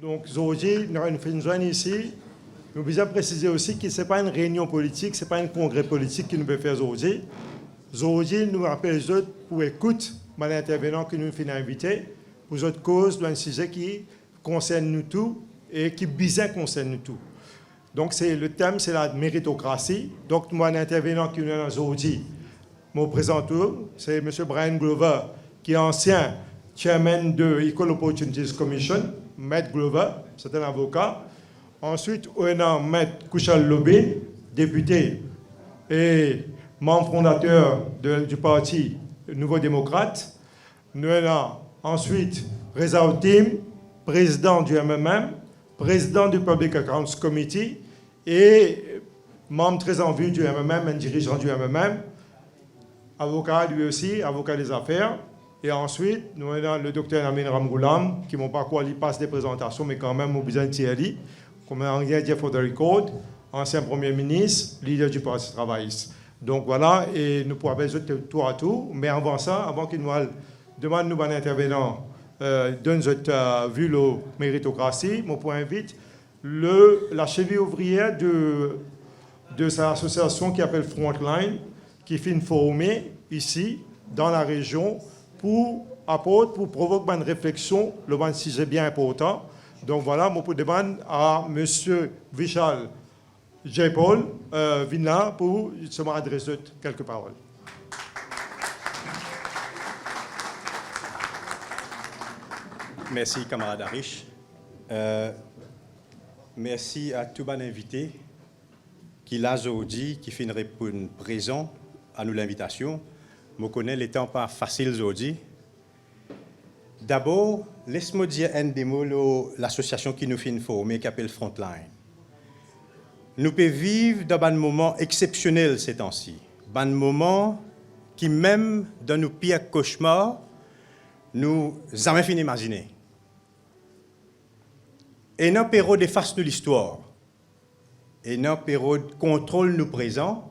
Donc, aujourd'hui, nous avons fait une journée ici. Nous voulons préciser aussi que ce n'est pas une réunion politique, ce n'est pas un congrès politique que nous devons faire aujourd'hui. Aujourd'hui, nous rappelons les autres pour écouter les intervenants que nous finissons inviter pour autres causes d'un sujet qui concerne nous tous et qui bizarre concerne nous tous. Donc, le thème, c'est la méritocratie. Donc, moi, l'intervenant qui nous est aujourd'hui, mon présenteur, c'est M. Brian Glover, qui est ancien chairman de Equal Opportunities Commission, Maître Glover, c'est un avocat. Ensuite, on a Maître Kushal Lobin, député et membre fondateur du parti Nouveau Démocrate. Nous avons ensuite Reza Outim, président du MMM, président du Public Accounts Committee et membre très en vue du MMM, un dirigeant du MMM, avocat lui aussi, avocat des affaires. Et ensuite, nous avons le docteur Amin Ramgoulam, qui, mon parcours, il passe des présentations, mais quand même, au besoin de Thierry, comme un ingénieur for the record, ancien Premier ministre, leader du Parti travailliste. Donc voilà, et nous pourrons faire tout à tout. Mais avant ça, avant qu'il nous demande nous un intervenant, donne notre vue la méritocratie, mon point invite la cheville ouvrière de cette association qui s'appelle Frontline, qui fait une formée ici, dans la région, pour provoquer une réflexion, le bon sujet bien important. Donc voilà, je demande à M. Vishal Jaipal Vinla pour justement adresser quelques paroles. Merci, camarade Arish. Merci à tous les invités qui l'a aujourd'hui, qui finissent présent à nous l'invitation. Je connais les temps pas faciles aujourd'hui. D'abord, laisse-moi dire un des mots l'association qui nous fait former, qui s'appelle Frontline. Nous pouvons vivre dans un moment exceptionnel ces temps-ci. Un moment qui, même dans nos pires cauchemars, nous jamais fini d'imaginer. Et non période efface nous l'histoire. Et non période contrôle nous présent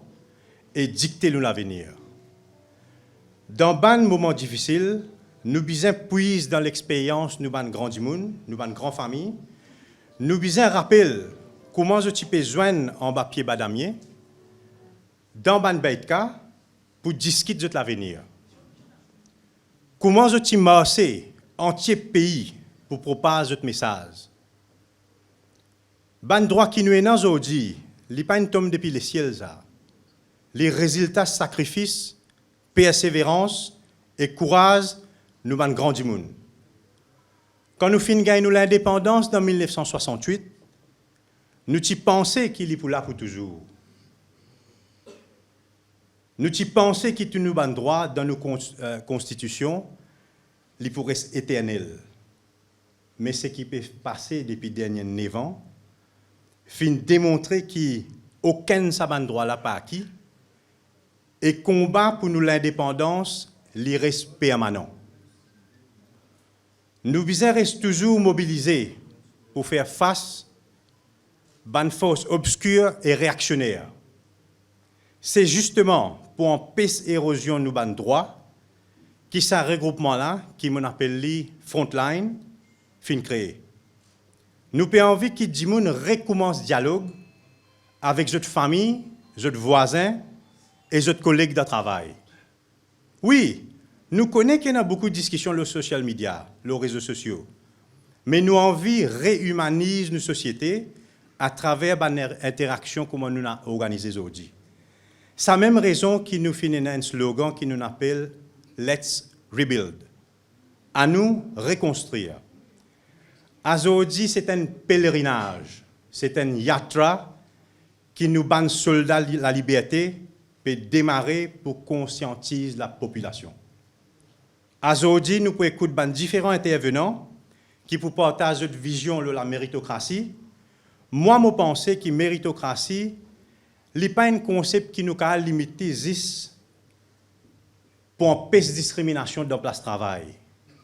et dicte nous l'avenir. Dans un moment difficile, nous besoin puiser dans l'expérience nous ban grand du monde, nous ban grand famille. Nous besoin rappel comment je peux joindre en bas pied badamier dans ban baitka pour discuter de l'avenir. Comment je peux marcher entier pays pour propager notre message. Ban droit qui nous est aujourd'hui, li pas une tombe depuis les ciels ça. Les résultats sacrifices, persévérance et courage nous ban grand du monde. Quand nous fin gagner l'indépendance en 1968, nous t'y pensons qu'il est pour là pour toujours. Nous t'y pensons qu'il nous ban droit dans nos constitutions, il pourrait être éternel. Mais ce qui peut passer depuis les derniers 9 ans, fin démontrer qu'aucun saban droit là pas acquis et combat pour nous l'indépendance, les reste permanent. Nous visons rester toujours mobilisés pour faire face à une force obscure et réactionnaire. C'est justement pour empêcher l'érosion de nos droits que ce regroupement-là, qui m'on appelle les Frontline, fin créé. Nous avons envie que les gens recommencent le dialogue avec notre famille, notre voisins et notre collègues de travail. Oui, nous connaissons qu'il y a beaucoup de discussions sur les social media, les réseaux sociaux, mais nous avons envie de réhumaniser nos sociétés à travers l'interaction comme nous avons organisé aujourd'hui. C'est la même raison qui nous fait un slogan qui nous appelle « Let's Rebuild ». À nous reconstruire. Aujourd'hui, c'est un pèlerinage, c'est un yatra qui nous ban soldats la liberté peut démarrer pour conscientiser la population. Aujourd'hui, nous pouvons écouter différents intervenants qui pour partager notre vision de la méritocratie. Moi, je pense que la méritocratie n'est pas un concept qui nous a limité pour empêcher la discrimination dans la place de travail.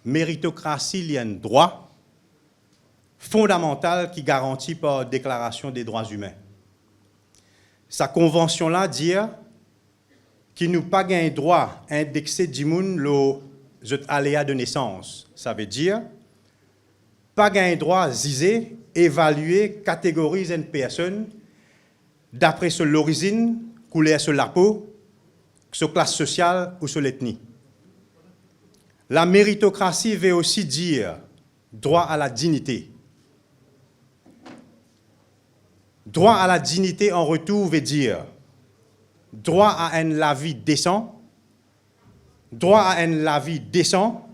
Méritocratie, il y a un droit fondamental qui est garanti par la Déclaration des droits humains. Sa convention-là dit qu'il nous pas un droit à indexer du monde les aléas de naissance. Ça veut dire pas un droit zizé, évaluer, catégoriser une personne d'après son origine, couleur sur la peau, sur classe sociale ou sur l'ethnie. La méritocratie veut aussi dire droit à la dignité. Droit à la dignité en retour veut dire droit à un lavis décent, droit à un lavis décent,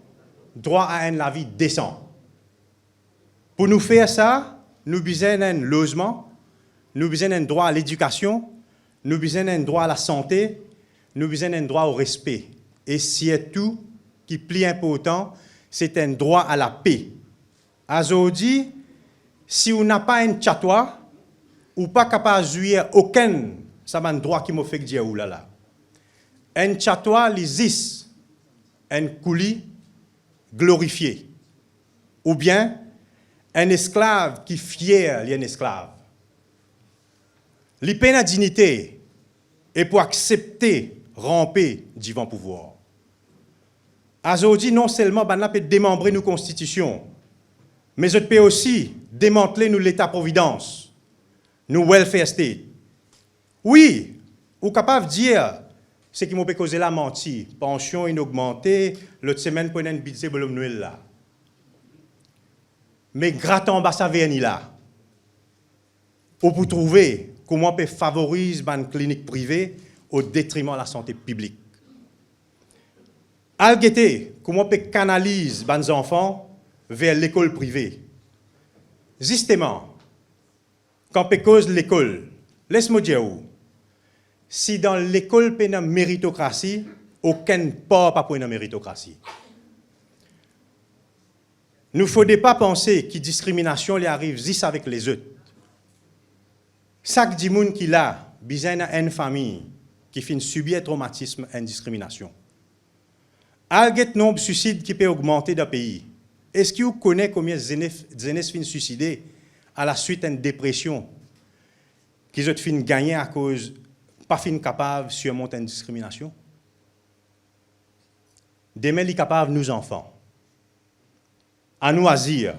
droit à un lavis décent. Pour nous faire ça, nous avons un logement, nous avons un droit à l'éducation, nous avons un droit à la santé, nous avons un droit au respect. Et c'est tout qui est plus important, c'est un droit à la paix. Aujourd'hui, si on n'a pas un chatois, ou pas capable de jouir aucun droit qui m'a fait dire ou là. Un chatois, les un coulis glorifié. Ou bien, un esclave qui fier, il est un esclave. Les peines à dignité et pour accepter, ramper devant pouvoir. Aujourd'hui, non seulement, on peut démembrer nos constitutions, mais on peut aussi démanteler nous l'État-providence. Nous welfare state. Oui, ou capable de dire ce qui m'a causé la menti, pension inaugmentée, l'autre semaine pour une budget pour Noël là. Mais gratin bas ça vient là. Ou pour trouver comment on peut favoriser une clinique privée au détriment de la santé publique. Algueté, comment on peut canaliser les enfants vers l'école privée. Justement, quand on cause l'école, laisse-moi dire où. Si dans l'école, il y a une méritocratie, aucun part pas pour une méritocratie. Nous ne faudrait pas penser que la discrimination lui arrive juste avec les autres. Chaque monde qui a besoin d'une famille qui finit subir un traumatisme et une discrimination. Le nombre de suicides qui peut augmenter dans le pays. Est-ce que vous connaissez combien de jeunes finissent suicider à la suite d'une dépression qu'ils ont fini gagner à cause pas fin capable de surmonter une discrimination? Demain, ils sont capables, nous enfants, à nous agir,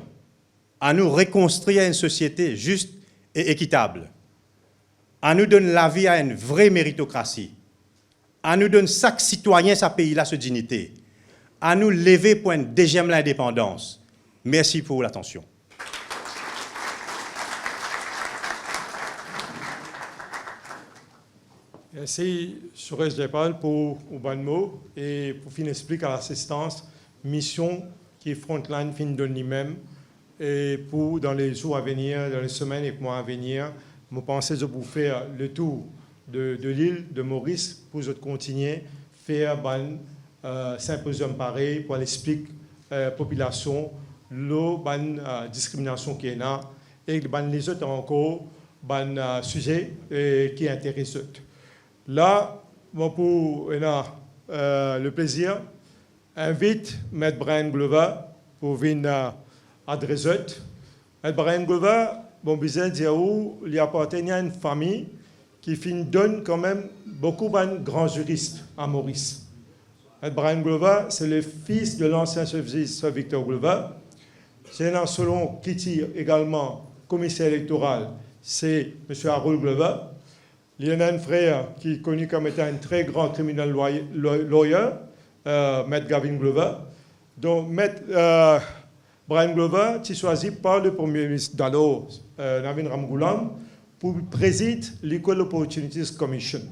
à nous reconstruire une société juste et équitable, à nous donner la vie à une vraie méritocratie, à nous donner chaque citoyen sa pays-là sa dignité, à nous lever pour une deuxième l'indépendance. Merci pour l'attention. Merci, Suresh Jepal, pour le bon mot et pour finir expliquer à l'assistance, mission qui est frontline fin de lui-même et pour dans les jours à venir, dans les semaines et mois à venir, je pense que vous faire le tour de l'île de Maurice pour continuer à faire un symposium pareil pour expliquer à la population la discrimination qui est là et les autres encore un sujet qui intéresse. Là, pour le plaisir, invite M. Brian Glover pour venir adresser. M. Brian Glover, bon, il appartient à une famille qui donne quand même beaucoup de grands juristes à Maurice. M. Brian Glover, c'est le fils de l'ancien chef Victor Glover. C'est un selon Kitty également commissaire électoral, c'est M. Harold Glover. Il y en a un frère qui est connu comme étant un très grand criminel lawyer, M. Gavin Glover. Donc, M. Brian Glover, qui est choisi par le Premier ministre d'alors, Navin Ramgoolam, pour présider l'Equal Opportunities Commission.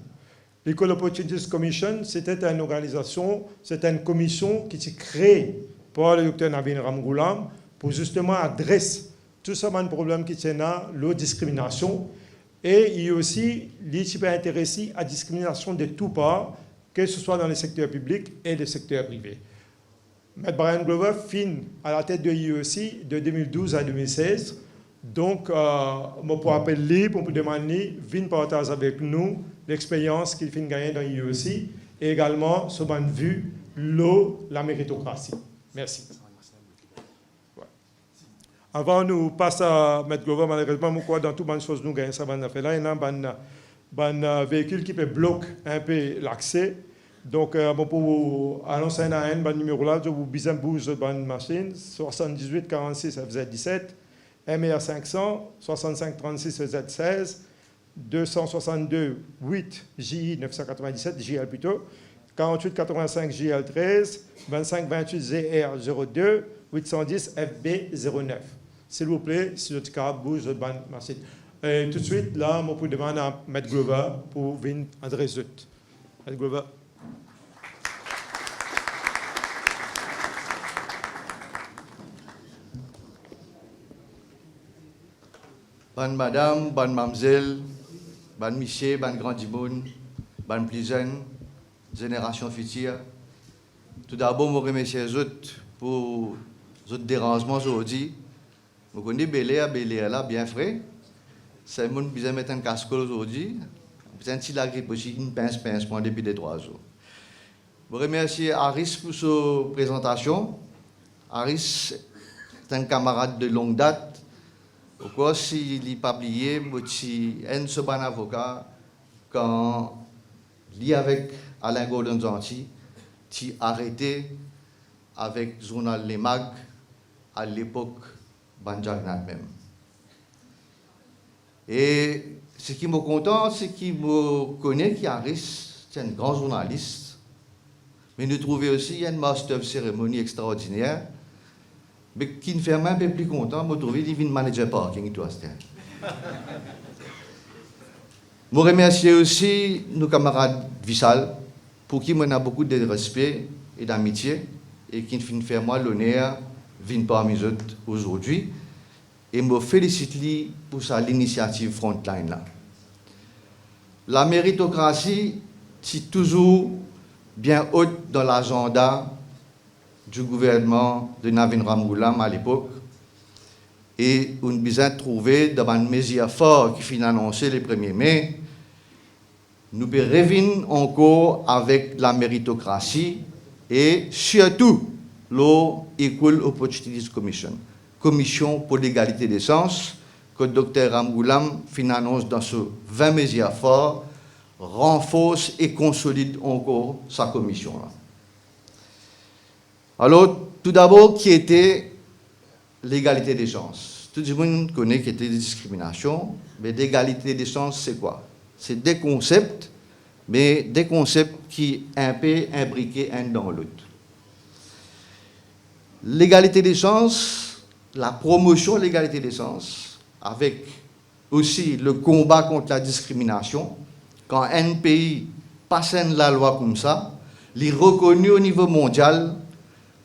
L'Equal Opportunities Commission, c'était une organisation, c'était une commission qui s'est créée par le Dr Navin Ramgoolam pour justement adresser tout ce problème qui est là, la discrimination. Et il y a aussi les intéressés à la discrimination de tous parts, que ce soit dans le secteur public et le secteur privé. M. Brian Glover finit à la tête de l'IEC de 2012 à 2016. Donc, je peux appeler pour vous demander de partager avec nous l'expérience qu'il finit gagner dans l'IEC et également, sur point de vue, la méritocratie. Merci. Avant nous passer à M. Glover, malheureusement, dans toutes les choses nous gagnons ça, il y a un véhicule qui peut bloquer un peu l'accès. Donc, bon, pour annoncer un AN, le numéro là, je vous besoin de bouger de machine. 78 46 FZ 17, MR 500, 65 36 FZ 16, 262 8 JI 997, JL plutôt, 48 85 JL 13, 25 28 ZR 02, 810 FB 09. S'il vous plaît, si le cas bouge de machine. Tout de suite, là, je peux demander à M. Glover pour venir en résultat. M. Glover. Bonne madame, bonne mademoiselle, bonne monsieur, bonne grand dimoun, bonne plus jeune, génération future. Tout d'abord, je remercie les autres pour les dérangements aujourd'hui. Vous connaissez Bélé là, bien frais. C'est le monde qui besoin mettre un casque aujourd'hui. C'est un petit la grippe aussi, une pince depuis des 3 jours. Je remercie Aris pour sa présentation. Aris est un camarade de longue date. Pourquoi s'il n'est pas oublié, il est un bon avocat quand il est avec Alain Gordon-Zanti, qui a arrêté avec le journal Les Mag à l'époque Banjagnat même. Et ce qui me content, c'est qu'il me connaît, qui c'est un grand journaliste, mais nous trouvons aussi un master of cérémonie extraordinaire, mais qui me fait même un peu plus content, me trouver qu'il vient manager parking, toi, je remercie aussi nos camarades Vissal, pour qui on a beaucoup de respect et d'amitié, et qui me fait moi l'honneur de venir parmi eux aujourd'hui. Et me félicite pour l'initiative Frontline là. La méritocratie, c'est toujours bien haute dans l'agenda du gouvernement de Navin Ramgoolam à l'époque. Et on a besoin de trouver dans une mesure forte qui finit annoncé le 1er mai, nous pouvons revenir encore avec la méritocratie et surtout l'Equal Opportunities Commission. Commission pour l'égalité des chances, que le Dr Ramgoolam annonce dans ce 20 mesures forts, renforce et consolide encore sa commission-là. Alors, tout d'abord, qui était l'égalité des chances? Tout le monde connaît qui était la discrimination, mais l'égalité des chances, c'est quoi? C'est des concepts, mais des concepts qui un peu imbriqués un dans l'autre. L'égalité des chances, la promotion de l'égalité des chances, avec aussi le combat contre la discrimination. Quand un pays passe la loi comme ça, il est reconnu au niveau mondial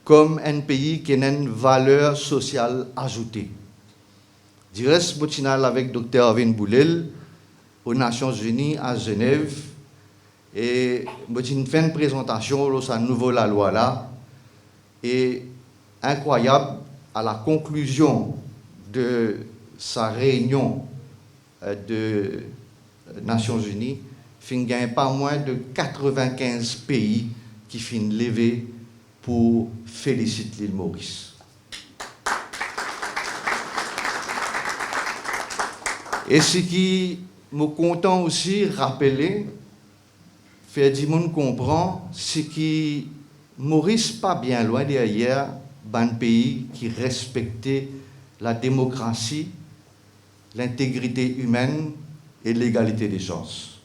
comme un pays qui a une valeur sociale ajoutée. Je reste avec Dr Arvin Boulel aux Nations Unies à Genève et je fais une présentation de sa nouvelle loi là et incroyable. À la conclusion de sa réunion de Nations Unies, il n'y a pas moins de 95 pays qui finissent lever pour féliciter l'île Maurice. Et ce qui me content aussi rappeler, faire du monde comprend, c'est que Maurice pas bien loin derrière un pays qui respectait la démocratie, l'intégrité humaine et l'égalité des chances.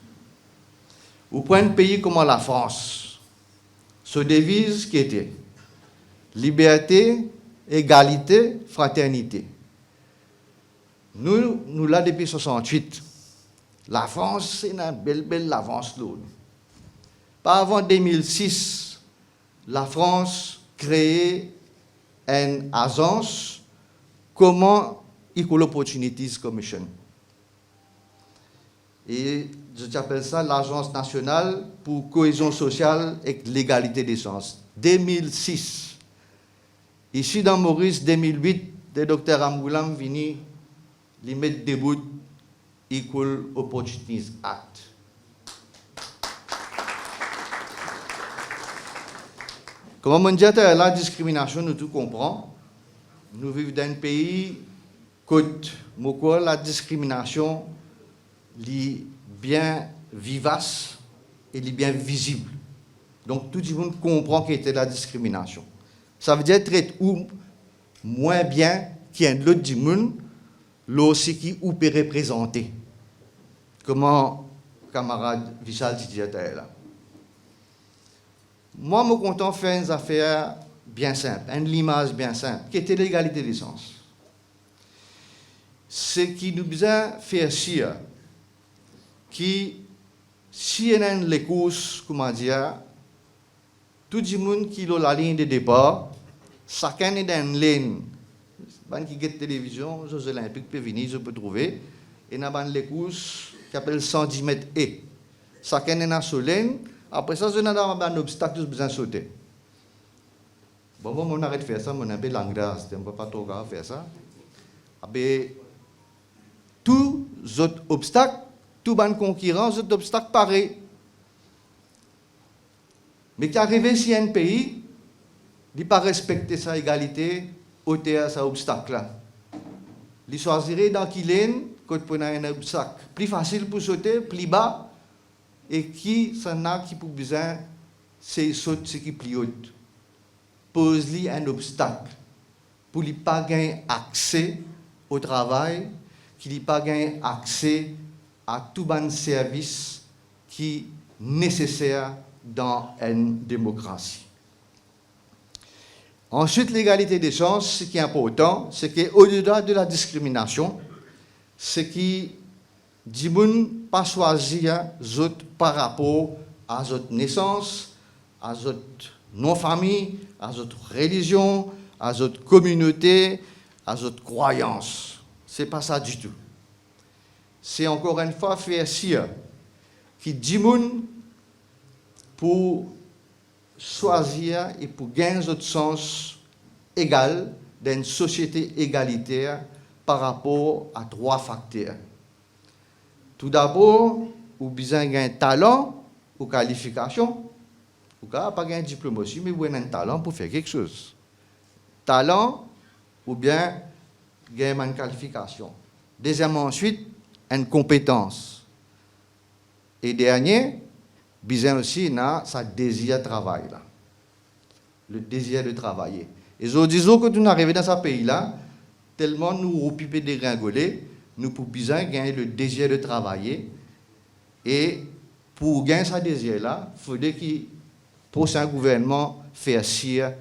Au point de pays comme la France, ce devise qui était liberté, égalité, fraternité. Nous là depuis 68. La France, c'est une belle avance lourde. Pas avant 2006, la France créait une agence comment Equal Opportunities Commission. Et j'appelle ça l'Agence nationale pour cohésion sociale et l'égalité des chances. 2006. Ici dans Maurice, 2008, le docteur Ramgoolam vini les mettre debout Equal Opportunities Act. Comme on dit, la discrimination, nous tout comprenons. Nous vivons dans un pays où la discrimination est bien vivace et bien visible. Donc tout le monde comprend qu'était la discrimination. Ça veut dire traiter ou moins bien qu'il y a l'autre du monde, aussi qui ou peut représenter. Comment camarade Vishal disait là. Moi, je suis content de faire une affaire bien simple, une limage bien simple, qui était l'égalité des chances. Ce qui nous besoin faire sûr, qui, si on a les courses, comment dire, tout le monde qui a la ligne de départ, chacun est dans une ligne. Les qui ont télévision, les Jeux Olympiques peuvent venir, je peux trouver. Et on a les courses qui appellent 110 mètres et. Chacun est dans sa ligne. Après ça, je n'ai pas un obstacle, je besoin de sauter. Bon, on arrête de faire ça, on a un peu l'anglais, on ne peut pas trop faire ça. Après, tous les autres obstacles, tous les concurrents, les autres obstacles pareils. Mais qui arrive si un pays, il ne pas respecter sa égalité, ôter à cet obstacle-là. Il choisirait dans qui ligne, quand on a un obstacle plus facile pour sauter, plus bas, et qui s'en a qui pour besoin, c'est sauter ce qui est plus haut. Pose-lui un obstacle pour ne pas gagner accès au travail, qu'il n'ait pas gagné accès à tout bon service qui est nécessaire dans une démocratie. Ensuite, l'égalité des chances, ce qui est important, c'est qu'au-delà de la discrimination, ce qui dit pas choisir par rapport à votre naissance, à votre non-famille, à votre religion, à votre communauté, à votre croyance. Ce n'est pas ça du tout. C'est encore une fois faire sûr qui dit pour choisir et pour gagner votre sens égal dans une société égalitaire par rapport à 3 facteurs. Tout d'abord, vous avez besoin d'un talent ou qualification. Vous n'avez pas un diplôme aussi, mais vous avez un talent pour faire quelque chose. Talent ou bien une qualification. Deuxièmement, ensuite, une compétence. Et dernier, besoin aussi dans sa désir de travail. Là. Le désir de travailler. Et je dis que nous arrivons dans ce pays-là, tellement nous occupons de dégringoler, nous pouvons besoin gagner le désir de travailler. Et pour gagner ce désir-là, il faudrait que le prochain gouvernement fasse sûr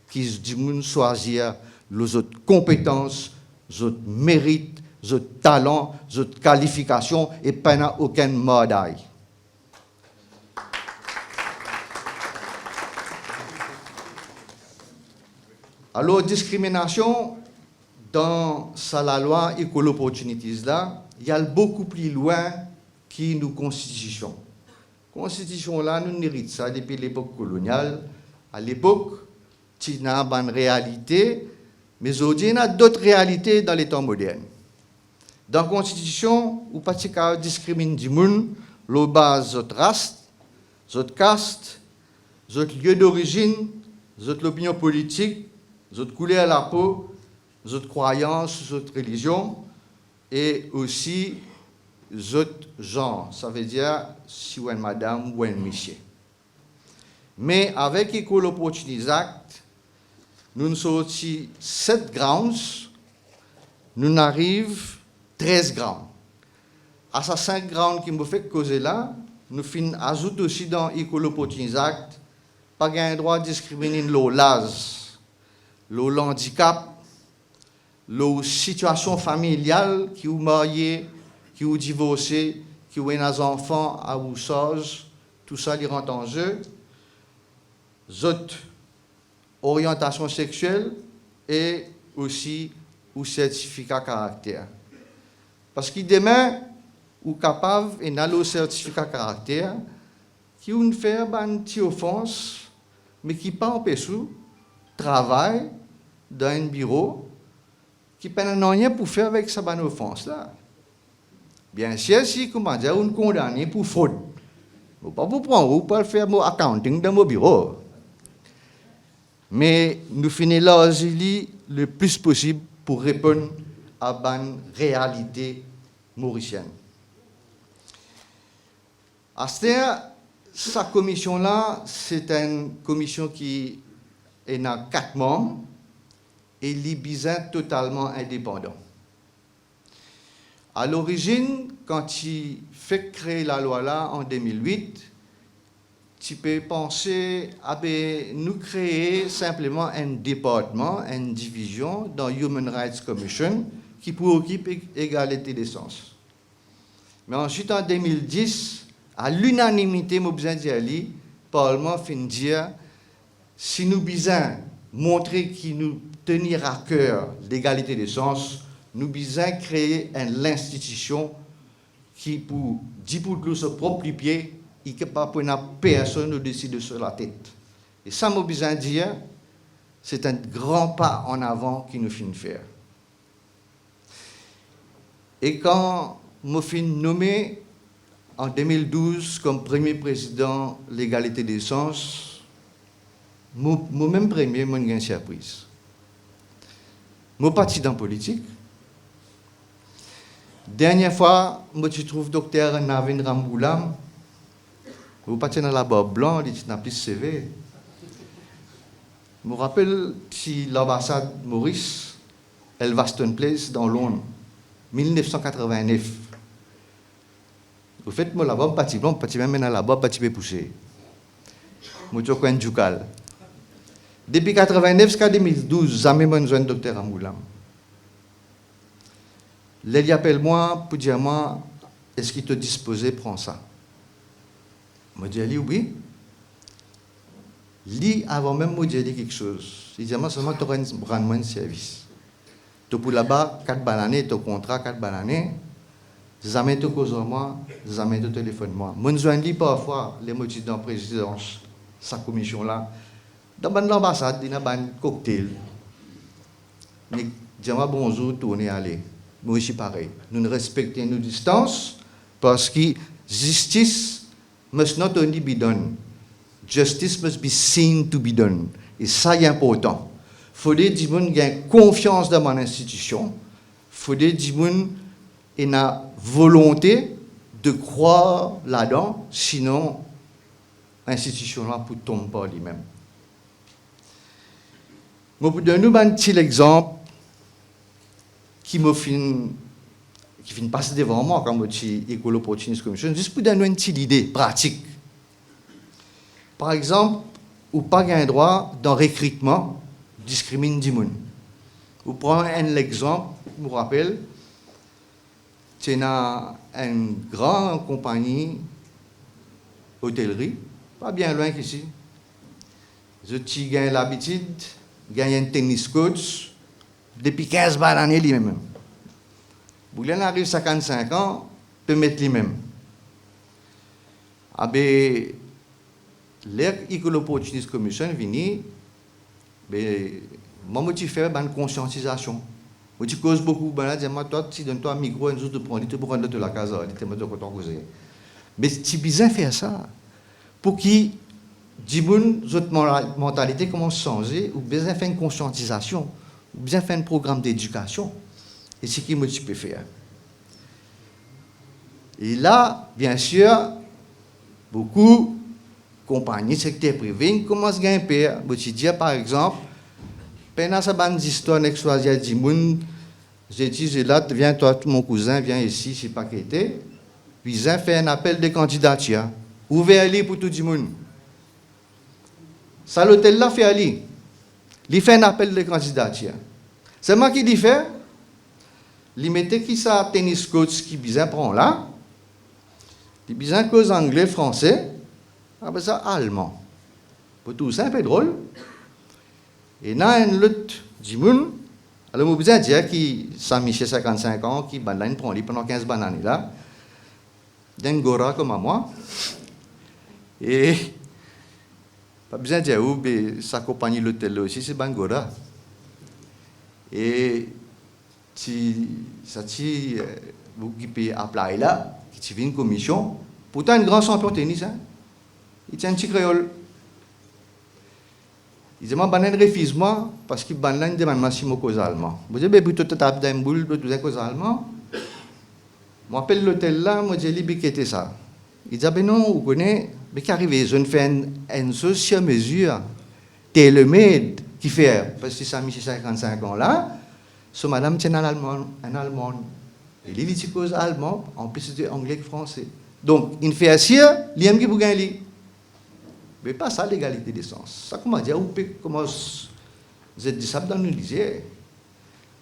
qu'ils choisir les autres compétences, les autres mérites, les autres talents, les autres qualifications et pas aucune médaille. Alors, discrimination, dans la loi Equal Opportunities, là, il y a beaucoup plus loin que nos constitutions. La constitution, là, nous héritons ça depuis l'époque coloniale. À l'époque, il y a une réalité, mais aujourd'hui, il y a d'autres réalités dans les temps modernes. Dans la constitution, on ne peut pas discriminer du monde, la base de votre race, votre caste, votre lieu d'origine, votre opinion politique, votre couleur à la peau, votre croyance, votre religion, et aussi votre genre. Ça veut dire si vous êtes madame ou un monsieur. Mais avec Equal Opportunities Act, nous sommes 7 grounds, nous arrivons 13 grounds. À ces 5 grounds qui me fait causer là, nous ajoutons aussi dans Equal Opportunities Act, pas un droit de discriminer l'âge, le handicap, la situation familiale, qui est marié, qui est divorcé, qui a des enfants à ou charge, tout ça il rentre en jeu. Votre orientation sexuelle et aussi au certificat caractère. Parce que demain, vous êtes capable d'aller au certificat caractère qui vous fait une petite offense, mais qui pas empêche travail dans un bureau qui n'a rien pour faire avec cette bonne offense-là. Bien sûr, si comment dire, on condamné pour fraude. Vous ne pouvez pas prendre, vous pouvez faire mon accounting dans mon bureau. Mais nous finissons là le plus possible pour répondre à une réalité mauricienne. À ce Sa commission-là, c'est une commission qui est à 4 membres et l'Ibizin totalement indépendant. À l'origine, quand il fait créer la loi-là en 2008, tu peux penser à nous créer simplement un département, une division dans Human Rights Commission qui préoccupe l'égalité des chances. Mais ensuite, en 2010, à l'unanimité, nous besoin d'y aller, le Parlement fin dire si nous besoin montrer qu'il nous tenir à cœur l'égalité des chances, nous besoin créer une institution qui, pour 10% sur propre pied, il ne pas pour personne nous décider sur la tête. Et ça, nous besoin dire, c'est un grand pas en avant qui nous fait faire. Et quand nous fin nommé en 2012 comme premier président de l'égalité des chances, moi-même premier, moi j'ai une surprise. Moi parti dans la politique. Dernière fois, moi je trouve docteur Navin Ramboulam. Vous parti dans la barbe blanche, il n'a plus CV. Je me rappelle si l'ambassade Maurice, Elvaston Place dans Londres, 1989. Vous faites moi là-bas, petit blanc, petit même là-bas, petit peu poussé. Moi je suis un jucal. Depuis 1989 jusqu'à 2012, jamais je suis un docteur Ramboulam. Il appelle moi pour dire moi, est-ce qu'il te disposé prendre ça? Je dis oui. Lui, avant même, je dis quelque chose. Il dit moi seulement tu rends un service. Tu pour là-bas 4 bananes, tu contrat 4 bananes. Jamais tu causes moi, jamais tu téléphones moi. Moi je dis parfois les motifs dans la présidence, sa commission là. Dans l'ambassade, il y a un cocktail. Mais dis-moi bonjour, tournez, allez. Moi aussi pareil. Nous respectons nos distances parce que justice must not only be done. Justice must be seen to be done. Et ça est important. Il faut que les gens aient confiance dans mon institution. Il faut que les gens aient la volonté de croire là-dedans, sinon l'institution là peut tomber par lui-même. Je vais vous donner un petit exemple qui me fait passer devant moi quand je suis Equal Opportunity Commission, juste pour donner une petite idée pratique. Par exemple, ou pas un droit dans le recrutement, discrimine du monde. Vous prenez un exemple, je me rappelle, c'est une grande compagnie hôtellerie, pas bien loin qu'ici. Je gagne l'habitude, gagne un tennis coach depuis 15 années lui-même. Vous arrive à 55 ans, peut mettre lui-même. Ah ben, l'Equal Opportunity Commission vient, ben, moi je fais une conscientisation. Je cause beaucoup, ben là, moi toi, si donne-toi un micro, un jour de prendre, tu peux prendre de la casa, tu me dis que tu causer. Mais tu besoin faire ça pour que notre mentalité commence à changer, ou besoin faire une conscientisation, ou besoin faire un programme d'éducation. Et c'est ce que tu peux faire. Et là, bien sûr, beaucoup de compagnies, secteur privé, commencent à gagner. Je dis par exemple, pendant cette bande d'histoire, j'ai dit, là, viens toi, mon cousin, viens ici, c'est pas qu'était. Puis ils ont fait un appel de candidature, ouvert pour tout le monde. Ça, l'hôtel là fait aller. Il fait un appel de candidature. C'est moi qui l'ai fait. Il mettait qui ça tennis coach qui bizarre prend là. Il bizarre cause anglais, français. Après ça, allemand. Pour tout ça, un peu drôle. Et là, un autre du monde. Alors, je besoin dire qui Saint-Michel, 55 ans, qui banane prend pendant 15 bananes là. D'un gora comme à moi. Et pas besoin de dire où, mais sa compagnie l'hôtel là aussi, c'est Bangora. Et si ça tu vous qui peut appeler là, qui vient une commission, pourtant un grand champion de tennis, hein, il tient un petit créole. Il dit, moi, je refuse moi parce qu'il demande Massimo cause allemand. Vous dites, plutôt tu tapes d'un boule, tu as cause allemand. Moi, appelle l'hôtel là, moi, j'ai dit, qu'est-ce ça? Il dit, ben non, vous connaissez, Mais qu'arrive, je ne fais une chose sur mesure, tailor-made, qui fait, parce que ça a mis 55 ans là, ce madame tient un Allemand. Et il dit cause allemand, en plus de anglais que français. Donc, il fait assis, il aime qui vous gagne. Mais pas ça, l'égalité des sens. Ça, comment dire, comment vous êtes dit ça dans le lycée.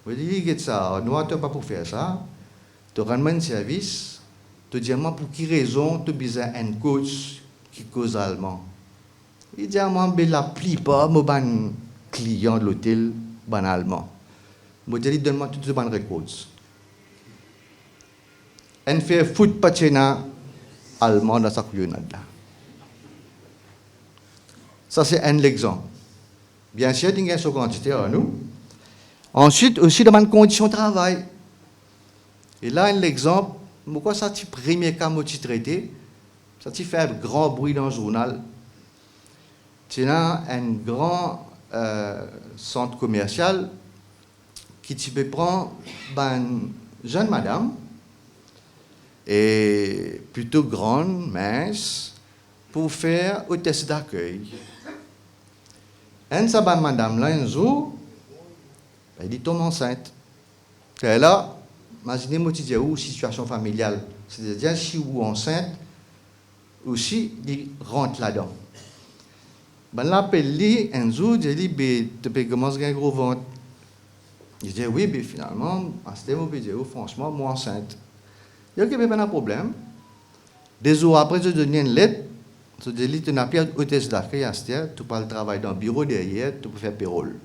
Vous dites que ça, nous, tu n'as pas pour faire ça. Tu rends un service, tu dis moi pour qui raison tu as besoin d'un coach qui cause allemand. Il dit moi, la plupart de mes clients de l'hôtel sont allemands. Je dis donne-moi toutes ces bonnes records. On fait foot patina allemand dans sa couillonnade là. Ça, c'est un exemple. Bien sûr, il y a une quantité à nous. Ensuite, aussi dans les conditions de travail. Et là, un exemple, pourquoi ça, c'est le premier cas que je traité, ça fait un grand bruit dans le journal. C'est un grand centre commercial qui peut prendre une jeune madame, et plutôt grande, mince, pour faire un test d'accueil. Et cette madame-là, un jour, elle tombe enceinte. Et là, imaginez-moi une situation familiale. C'est-à-dire, si vous êtes enceinte, aussi, il rentre là-dedans. Ben là, un jour, il dit, tu peux commencer à un gros ventre. Il dit, oui, mais finalement, à ce moment, franchement, moi enceinte. Il dit, ok, mais pas de problème. Des jours après, je donne une lettre. Je dis, tu n'as pas de test d'accueil à cette tu peux travailler dans le bureau derrière, tu peux faire payroll.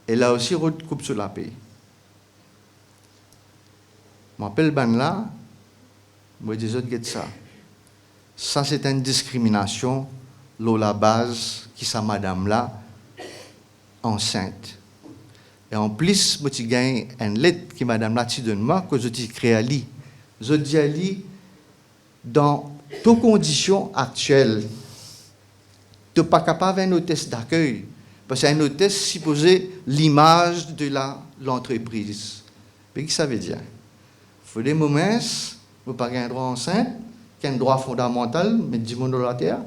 Et là aussi, recoupe sur la paix. Je m'appelle Ben là, je dis, ça. Ça, c'est une discrimination, la base, qui sa madame là, enceinte. Et en plus, je gagne une lettre que madame là, tu donnes moi, que je dis créé à lui. Je dis à lui, dans toutes conditions actuelles, tu n'es pas capable d'un test d'accueil. Parce qu'un hôtesse supposé l'image de l'entreprise. Mais qu'est-ce que ça veut dire? Il faut des moments, vous n'avez pas un droit enceinte, qui a un droit fondamental, mais du monde de la terre.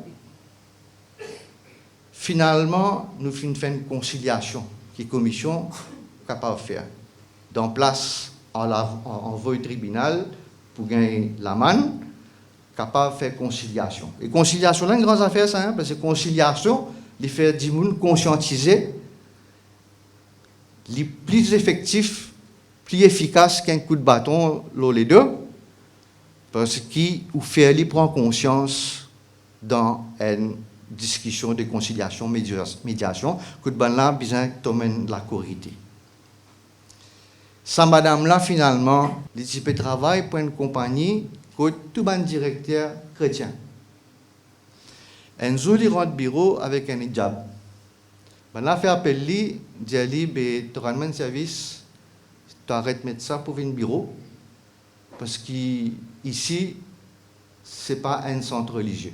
Finalement, nous faisons une conciliation, qui est commission capable de faire. Dans place, en voie tribunal, pour gagner la manne, capable de faire conciliation. Et conciliation, là, une grande affaire, ça, hein, parce que conciliation, les faire du monde conscientiser, les plus effectifs, plus efficaces qu'un coup de bâton, les deux, parce qu'il fait les prendre conscience dans une discussion de conciliation, médiation, que de ban là, besoin de la corité. Sa madame là, finalement, les types de travail pour une compagnie, que tout ban directeur chrétien. Un jour, il rentre au bureau avec un hijab. Ben là, fait appel lui, dit tu rends un service, tu arrêtes de mettre ça pour un bureau, parce qu'ici, ce n'est pas un centre religieux.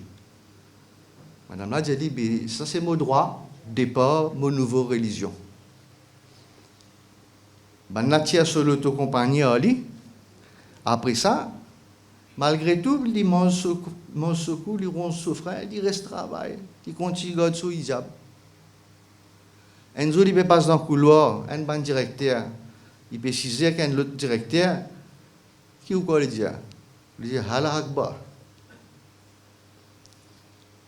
Madame là, dit, ça c'est mon droit, départ, mon nouveau religion. Ben là, tire sur l'autocompagnie, après ça, malgré tout, il mange secours, il ronge souffrant, il reste travail, il continue à garder son hijab. Un jour, il passe dans le couloir, un bon directeur, il peut préciser qu'un autre directeur, qui ou quoi le dit? Il dit, Allah Akbar.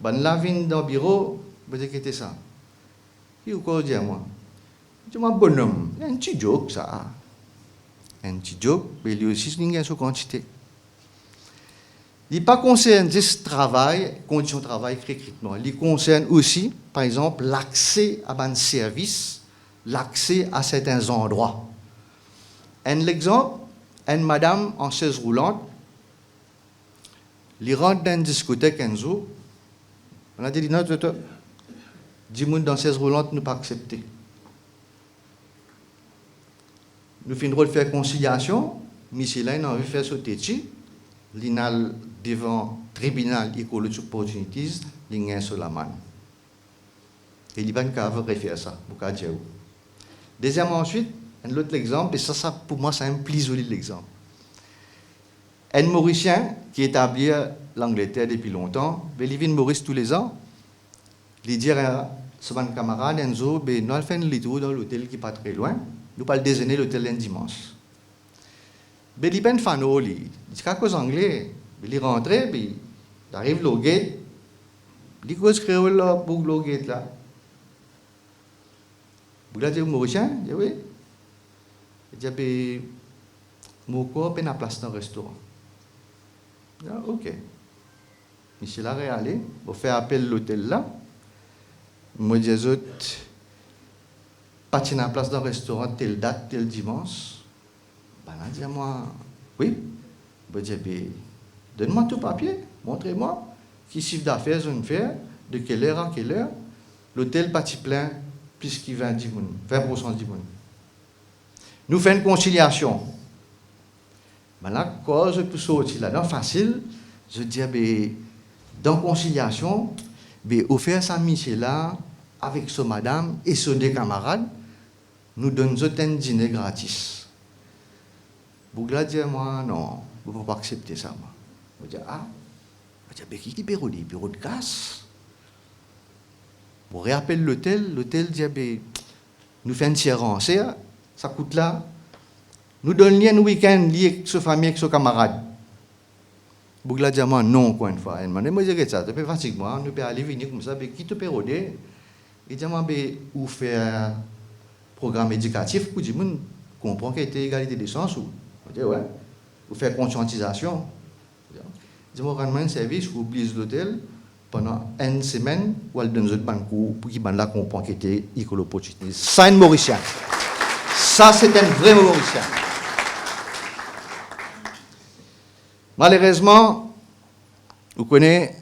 Ben là, vient dans le bureau, il dit, qu'est-ce que c'est ça? Qui ou quoi le dit à moi? Il dit, mon bonhomme, il y a un petit joke, ça. Un petit joke, mais lui aussi, il y a une quantité. Il n'est pas concerné ce travail, conditions de travail concrètement. Il concerne aussi, par exemple, l'accès à un service, l'accès à certains endroits. Un exemple, une madame en chaise roulante, il rentre dans une discothèque un jour, on a dit non, 10 personnes dans chaise roulante ne pas accepter. Nous finirons de faire conciliation, Michel a envie de faire sauter l'inal devant le tribunal Equality Opportunities, l'ingé sur la main. Et il va refaire ça, pour dire. Deuxièmement, ensuite, un autre exemple, et ça pour moi, c'est un plus joli l'exemple. Un Mauricien qui établit l'Angleterre depuis longtemps, mais il vient de Maurice tous les ans. Il dit à son camarade Enzo, nous allons faire un tour dans l'hôtel qui n'est pas très loin. Nous allons déjeuner l'hôtel un dimanche. Mais il est un fan, il dit quelque chose en anglais. Il est rentré, il arrive au gate. Il dit cause créole là pour le gate là. Vous l'avez dit au Mauricien? Il dit oui. Il dit, mon corps est en place dans le restaurant. Il dit, ok. Monsieur là est allé, on fait appel à l'hôtel là. Moi, je dis, pas en place dans le restaurant, telle date, tel dimanche. Ben là, dit moi, oui. Je dis, donne-moi tout papier, montrez-moi qui chiffre d'affaires je fais, de quelle heure à quelle heure. L'hôtel parti plein, puisqu'il 20% du monde. Nous faisons une conciliation. Maintenant, quand je peux sortir là-dedans, facile, je dis, dans conciliation, offrir ça monsieur là, avec son madame et ses deux camarades, nous donnons un dîner gratis. Bougla dit, moi, non, vous ne pouvez pas accepter ça, moi. Je dis, je dis, qui est bureau de casse? On réappelle l'hôtel dit, nous faisons une séance, ça coûte là. Nous donnons un week-end lié avec sa famille, avec ses camarades. Bougla dit, moi, non, encore une fois. Moi, je dis, ça, tu peux fatiguer moi, nous pouvons aller venir comme ça, mais qui te peut roder? Il dit, moi, ou faire un programme éducatif pour dire, comprendre qu'il y a égalité des chances. Je dis, ouais. Ou faire conscientisation. Je dis, moi, rendre un service, ou oublier l'hôtel pendant une semaine, ou elle donne un banco pour qu'il là comprend qu'il y a école opportunité. Ça, c'est un Mauricien. Ça, c'est un vrai Mauricien. Malheureusement, vous connaissez,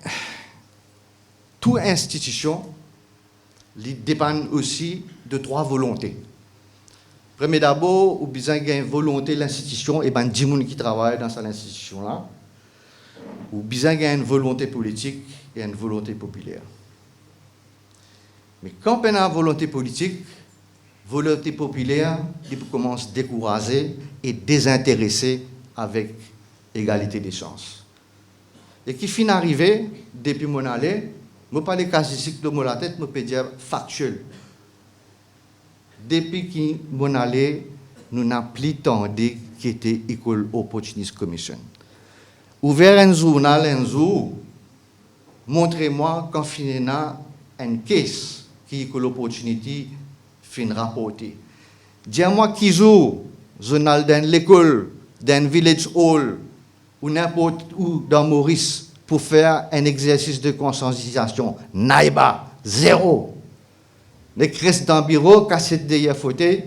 toute institution dépend aussi de trois volontés. Premier d'abord, vous besoin d'une volonté de l'institution et ben 10 personnes qui travaillent dans cette institution-là. Vous besoin d'une volonté politique et une volonté populaire. Mais quand on a une volonté politique, volonté populaire, il commence à décourager et désintéresser avec égalité des chances. Et qui finit d'arriver, depuis mon allée, je ne parle pas de casier de la tête, je peux dire factuel. Depuis que mon allée, nous n'avons plus tendu qui était Equal Opportunity Commission. Ouvert un journal un jour, montrez-moi quand finira un case qui Equal Opportunity fin rapporté. Dis-moi qui joue journal dans l'école, dans village hall ou n'importe où dans Maurice pour faire un exercice de conscientisation. Naïba, zéro. Les restent dans le bureau, cassette derrière fauteuil,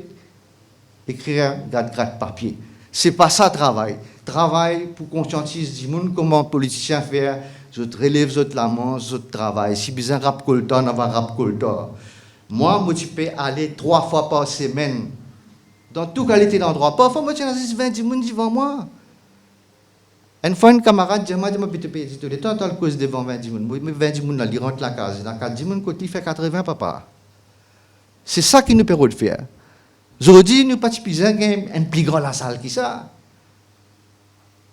écrire gratte papier. C'est pas ça travail. Travail pour conscientiser les gens comment les politiciens faire. Je relève la main, je travaille. Si besoin rap coltan, on va rap coltan. Moi, je peux aller 3 fois par semaine dans toute qualité d'endroit. Parfois, moi, je 20 personnes devant moi. Une fois, un camarade dit, moi, je peux payer tout le temps, dans le cause devant 20 personnes. Moi, 20 personnes, il rentre la case. Dans 4 personnes, côté, il fait 80 papa. C'est ça qui nous permet de faire. Aujourd'hui, nous pas besoin un plus grand la salle que ça.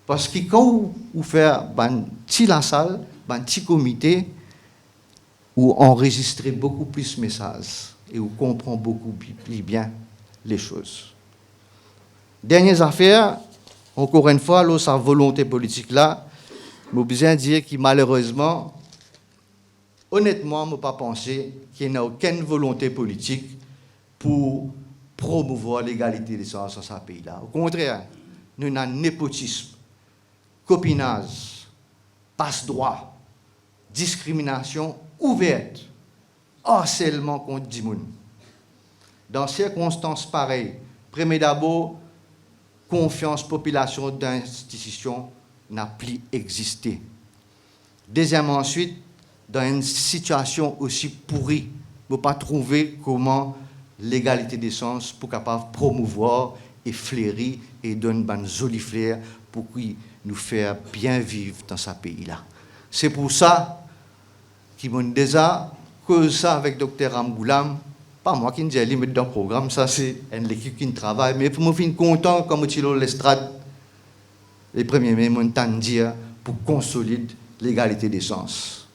Parce que quand vous faites un petit la salle, un petit comité, où enregistrer beaucoup plus de messages et où comprend beaucoup plus bien les choses. Dernière affaire, encore une fois, là, sa volonté politique-là, je veux bien dire que malheureusement, honnêtement, je ne peux pas penser qu'il n'y a aucune volonté politique pour promouvoir l'égalité des chances dans ce pays-là. Au contraire, nous avons un népotisme, copinage, passe-droit, discrimination ouverte, harcèlement contre les gens. Dans circonstances pareilles, premier d'abord, confiance population d'institutions n'a plus existé. Deuxièmement, ensuite, dans une situation aussi pourrie, on ne peut pas trouver comment l'égalité des chances pour capable promouvoir et fleurir et donner une jolie fleur pour nous faire bien vivre dans ce pays-là. C'est pour ça qu'ils m'ont déjà causé ça avec Dr Amgoulam. Pas moi qui ne dis pas dans le programme, ça c'est une équipe qui travaille. Mais pour me faire content, comme tu l'as l'estrade, les premiers mots m'ont dire pour consolider l'égalité des chances.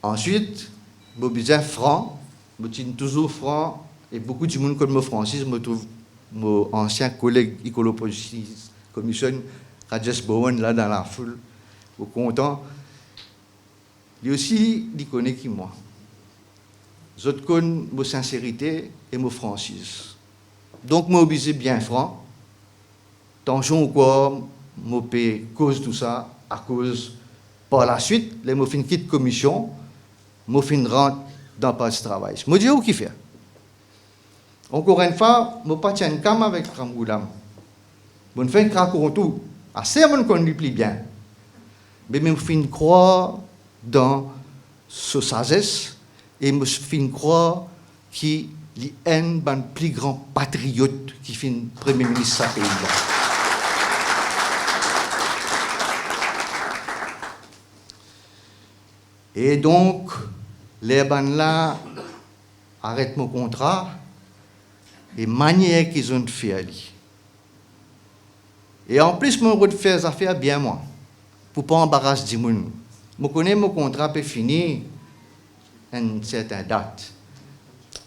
Ensuite, je suis bien franc, je suis toujours franc, et beaucoup de monde comme Francis, je trouve mon ancien collègue Icolo Police Commission, Rajesh Bowen, là dans la foule, au content. Lui aussi, il connaît qui moi. Je connais ma sincérité et mon Francis. Donc, moi, obligé bien franc. Tension ou quoi, moi, cause tout ça, à cause, par la suite, les mots fin quitte commission, moi, fin rentre dans le poste de travail. Je me dis, où qui fait? Encore une fois, je ne pas tiens cam avec Ramgoulam. Je fais un craquant tout. Assez, je ne lui plie bien. Mais je fin croire dans ce sagesse et je fin croire qu'il y a un plus grand patriote qui fait Premier ministre de ce pays. Et donc, les bancs là arrêtent mon contrat et manière qu'ils ont fait. Et en plus, je vais faire des affaires bien moi, pour ne pas embarrasser les gens. Je connais mon contrat peut finir à une certaine date.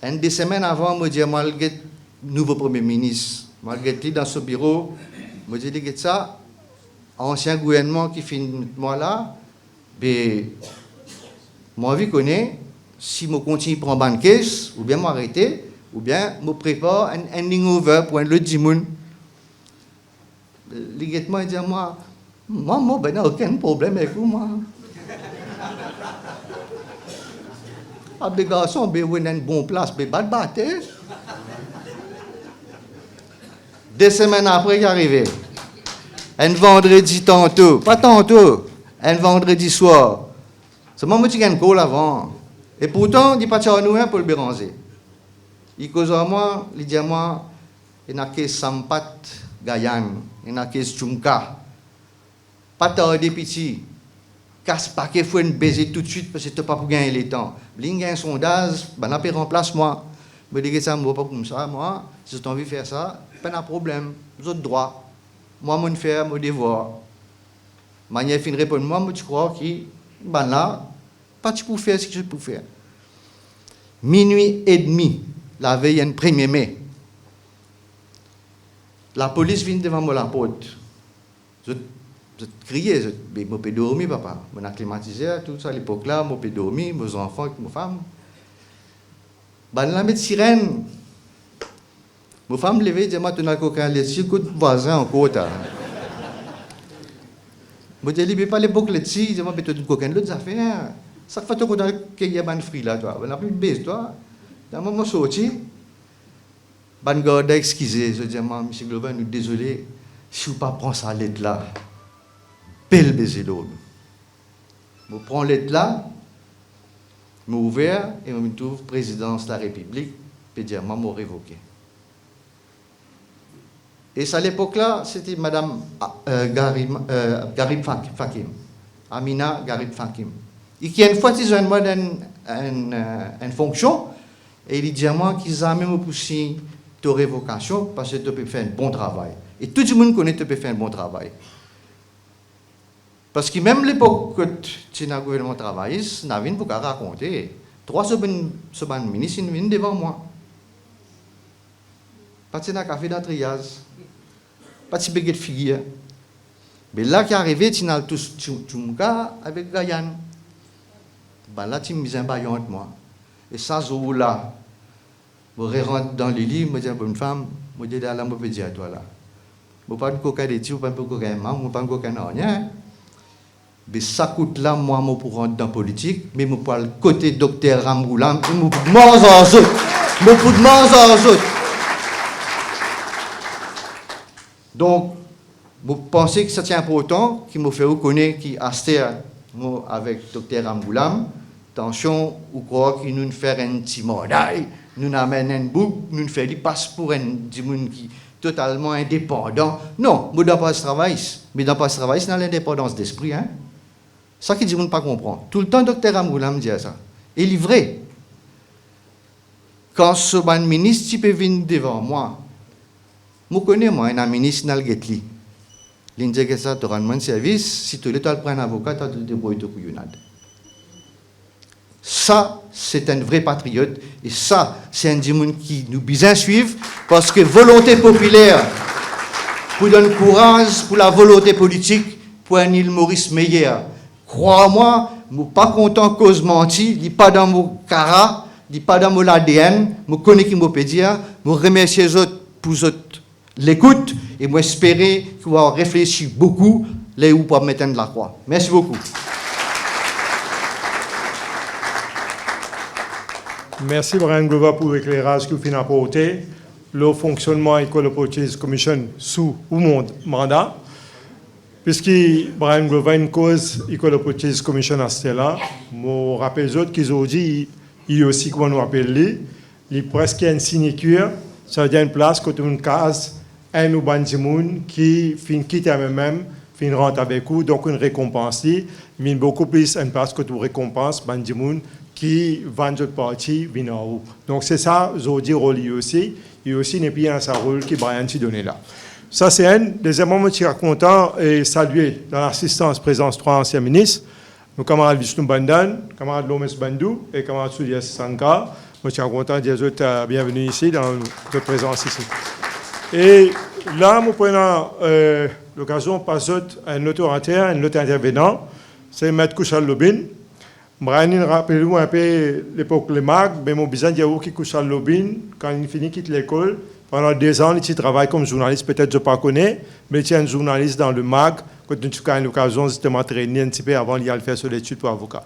Une des semaines avant, je me dis, je vais le nouveau Premier ministre. Je vais le dans ce bureau. Je me dis, ça, ancien gouvernement qui finit moi là, ben, moi, je connais, si je continue à prendre une caisse, ou bien m'arrêter, ou bien je prépare un ending over pour un autre dimoun. Le guettement dit à moi, ben, aucun problème avec vous, moi. Ah, ben, garçon, ben, vous avez une bonne place, ben, battez. 2 semaines après, il est arrivé. Un vendredi tantôt, pas tantôt, un vendredi soir. C'est moi qui ai un call avant. Et pourtant, il n'est pas à nous pour le béranger. Il cause à moi, il dit à moi, il n'a que Sampat Gayan, il n'a que Chumka. Pas tarder, petit. Casse pas qu'il faut une baiser tout de suite parce que tu n'as pas pour gagner le temps. Il y a un sondage, ben, il remplace moi. Je me dis ça, moi, pas comme ça, moi. Si j'ai envie de faire ça, pas de problème. J'ai le droit. Moi, mon faire, mon devoir. Manière fin de répondre, moi, tu crois que, ben là, pas tu peux faire ce que je peux faire. Minuit et demi, la veille, un 1er mai. La police vient devant moi la porte. Je criais, je peux dormir, papa. Je suis climatisé, tout ça à l'époque là, je peux dormir, mes enfants, mes femmes. Ben là, mettre sirène. Mes femmes levées, disent, moi, tu n'as qu'aucun laitier, que voisin encore. Je dis, il pas l'époque laitier, je dis, moi, tu n'as qu'aucun autre affaire. Ça fait qu'il y a un fruit là, toi. On n'a plus de baisse, toi. Dans mon sorti, ban garde excusez, je dis, M. Glover, nous désolé, si vous ne pas prendre ça lettre là, belle baiser l'eau. Je prends lettre là, je ouvert et je me trouve présidence de la République, puis dire, moi, je révoqué. Et à l'époque là, c'était Madame Garib Fakim, Amina Garib Fakim. Et qui a une fois, ils ont moi une fonction, et il dit à moi qu'ils ont même poussé ta révocation parce que tu peux faire un bon travail. Et tout le monde connaît que tu peux faire un bon travail. Parce que même l'époque que tu as un gouvernement travailliste, n'a rien pour raconter. 3 semaines ministres, ils viennent devant moi. Pas de café dans triage, pas de baguette de figure. Mais là qui est arrivé, tu as tous Tchumka avec Gayan. Ben là, tu me dis un baillon de moi. Et ça, je là, je rentre dans le lit, je me dis à une femme, je dis à la je dis à toi là. Je ne pas de coca de tir, je ne pas de coca de main, je ne pas de coca de rien. Mais ça coûte là, moi, pour rentrer dans la politique, mais je parle côté docteur Ramgoulam, je me mange en autres. Je me mange en autres. Donc, vous pensez que c'est important qu'il me fait reconnaître qu'il a avec docteur Ramgoulam. Attention, ou quoi qu'il nous fait un petit mandat, nous amène un bouc, nous fait des passe pour un monde qui est totalement indépendant. Non, nous n'avons pas ce travail. Mais dans pas ce travail, c'est dans l'indépendance d'esprit. Hein? Ça qui dit ne pas comprendre. Tout le temps, docteur Ramgoulam dit ça. Et il est vrai. Quand ce ministre peut venir devant moi, Je connais, moi, un ministre Nalgetli. Il dit que ça, tu rends un service, si tu prends un avocat, tu te débrouilles de couillonnade. Ça, c'est un vrai patriote. Et ça, c'est un dimanche qui nous besoin suivre parce que volonté populaire, pour donner courage, pour la volonté politique, pour un île Maurice meilleur. Crois-moi, je ne suis pas content cause menti, il n'est pas dans mon cara, il n'est pas dans mon ADN, je connais qui me peut dire, je remercie les autres pour l'écoute et je espère qu'ils vont réfléchir beaucoup là où pour mettre de la croix. Merci beaucoup. Merci Brian Glover pour l'éclairage que vous avez apporté. Le fonctionnement École Opportunities Commission sous mon mandat. Puisque Brian Glover a une cause École Opportunities Commission à ce là, je rappelle les autres qu'ils ont dit, il y a aussi, comment nous appelle, il est presque une sinécure, ça veut dire une place côté une case, un ou bandimoun qui fin quitte à même, fin rentre avec vous, donc une récompense, mais beaucoup plus une place côté récompense, bandimoun, qui vend notre parti, vient en haut. Donc c'est ça, Zodi rôle aussi, et aussi n'est pas un rôle qui Brian s'y donné là. Ça c'est un. Deuxièmement, je suis content et saluer dans l'assistance présence 3 anciens ministres, nos camarades Vishnu Bandan, camarades Lomes Bandou et camarades Soudias Sankar. Je suis content de dire bienvenue ici dans notre présence ici. Et là, nous prenons l'occasion de passer à un autre orateur, un autre intervenant, c'est M. Kouchal Lobin. Brian rappelle-nous un peu l'époque le MAG, mais mon besoin de dire que Kouchal Lobin, quand il finit quitte l'école, pendant 2 ans, il travaille comme journaliste, peut-être je ne pas connais, mais il est un journaliste dans le MAG, quand tu as l'occasion de m'entraîner un petit peu avant d'y aller faire sur l'étude pour avocat.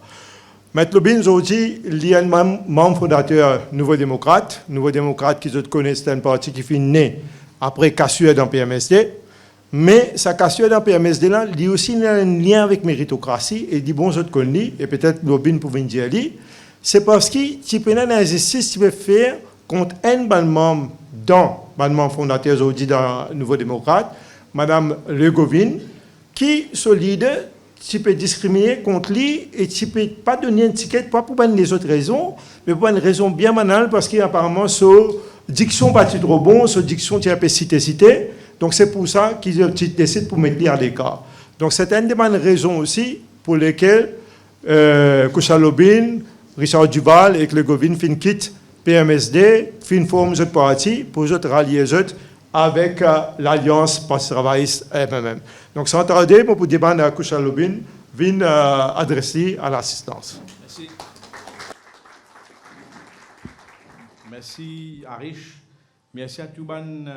M. Lobin, aujourd'hui, il est un membre fondateur Nouveau Démocrate qui je connais, c'est un parti qui finit né après cassure dans PMSD. Mais sa cassure dans PMSD, là, il y a aussi un lien avec méritocratie. Et il dit, bon, je te connais, et peut-être Lobin pour venir dire, c'est parce que tu peux un exercice tu peux faire contre un bon membre dans le membre fondateur aujourd'hui dans Nouveau Démocrate, Mme Legovine, qui, solide, tu peux discriminer contre lui et tu ne peux pas donner un ticket, pas pour les autres raisons, mais pour une raison bien banale, parce qu'apparemment, sa diction pas trop bon, sa diction tu as un peu cité. Donc c'est pour ça qu'ils décident pour mettre à l'écart. Donc c'est une des bonnes raisons aussi pour lesquelles Kouchal Lobin, Richard Duval et Legovine fin quittent PMSD, fin forment ce parti pour rallier avec l'Alliance Parti travailliste MMM. Donc sans tarder, pour demander à Kouchal Lobin, vient adresser à l'assistance. Merci. Merci Arish. Merci à tous les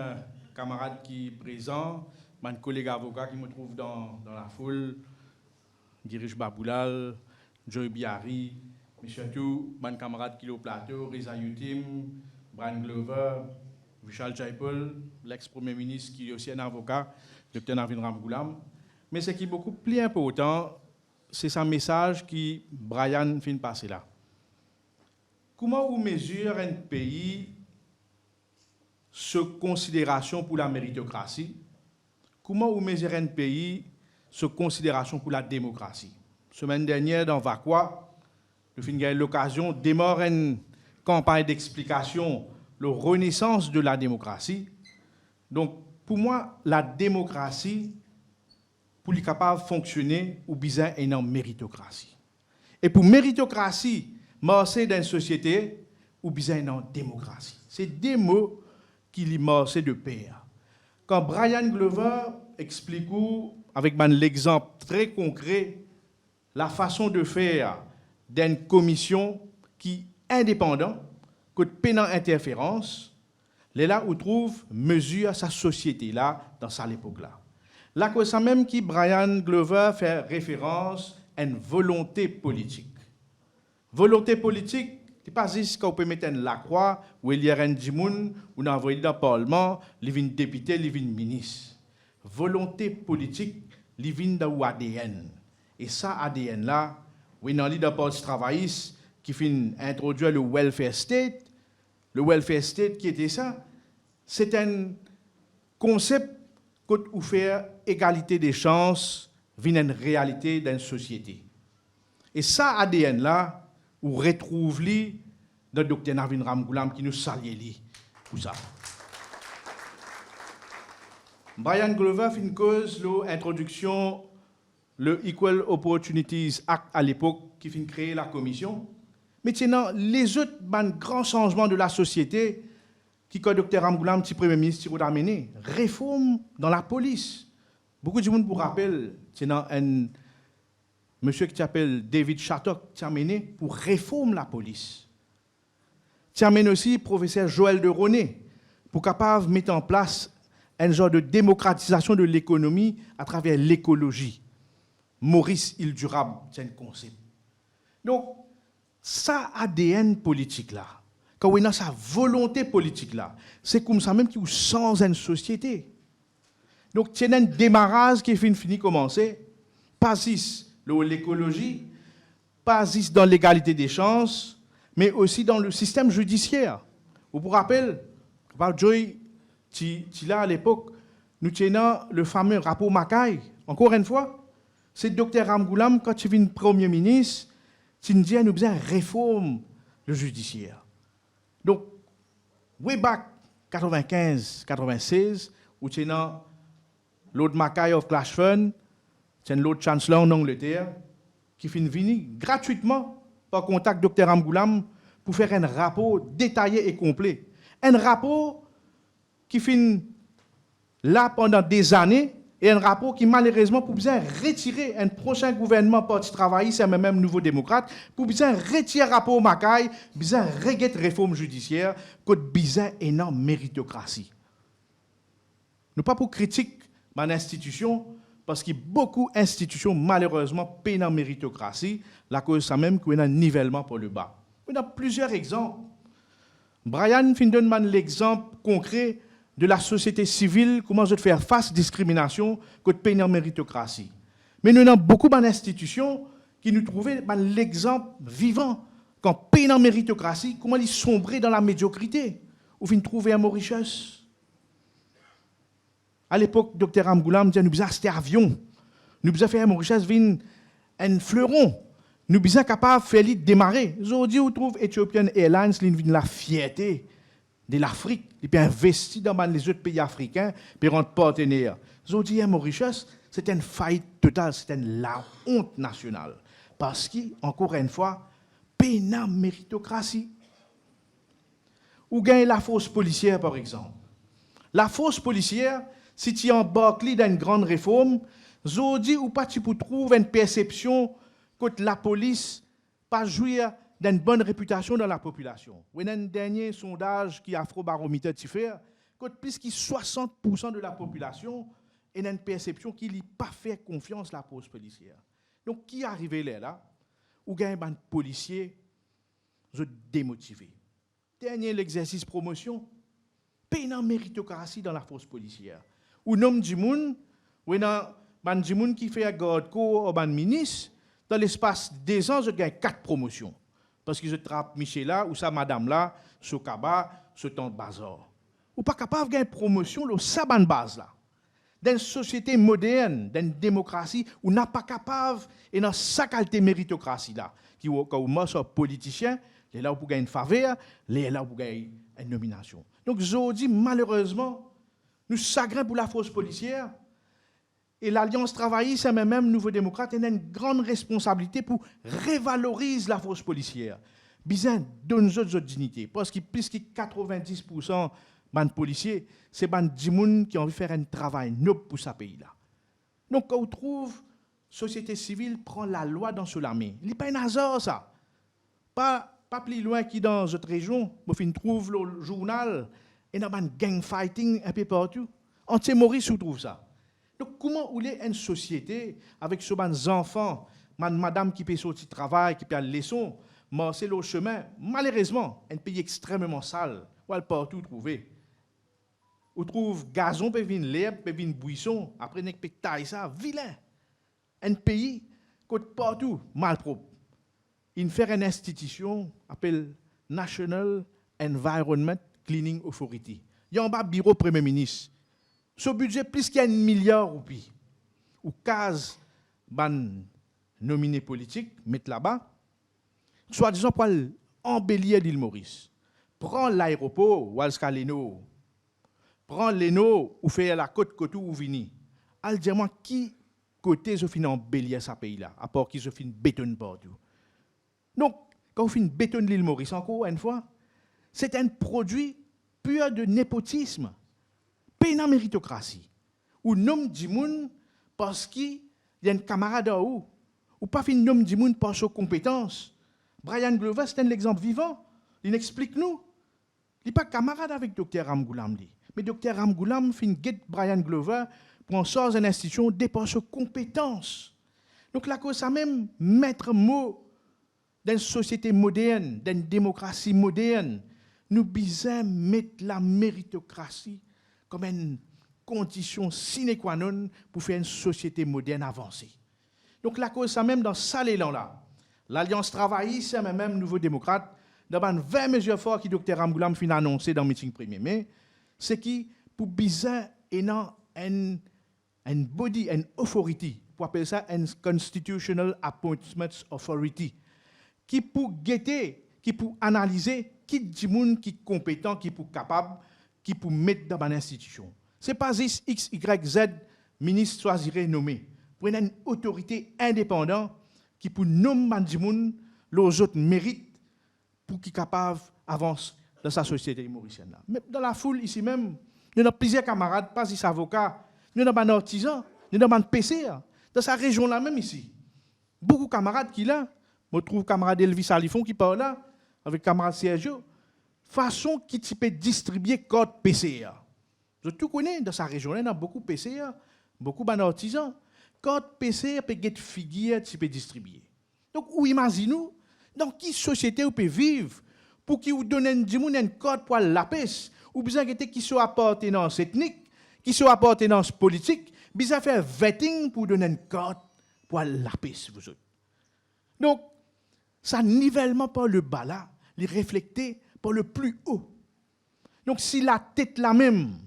camarades qui sont présents, mes collègues avocats qui me trouvent dans la foule, Girish Baboulal, Joy Biari, mais surtout mes camarades qui sont au plateau, Reza Yutim, Brian Glover, Vishal Jaipal, l'ex-premier ministre qui est aussi un avocat, Dr. Navin Ramgoulam. Mais ce qui est beaucoup plus important, c'est ce message que Brian vient de passer là. Comment on mesure un pays ce considération pour la méritocratie? Comment on mesure un pays ce considération pour la démocratie? Semaine dernière, dans Vakwa, nous avons eu l'occasion de démarrer une campagne d'explication, la renaissance de la démocratie. Donc, pour moi, la démocratie, pour être capable de fonctionner, ou besoin d'une méritocratie. Et pour méritocratie, marcher dans une société, ou besoin d'une démocratie. C'est des mots qui lui marchent de pair. Quand Brian Glover explique, avec l'exemple très concret, la façon de faire d'une commission qui est indépendante, que pénant interférence, là où trouve mesure sa société là dans sa époque là. Là que ça même qui Brian Glover fait référence à une volonté politique. Volonté politique, c'est pas juste qu'on peut mettre la croix où il y a un djimoun ou envoyé dans le Parlement, il vient député, il vient ministre. Volonté politique, il vient dans l'ADN. Et ça ADN là, oui dans le parti travailliste qui finit introduire le welfare state. Le welfare state qui était ça, c'est un concept où faire égalité des chances vient une réalité d'une société. Et ça ADN là, on retrouve li dans le Dr. Navin Ramgoulam qui nous salue li pour ça. Brian Glover fait une cause l'introduction le Equal Opportunities Act à l'époque qui fait créer la commission. Mais maintenant, les autres grands changements de la société qui que Dr Ramgoulam, petit premier ministre, qui a amené, réforme dans la police. Beaucoup de monde vous rappelle, c'est un monsieur qui s'appelle David Shattuck qui a mené pour réformer la police. Qui a mené aussi le professeur Joël de Roné pour capable de mettre en place un genre de démocratisation de l'économie à travers l'écologie. Maurice Île Durable, c'est un concept. Donc, ça ADN politique là, quand on a sa volonté politique là, c'est comme ça même qu'il change une société. Donc, c'est un démarrage qui est fini commencer, pas juste l'écologie, pas juste dans l'égalité des chances, mais aussi dans le système judiciaire. Vous vous rappelez, Joy, là à l'époque, nous tenions le fameux rapport Mackay. Encore une fois, c'est le Dr Ramgoulam, quand il devient Premier ministre, il dit nous besoin réforme le judiciaire. Donc, way back 95-96, où tu as Lord Mackay of Clashford, c'est l'autre chancellor en Angleterre, qui finit venir gratuitement par contact Dr Ramgoulam pour faire un rapport détaillé et complet. Un rapport qui finit là pendant des années et un rapport qui, malheureusement, pour bien retirer un prochain gouvernement Parti travailliste, c'est même Nouveau démocrate, pour bien retirer le rapport Mackay, bien régler réforme judiciaire, côté bien énorme méritocratie. Nous pas pour critique mon institution, parce qu'il y a beaucoup d'institutions, malheureusement, peinent en méritocratie, la cause ça même qu'il y a un nivellement pour le bas. On a plusieurs exemples. Brian donne l'exemple concret de la société civile, comment je faire face à la discrimination que de en méritocratie. Mais nous avons beaucoup d'institutions qui nous trouvent l'exemple vivant. Quand peine en méritocratie, comment ils sombrer dans la médiocrité, ou fin trouver un Mauritius. À l'époque, Dr Ramgoulam disait, nous besoin acheter avion, nous besoin faire un Mauritius un fleuron, nous besoin capable de faire démarrer. Aujourd'hui, on trouve Ethiopian Airlines, la fierté de l'Afrique, et puis investi dans les autres pays africains, puis rendre partenaire. Aujourd'hui, Mauritius, c'est une faillite totale, c'est la honte nationale. Parce qu'encore une fois, peine méritocratie. Ou gagne la force policière, par exemple. La force policière, si tu embarques dans une grande réforme, aujourd'hui, ou pas tu peux trouver une perception que la police pas jouir d'une bonne réputation dans la population. Il y a un dernier sondage qui Afrobaromètre a fait, que plus de 60% de la population a une perception qu'il n'a pas fait confiance à la force policière. Donc, qui est arrivé là, ou gagne un policier démotivé. Dernier, l'exercice promotion, peine en méritocratie dans la force policière. Ou nom du monde, ou un du monde qui fait un garde corps ou un ministre, dans l'espace de 2 ans, je gagne 4 promotions. Parce que je trappe Michela ou sa madame là, ce cabas, ce temps de bazar. Ou pas capable de gagner promotion, le saban base là. Dans une société moderne, dans une démocratie, où n'a pas capable, et dans sa qualité méritocratie là, qui quand on est politicien, les là pour gagner une faveur, les là pour gagner une nomination. Donc, aujourd'hui, malheureusement, nous sagrons pour la force policière, et l'Alliance travailliste, c'est même Nouveau démocrate, a une grande responsabilité pour revaloriser la force policière. Bien, donne autres dignités. Parce que plus que 90% des policiers, c'est des gens qui ont envie de faire un travail noble pour ce pays-là. Donc, quand on trouve, la société civile prend la loi dans la main. Il n'est pas un hasard, ça. Pas plus loin que dans notre région, on trouve le journal, et dans un gang fighting un peu partout. En Maurice, on trouve ça. Donc, comment est une société avec ces enfants, madame qui peut sortir du travail, qui peut aller à la leçon, marcher le chemin, malheureusement, un pays extrêmement sale, où elle partout trouver. On trouve gazon, peut venir l'herbe, peut venir buisson, après on peut tailler ça, vilain. Un pays, côté partout, malpropre. Il fait une institution, appelle National Environment Cleaning Authority. Il y a un bas bureau Premier ministre. Ce budget, plus qu'il y a 1 milliard roupies, ou 15 ban nominés politiques, mettent là-bas, soit disant pour embellir l'île Maurice. Prends l'aéroport, Walscaleno, prend l'ENO ou fait la côte Cotou ou Vini. Al dire moi qui côté je finis embellir ce pays-là, à part qui je finis béton partout. Donc, quand on finit béton l'île Maurice, encore une fois, c'est un produit pur de népotisme, pas une méritocratie. Ou nom du monde parce qu'il y a un camarade en haut, ou pas fin nom du monde par ses compétences. Brian Glover, c'est un exemple vivant. Il explique nous. Il n'est pas camarade avec Dr. Ramgoulam. Mais Dr. Ramgoulam fin guide Brian Glover pour en sortir d'une institution dépend ses compétences. Donc là, ça même mettre mot dans une société moderne, dans une démocratie moderne, nous besoin mettre la méritocratie comme une condition sine qua non pour faire une société moderne avancée. Donc la cause, ça même dans ça l'élan-là. L'Alliance travailliste, c'est même Nouveau démocrate, dans 20 mesures fortes que Dr. Ramgoulam a annoncé dans le meeting 1er mai, c'est qui, pour besoin, un body, une authority, pour appeler ça un constitutional appointments authority, qui pour guetter, qui pour analyser qui dit monde qui est compétent, qui est capable, qui pour mettre dans une institution. Ce n'est pas X, Y, Z, ministre choisirait nommé. Pour une autorité indépendante qui pour nommer du monde, les autres méritent pour qu'ils soient capables d'avancer dans sa société mauricienne. Mais dans la foule ici même, nous avons plusieurs camarades, pas des avocats, nous avons des artisans, nous avons des PC. Dans sa région-là même ici. Beaucoup de camarades qui là, je trouve camarade Elvis Alifon qui parle là, avec camarade Sergio, façon qui peut distribuer code PCA. Je tout connais dans sa région, il y a beaucoup de PCA, beaucoup d'artisans. Code PCA peut être figure qui peut distribuer. Donc, où imaginez-nous, dans quelle société vous pouvez vivre pour qu'il vous donne un code pour la paix, ou besoin qui soit appartenance ethnique, qui soit appartenance politique, besoin faire vetting pour donner un code pour la paix, vous autres. Donc, ça nivellement par le bas là, les refléter par le plus haut. Donc, si la tête la même,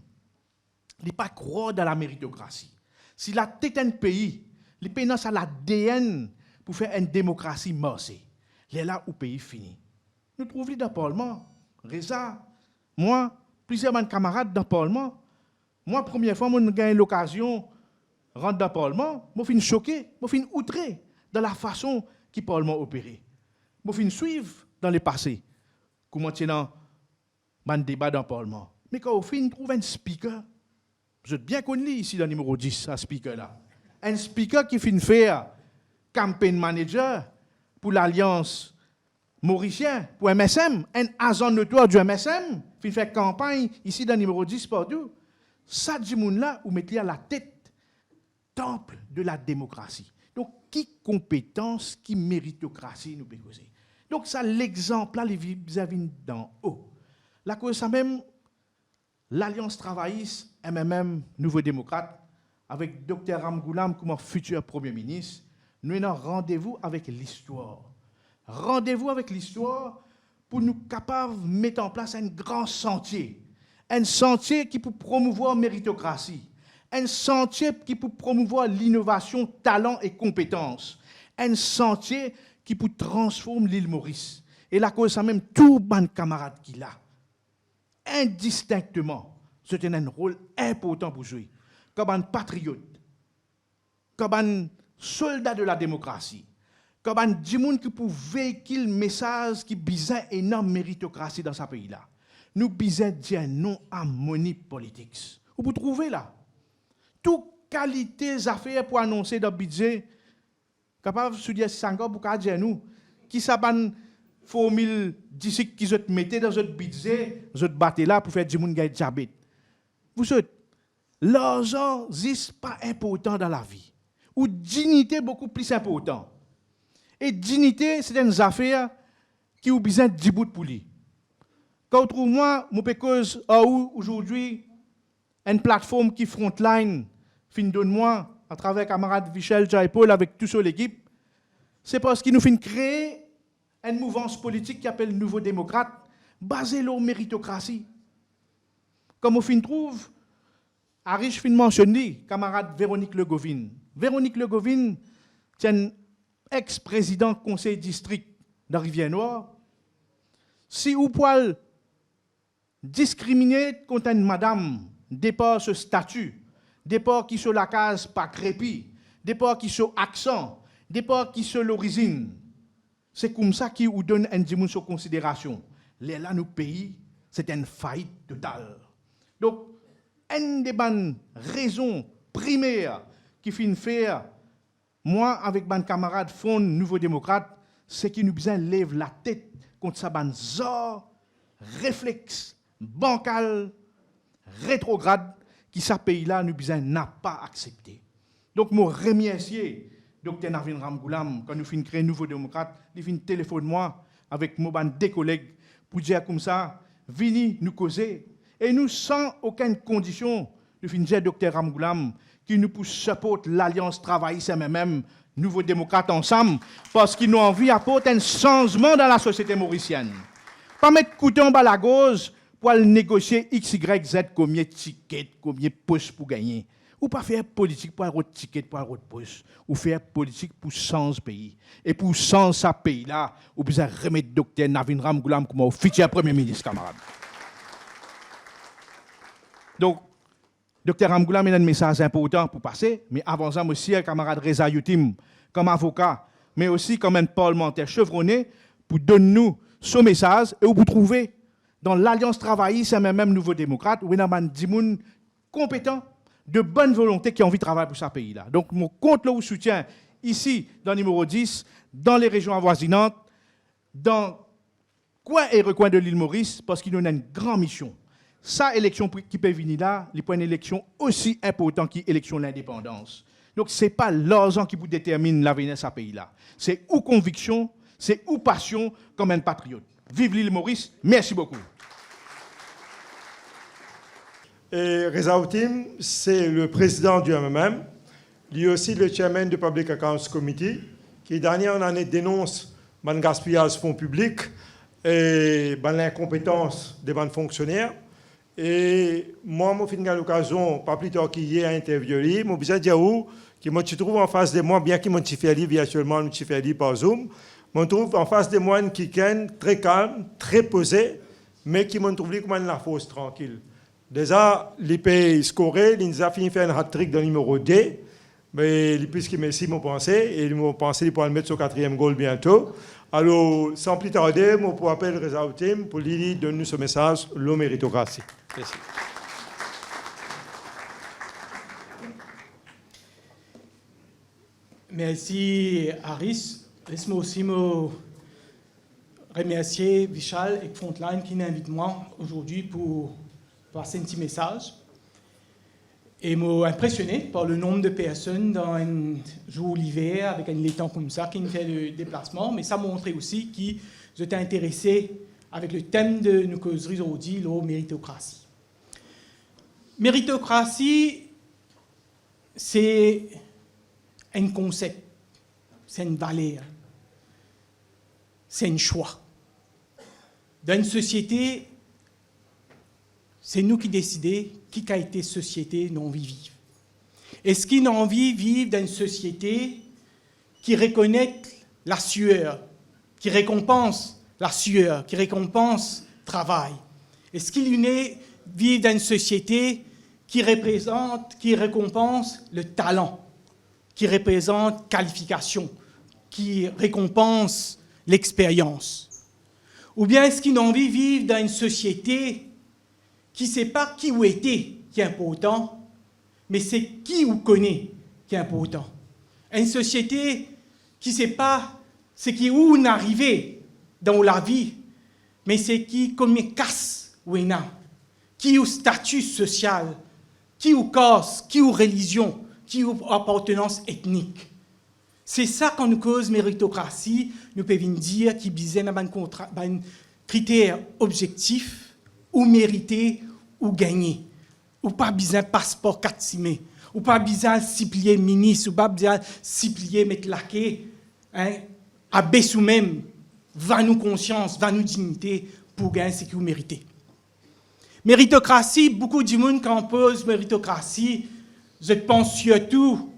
il n'est pas croire dans la méritocratie. Si la tête d'un pays, les pays dans l'ADN pour faire une démocratie morcée, c'est là où le pays finit. Nous trouvons dans le Parlement, Reza, moi, plusieurs de mes camarades dans le Parlement, moi, première fois, j'ai gagné l'occasion de rentrer dans le Parlement, je suis choqué, je suis outré dans la façon dont le Parlement opérait. Je suis suivre dans le passé, comment c'est dans un débat dans le Parlement. Mais quand on fin trouve un speaker, vous êtes bien connu ici dans le numéro 10, ce speaker-là. Un speaker qui finit faire campaign manager pour l'Alliance mauricienne, pour MSM, un agent notoire du MSM, qui fait campagne ici dans le numéro 10 partout. Ça, du monde-là, vous mettez à la tête, temple de la démocratie. Donc, qui compétence, qui méritocratie nous peut causer. Donc, ça, l'exemple-là, les vis-à-vis d'en haut. La cause, ça même, l'Alliance travailliste, MMM, Nouveau démocrate, avec Dr. Ramgoulam comme futur Premier ministre, nous avons rendez-vous avec l'histoire. Rendez-vous avec l'histoire pour nous capables de mettre en place un grand sentier. Un sentier qui peut promouvoir la méritocratie. Un sentier qui peut promouvoir l'innovation, talent et compétences. Un sentier qui peut transformer l'île Maurice. Et la cause, ça même tout ban camarade qui l'a. Indistinctement, c'est un rôle important pour jouer. Comme un patriote, comme un soldat de la démocratie, comme un djimoun qui peut véhiculer le message qui besoin énorme méritocratie dans ce pays-là. Nous besoin dire non à money politics. Vous trouvez là? Toute qualité affaires pour annoncer dans le budget, capable de se dire 5 ans pour dire nous, qui s'abanne formule d'ici qu'ils ont mettez dans votre budget, vous battez là pour faire du monde gagne diabète. Vous savez, l'argent n'est pas important dans la vie. Ou dignité beaucoup plus important. Et dignité, c'est une affaire qui ont besoin de 10 bouts pour lui. Quand trouve moi, je peux cause aujourd'hui une plateforme qui frontline, fin donne-moi à travers camarade Michel Jaipol avec toute son équipe, c'est parce qu'il nous fait créer une mouvance politique qui s'appelle Nouveau démocrate, basée sur la méritocratie. Comme on trouve, Arish fin mentionné, camarade Véronique Legovine. Véronique Legovine, c'est un ex-président conseil district de Rivière-Noire. Si vous pouvez discriminer contre une madame, départ ce statut, départ qui sur la case pas crépi, départ qui sur accent, départ qui sur l'origine. C'est comme ça qui nous donne un dimoun sur considération. Là, nos pays, c'est une faillite totale. Donc, une des bonnes raisons primaires qui finit faire, moi, avec mes camarades Front Nouveau Démocrate, c'est qu'ils nous besoin lève la tête contre ça, ban zor, réflexe, bancal, rétrograde, qui ce pays-là, nous besoin n'a pas accepté. Donc, moi, remercier Dr. Navin Ramgoulam, quand nous finissons créer Nouveau Démocrate, il finit téléphone moi avec mon des collègues pour dire comme ça, venez nous causer. Et nous, sans aucune condition, nous finissons dire Dr. Ramgoulam, qui nous pousse support l'Alliance travailliste et même Nouveau Démocrate ensemble, parce qu'ils ont envie d'apporter un changement dans la société mauricienne. Pas mettre couteau en bas la gauche pour aller négocier X, Y, Z, combien de tickets, combien de postes pour gagner. Ou pas faire politique pour avoir de tickets, pour avoir de postes. Ou faire politique pour changer pays. Et pour changer ce pays-là, vous besoin remettre Dr. Navin Ramgoulam comme futur Premier ministre, camarade. Donc, Dr. Ramgoulam a un message important pour passer, mais avant ça, aussi, le camarade Reza Youtim, comme avocat, mais aussi comme un parlementaire chevronné, pour donner nous ce message et vous trouvez dans l'Alliance travailliste et même Nouveau Démocrate, où il y a des gens compétents, de bonne volonté qui ont envie de travailler pour ce pays-là. Donc, mon compte le soutien ici, dans le numéro 10, dans les régions avoisinantes, dans coin et recoin de l'île Maurice, parce qu'il y a une grande mission. Sa élection qui peut venir là, il y a une élection aussi importante que l'élection de l'indépendance. Donc, ce n'est pas l'argent qui vous détermine l'avenir de ce pays-là. C'est ou conviction, c'est ou passion comme un patriote. Vive l'île Maurice, merci beaucoup. Et Reza Outim, c'est le président du MMM, lui aussi le chairman du Public Accounts Committee, qui dernière année dénonce le gaspillage fonds publics et l'incompétence des bonnes fonctionnaires. Et moi, je suis l'occasion, pas plus tard qu'hier, à interviewer, je besoin de dire que moi, je trouve en face de moi, bien qu'il m'ont fait lire virtuellement, je fait lire par Zoom, je trouve en face de moi qui est très calme, très posé, mais qui me trouve comme la fosse tranquille. Déjà, les pays scorés, ils ont fini de faire un hat-trick dans le numéro 2, mais puisque Messi m'a pensé, et ils m'ont pensé qu'ils pourraient le mettre sur le 4e goal bientôt. Alors, sans plus tarder, je peux appeler Reza Outim pour lui donner ce message, la méritocratie. Merci. Merci, Aris. Laisse-moi aussi me remercier Vishal et Frontline qui m'invitent moi aujourd'hui pour passer un petit message. Et m'a impressionné par le nombre de personnes dans un jour l'hiver avec un l'étang comme ça qui me fait le déplacement, mais ça m'a montré aussi qu'ils étaient intéressés avec le thème de nos causeries aujourd'hui, la méritocratie. Méritocratie, c'est un concept, c'est une valeur, c'est un choix. Dans une société, c'est nous qui décidons qui a été société non vivre. Est-ce qu'il a envie de vivre dans une société qui reconnaît la sueur, qui récompense la sueur, qui récompense le travail? Est-ce qu'il est vivre dans une société qui représente, qui récompense le talent, qui représente qualification, qui récompense l'expérience? Ou bien est-ce qu'il a envie de vivre dans une société qui ne sait pas qui ou était qui est important, mais c'est qui ou connaît qui est important? Une société qui ne sait pas ce qui est où on est arrivé dans la vie, mais c'est qui combien casse ou est là, qui ou statut social, qui ou casse, qui ou religion, qui ou appartenance ethnique. C'est ça qu'on nous cause méritocratie, nous pouvons dire qui bisait dans un critère objectif ou mériter ou gagner. Ou pas besoin de passeport 4 ou pas besoin de siplier ministre, ou pas besoin de siplier mettre laqué, hein, à baisser même, va nous conscience, va nous dignité pour gagner ce que vous méritez. Méritocratie, beaucoup de monde quand on pose méritocratie, je pense surtout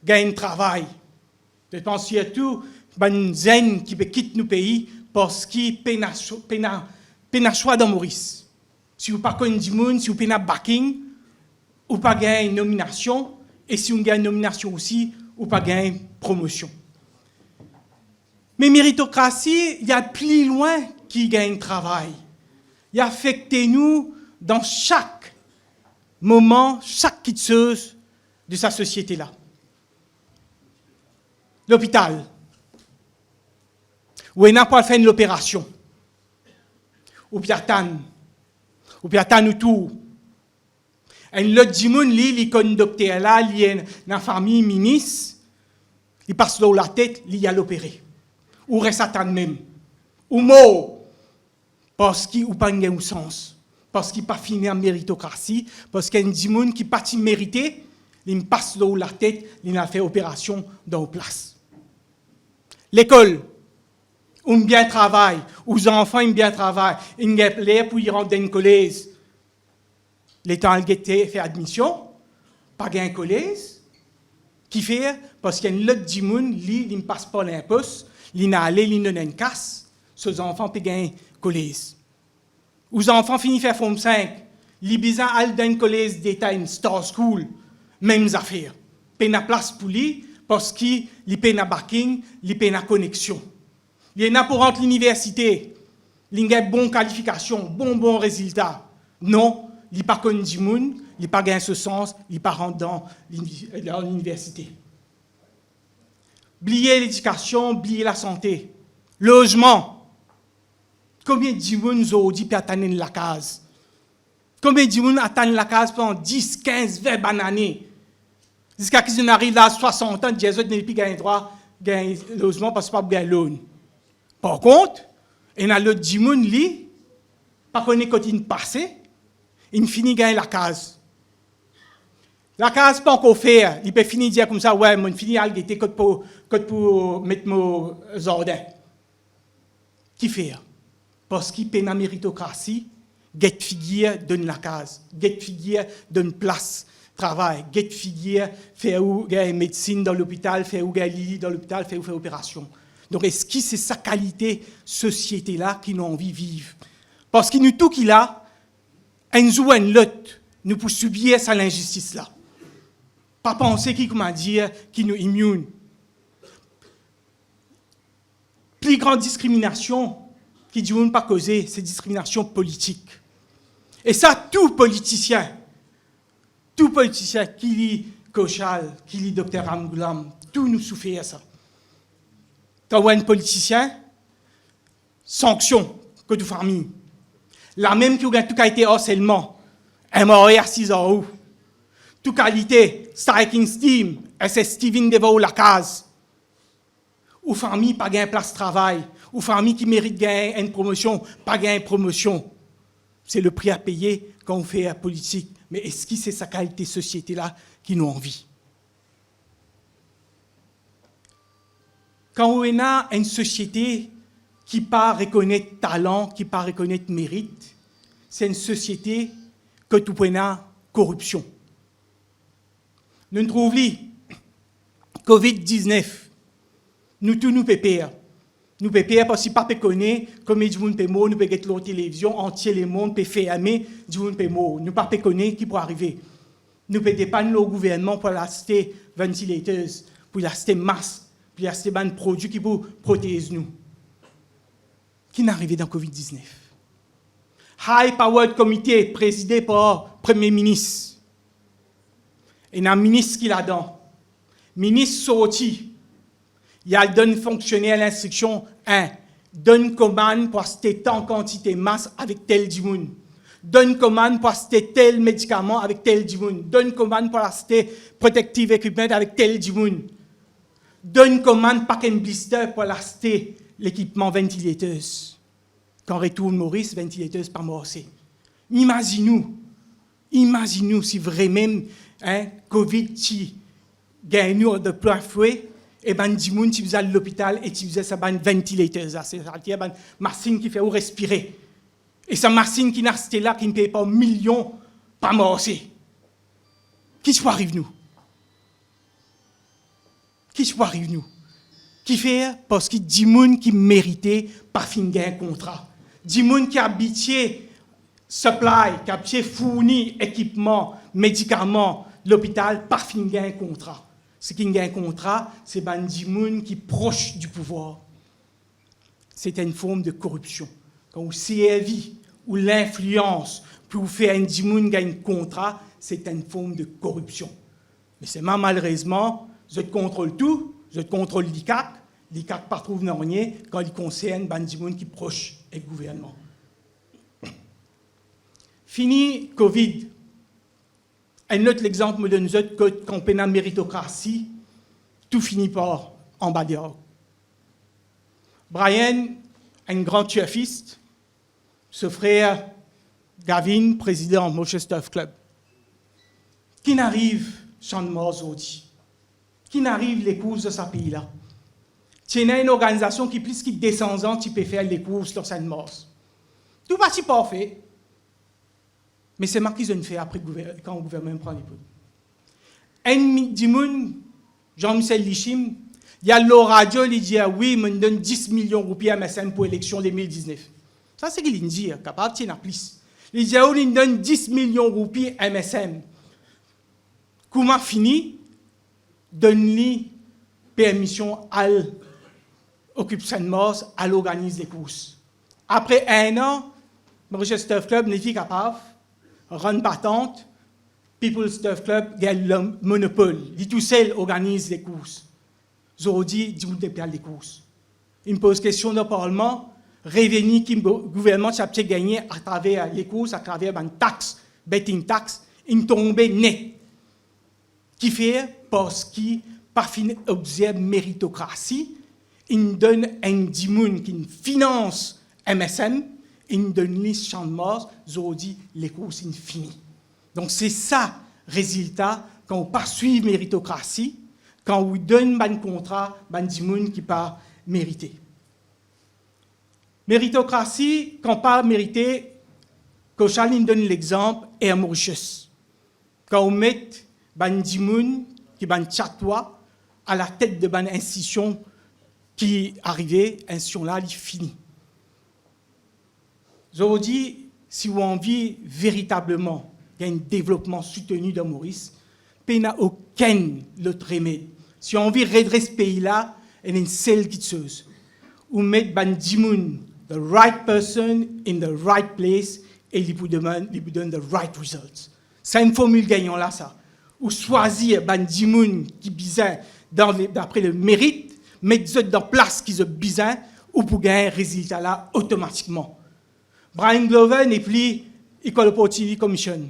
gagner un travail. Je pense surtout ben zen qui peut quitter nos pays parce qu'il peine choix dans Maurice. Si vous ne connaissez pas du monde, si vous n'avez pas backing, ou pas gagner une nomination, et si on gagne une nomination aussi, ou pas gagner une promotion. Mais méritocratie, il y a plus loin qui gagne travail. Il affecte nous dans chaque moment, chaque quitteuse de sa société-là. L'hôpital, où on n'a pas fait l'opération, ou piatan ou tout. Et l'autre dimoun, il connaît docteur là, il est dans la famille ministre, il passe dans la tête, il y a l'opéré. Ou reste à même. Ou mort, parce qu'il n'a pas de sens. Parce qu'il n'a pas fini en méritocratie, parce qu'il y a un dimoun qui n'a pas mérité, il passe dans la tête, il a fait opération dans la place. L'école, on bien travaille, aux enfants, ils bien travaillent, ils ont pour y rentrer dans une collège. L'État a fait admission, pas gain collège, qui fait, parce qu'il y a une autre dimoun, il ne passe pas l'impôt, il n'a allé, il n'a une casse, ces enfants peuvent gagner collège. Aux enfants finissent faire forme 5, les bisans allent dans une collège d'État, une star school, mêmes affaires. Ils n'ont place pour lui, parce qu'ils ont un backing, ils ont une connexion. Il y en a pour rentrer à l'université, il y a une bonne qualification, bon résultat. Non, il n'y a pas connu du monde, il n'y a pas gagné ce sens, il n'y a pas rentré dans l'université. Oubliez l'éducation, oubliez la santé. Logement. Combien de monde aujourd'hui peut attendre la case? Combien de monde attendent la case pendant 10, 15, 20 années? Jusqu'à ce qu'ils arrivent à 60 ans, Jésus n'a plus gagné droit, gagner logement parce qu'il n'a pas gagné loan. Par contre, il y a l'autre dimoun, lui, pas qu'on est quand il passe, il finit gagner la case. La case pas encore fait, il peut finir dire comme ça, ouais, mon fini à guetter pour mettre mon jardin. Qui fait? Parce qu'il peine la méritocratie, get figure donne la case, get figure donne place, travail, get figure fait où gagner médecine dans l'hôpital, fait où gagner Lili dans l'hôpital, fait où faire opération. Donc, est-ce que c'est sa qualité, société-là, qui nous envie de vivre? Parce qu'il nous tout qu'il a, un jour, un lot, nous pour subir ça l'injustice-là. Pas penser qu'il, comment dire, qui nous immune. Plus grande discrimination qui dit pas causer, c'est discrimination politique. Et ça, tout politicien qui lit Kochal, qui lit Dr Ramgoulam, tout nous souffre à ça. Quand on a un politicien, sanction que de famille. La même qui a tout qualité harcèlement, un mort à 6 ans. Toute qualité, striking steam, c'est Steven devant la case. Ou famille, pas gain place de travail. Ou famille qui mérite gagner une promotion, pas gagner une promotion. C'est le prix à payer quand on fait la politique. Mais est-ce que c'est sa qualité société-là qui nous envie? Quand on a une société qui pas reconnaître talent, qui pas reconnaître mérite, c'est une société que tout point a corruption. Nous trouvons Covid-19, nous tous nous pépère. Nous pépère parce que pas connaît comme du monde peut mort, nous peut get la télévision entier le monde peut fermer du monde peut mort. Nous pas connaît qui pour arriver. Nous peut dépanner le gouvernement pour acheter ventilateurs, pour acheter masques, pour acheter des produits qui pour protéger nous. Qui n'est arrivé dans Covid-19? High Powered Committee présidé par le Premier ministre. Et il y a un ministre qui est là-dedans. Ministre sorti. Il y a donne fonctionnaire l'instruction 1. Donne commande pour acheter tant quantité de masse avec tel dimoun. Donne commande pour acheter tel médicament avec tel dimoun. Donne commande pour acheter protective equipment avec tel dimoun. Donne commande pour un blister pour acheter l'équipement ventilateuse. Quand retourne Maurice, ventilateuse par Morcé. Imaginez-nous si vraiment Covid qui gagne de plein fouet, et ben du monde qui faisait à l'hôpital et qui faisait sa ventilateuse, c'est-à-dire une machine qui fait où respirer. Et sa machine qui n'a resté là, qui ne paye pas millions par Morcé. Qui arrive nous? Qui arrive nous? Qui fait parce que du monde qui méritait pas fin un contrat. Du monde qui a habitué supply, qui a fourni équipement, médicaments, l'hôpital, pas fin gain un contrat. Ce qui gagne un contrat, c'est Bandimoun qui est proche du pouvoir. C'est une forme de corruption. Quand vous servez ou l'influence pour vous faire un Dimoun gagner un contrat, c'est une forme de corruption. Mais c'est malheureusement, je contrôle tout, je contrôle l'ICAC. L'ICAC ne trouve rien quand il concerne Bandimoun qui est proche du gouvernement. Fini Covid. Un autre exemple me donne que quand on a méritocratie, tout finit par en bas dehors. Brian, un grand tuafiste, ce frère Gavin, président Moshe Stuff Club, qui n'arrive Champ de Mars aujourd'hui, qui n'arrive les courses de ce pays-là. C'est une organisation qui, plus qui descend ans, qui peut faire les courses dans Champ de Mars. Tout pas si parfait. Mais c'est marqué qu'ils ont fait après quand le gouvernement prend les poules. Un dimoun, Jean-Michel Lichim, il y a le radio, il dit oui, me donne 10 millions de roupies à MSM pour l'élection 2019. Ça, c'est ce qu'il dit, capable de plus. Il dit oui, il donne 10 millions de roupies à MSM. Comment fini? Donne-lui permission à l'occuper de Mars, à l'organiser les courses. Après un an, le Stuff Club n'est pas capable. Run patente, People Stuff Club gagne le monopole. Il tout seul organise les courses. Aujourd'hui, il dit des courses. Il me pose question dans le Parlement, revenu que le gouvernement a gagné à travers les courses, à travers une taxe, betting tax, il tombe net. Qui fait parce qu'il par fin observe méritocratie, il donne un dimoun qui finance MSM. Il donne les champs de Mars, aujourd'hui, les courses sont finies. Donc, c'est ça, résultat, quand on poursuit méritocratie, quand on donne un contrat, un dimoun qui pas mérité. Méritocratie, quand pas mérité, quand Charline donne l'exemple, est à Mauritius. Quand on met un dimoun qui est un chatois à la tête de une institution qui arrivait, institution-là, il finit. Aujourd'hui, si vous avez envie véritablement qu'il y ait un développement soutenu de Maurice, il n'y a aucun autre remède. Si on a envie de redresser ce pays-là, il y a une seule chose. Vous mettez ban dimoun, the right person in the right place, et il vous donne the right results. C'est une formule gagnant là, ça. Ou choisir ban dimoun qui bizarre d'après le mérite, mettre dans place qui est bizarre, ou pour gagner un résultat là automatiquement. Brian Glover n'est plus Equal Opportunity Commission.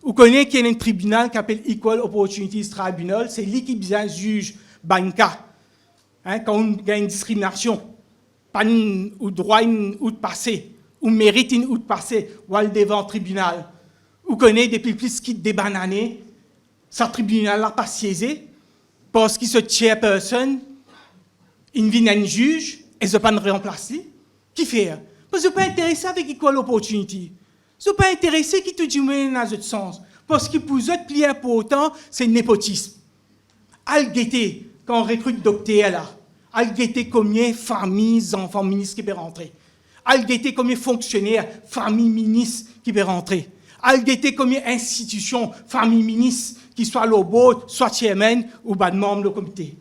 Vous connaissez qu'il y a un tribunal qui s'appelle Equal Opportunities Tribunal, c'est lui qui juge banca. Quand on a une discrimination, pas ou droit ou de passer, ou mérite ou de passer, ou aller devant le tribunal. Vous connaissez depuis plus de débananés, ce tribunal n'a pas siégé, parce qu'il se chairperson, il vient un juge, et ne pas le remplacer. Qui fait? Parce que je ne suis pas intéressé avec Equal Opportunity. Je ne suis pas intéressé qui tout dit dans ce sens. Parce que pour eux, plus important, c'est le népotisme. Al-guetter, quand on recrute docteur là, al-guetter combien de familles, enfants ministres qui peuvent rentrer. Al-guetter combien de fonctionnaires, familles ministres qui peuvent rentrer. Al-guetter combien d'institutions, familles ministres qui soient le board, soit chairman ou ban membre du comité.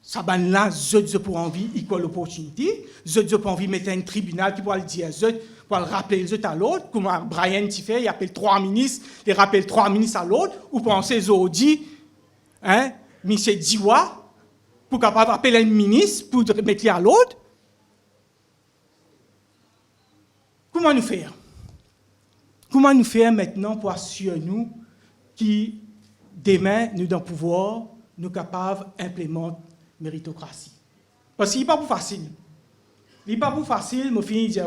Ça ban là, je pour envie equal opportunity, je pour envie mettre un tribunal qui pourra le dire pour le rappeler les à l'autre, comme Brian t'y fait, il appelle 3 ministres, il rappelle 3 ministres à l'autre, ou penser Zodi, hein, M. Diwa, pour capable appeler un ministre pour mettre à l'autre. Comment nous faire? Comment nous faire maintenant pour assurer nous que demain, nous dans le pouvoir, nous sommes capables d'implémenter méritocratie. Parce qu'il n'est pas plus facile. Il n'est pas plus facile, je finis de dire,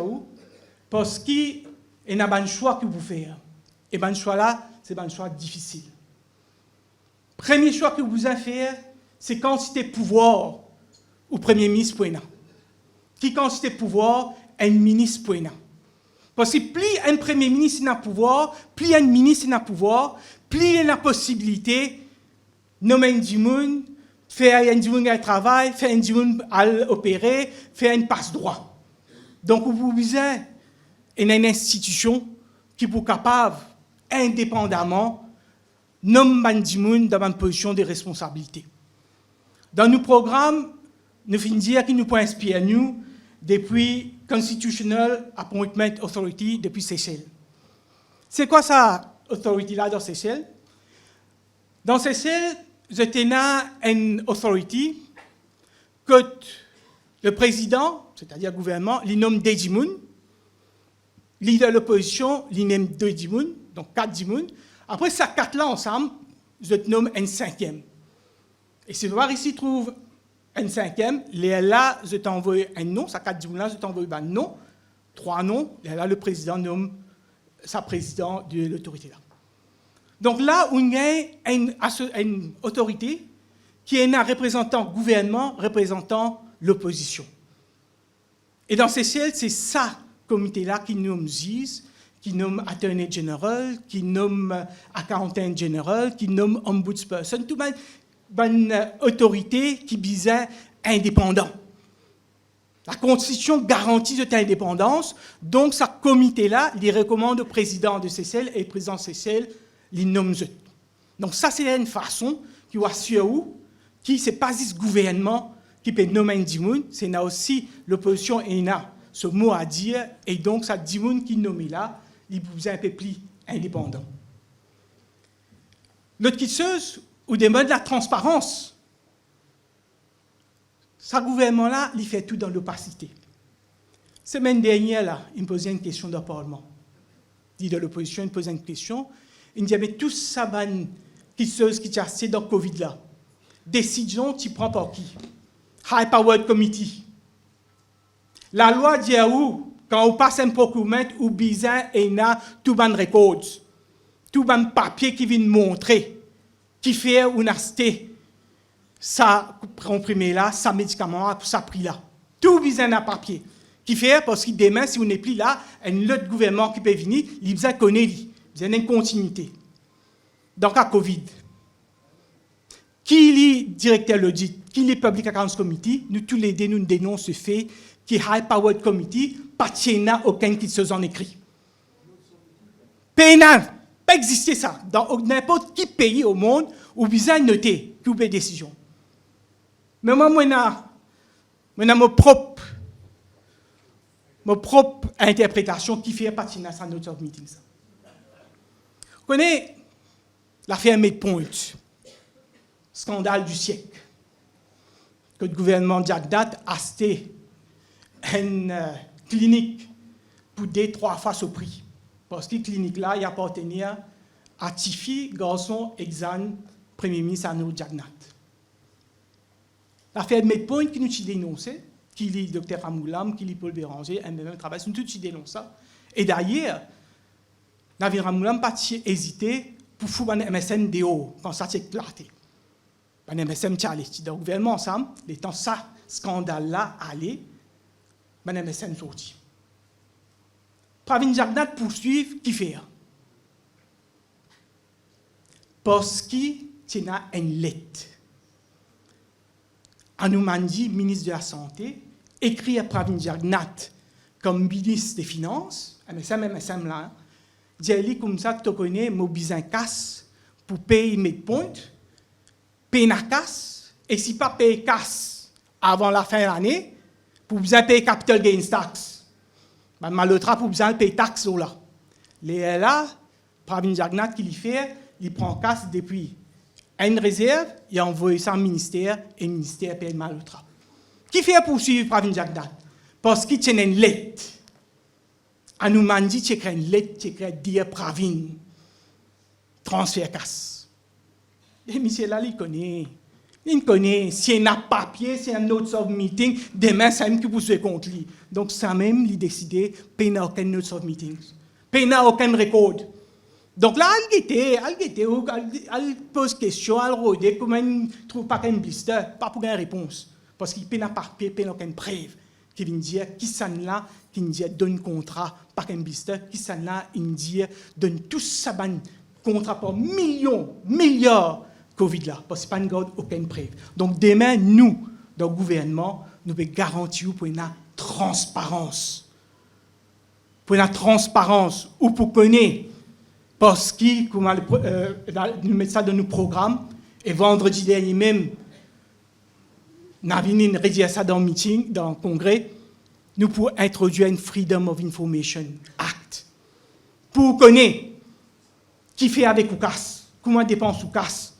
parce qu'il y a un choix que vous faites. Et ce choix-là, c'est un choix difficile. Le premier choix que vous avez fait, c'est quantité de pouvoir au Premier ministre pour qui quantité de pouvoir un ministre pour Parce que plus un Premier ministre n'a pouvoir, plus un ministre n'a pouvoir, plus il y a la possibilité de nommer du monde, faire un dimoun à travail, faire un dimoun à opérer, faire une passe droit. Donc, vous avez une institution qui sont capables, indépendamment, nommer des gens dans une position de responsabilité. Dans nos programmes, nous finissons dire qu'ils nous peuvent inspirer nous depuis Constitutional Appointment Authority depuis Seychelles. C'est quoi ça, authority-là dans Seychelles? Dans Seychelles, je tenais une authority que le président, c'est-à-dire le gouvernement, il nomme des dimoun, leader de l'opposition, il nomme 2 dimoun, donc 4 dimoun. Après, ces 4-là ensemble, je te nomme un 5e. Et si vous voir ici, trouve un 5e, là, je t'envoie un nom, ces 4 dimoun-là, je t'envoie un nom, 3 noms, et là, le président nomme sa présidente de l'autorité-là. Donc là, on a une autorité qui est un représentant gouvernement, représentant l'opposition. Et dans Seychelles, c'est ça comité-là qui nomme juge, qui nomme attorney general, qui nomme accountant general, qui nomme ombudsperson, tout une autorité qui visait indépendant. La Constitution garantit cette indépendance, donc ce comité-là, il recommande au président de Seychelles et au président de Seychelles, il nomme eux. Donc ça, c'est une façon qui assure que ce n'est pas juste le gouvernement qui peut nommer un dimoun, c'est aussi l'opposition et ce mot à dire, et donc ça dimoun qui nomme là, il vous un peu plus indépendant. L'autre chose, ou des modes de la transparence. Ce gouvernement-là, il fait tout dans l'opacité. Semaine dernière, là, il me posait une question dans le Parlement. Il dit de l'opposition, il me posait une question. Il me dit, mais tout ça, qui est assez dans le Covid-là, décision, tu prends par qui? High Powered Committee. La loi dit où, quand on passe un procurement, ou bizarre, il y a tout ban records, tout ban papier qui vient montrer, qui fait une acheté. Ça comprimé là, ça médicament, ça prix là. Tout besoin d'un papier. Qui fait, parce que demain, si on n'est plus là, un autre gouvernement qui peut venir, il besoin connaître, il besoin d'une continuité. Donc, à Covid, qui est directeur de l'audit, qui est Public Accounts Committee, nous tous les deux, nous dénonçons ce fait qui est High Powered Committee, pas de aucun qui se en écrit. Pénal, pas exister ça. Dans n'importe quel pays au monde, où besoin de noter toutes les décisions. Mais moi, j'ai ma propre interprétation qui fait partie de notre note of meeting. Vous connaissez l'affaire Medpoint, scandale du siècle, que le gouvernement Jagdat a acheté une clinique pour 2-3 fois ce prix. Parce que la clinique-là, il appartenait à Tifi, garçon, Exane, Premier ministre Arnaud Jagnat. L'affaire Medpoint qui nous a dénoncé, qui est le Dr Ramoulam, qui est Paul Béranger, même travail, nous tous dénoncé ça. Et d'ailleurs, Navi Ramoulam n'a pas hésité pour faire un MSN de haut, quand ça s'est éclaté. Un MSN qui allait. Donc, le gouvernement ensemble, les temps ça, scandale-là, allait, un MSN sorti. Pravin Jagnat poursuivre, qui fait? Parce qu'il y a une lettre. Anoumandi, ministre de la Santé, écrit à Pravin Jagnat comme ministre des Finances, MSM là, dit comme ça que tu connais, mon besoin casse pour payer mes points, payer la casse, et si pas payer casse avant la fin de l'année, pour besoin payer capital gains tax. Malautra pour besoin payer taxe là. Les là, Pravin Jagnat qui lui fait, il prend casse depuis une réserve, il a envoyé ça au ministère, et le ministère paye malautra. Qui fait poursuivre Pravin Jagnat? Parce qu'il tient une lettre. À nous mandi, tu écris une lettre, tu écris dire Pravin, transfert casse. Et monsieur là, il connaît. Il connaît. S'il y a un papier, s'il y a un note of meeting, demain, c'est même qui vous fait contre lui. Donc, ça même, il a décidé, paye aucun note of meeting. Paye aucun record. Donc là, elle pose question, elle rôde, comment il ne trouve pas qu'un blister, pas pour une réponse. Parce qu'il n'a pas papier, il n'a aucune preuve qui vient dire qui s'en là, qui dit donne contrat, pas qu'un blister, qui s'en là, il dit donne tout ça, contrat pour milliards Covid là, parce qu'il n'y a aucune preuve. Donc demain, nous, dans le gouvernement, nous pouvons garantir pour une transparence. pour la transparence ou pour connaître parce qui, comment nous mettre ça dans nos programmes. Et vendredi dernier même, nous avons rédigé ça dans le meeting, dans le congrès, nous pour introduire un Freedom of Information Act. Pour connaître qui fait avec ou casse, comment dépense ou casse,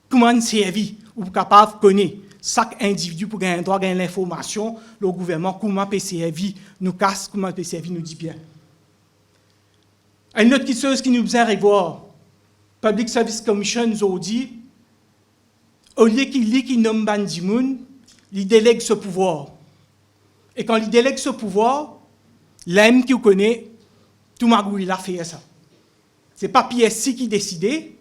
comment on servi, ou capable de connaître chaque individu pour gagner un droit, gagner l'information, le gouvernement, comment peut servir nous casse, comment peut servir nous dit bien. Une autre chose qui nous besoin de voir, Public Service Commission nous dit, au lieu qu'il nomme Bandimoun, il délègue ce pouvoir. Et quand il délègue ce pouvoir, l'homme qui vous connaît, tout magouille, il a fait ça. Ce n'est pas PSC qui décide,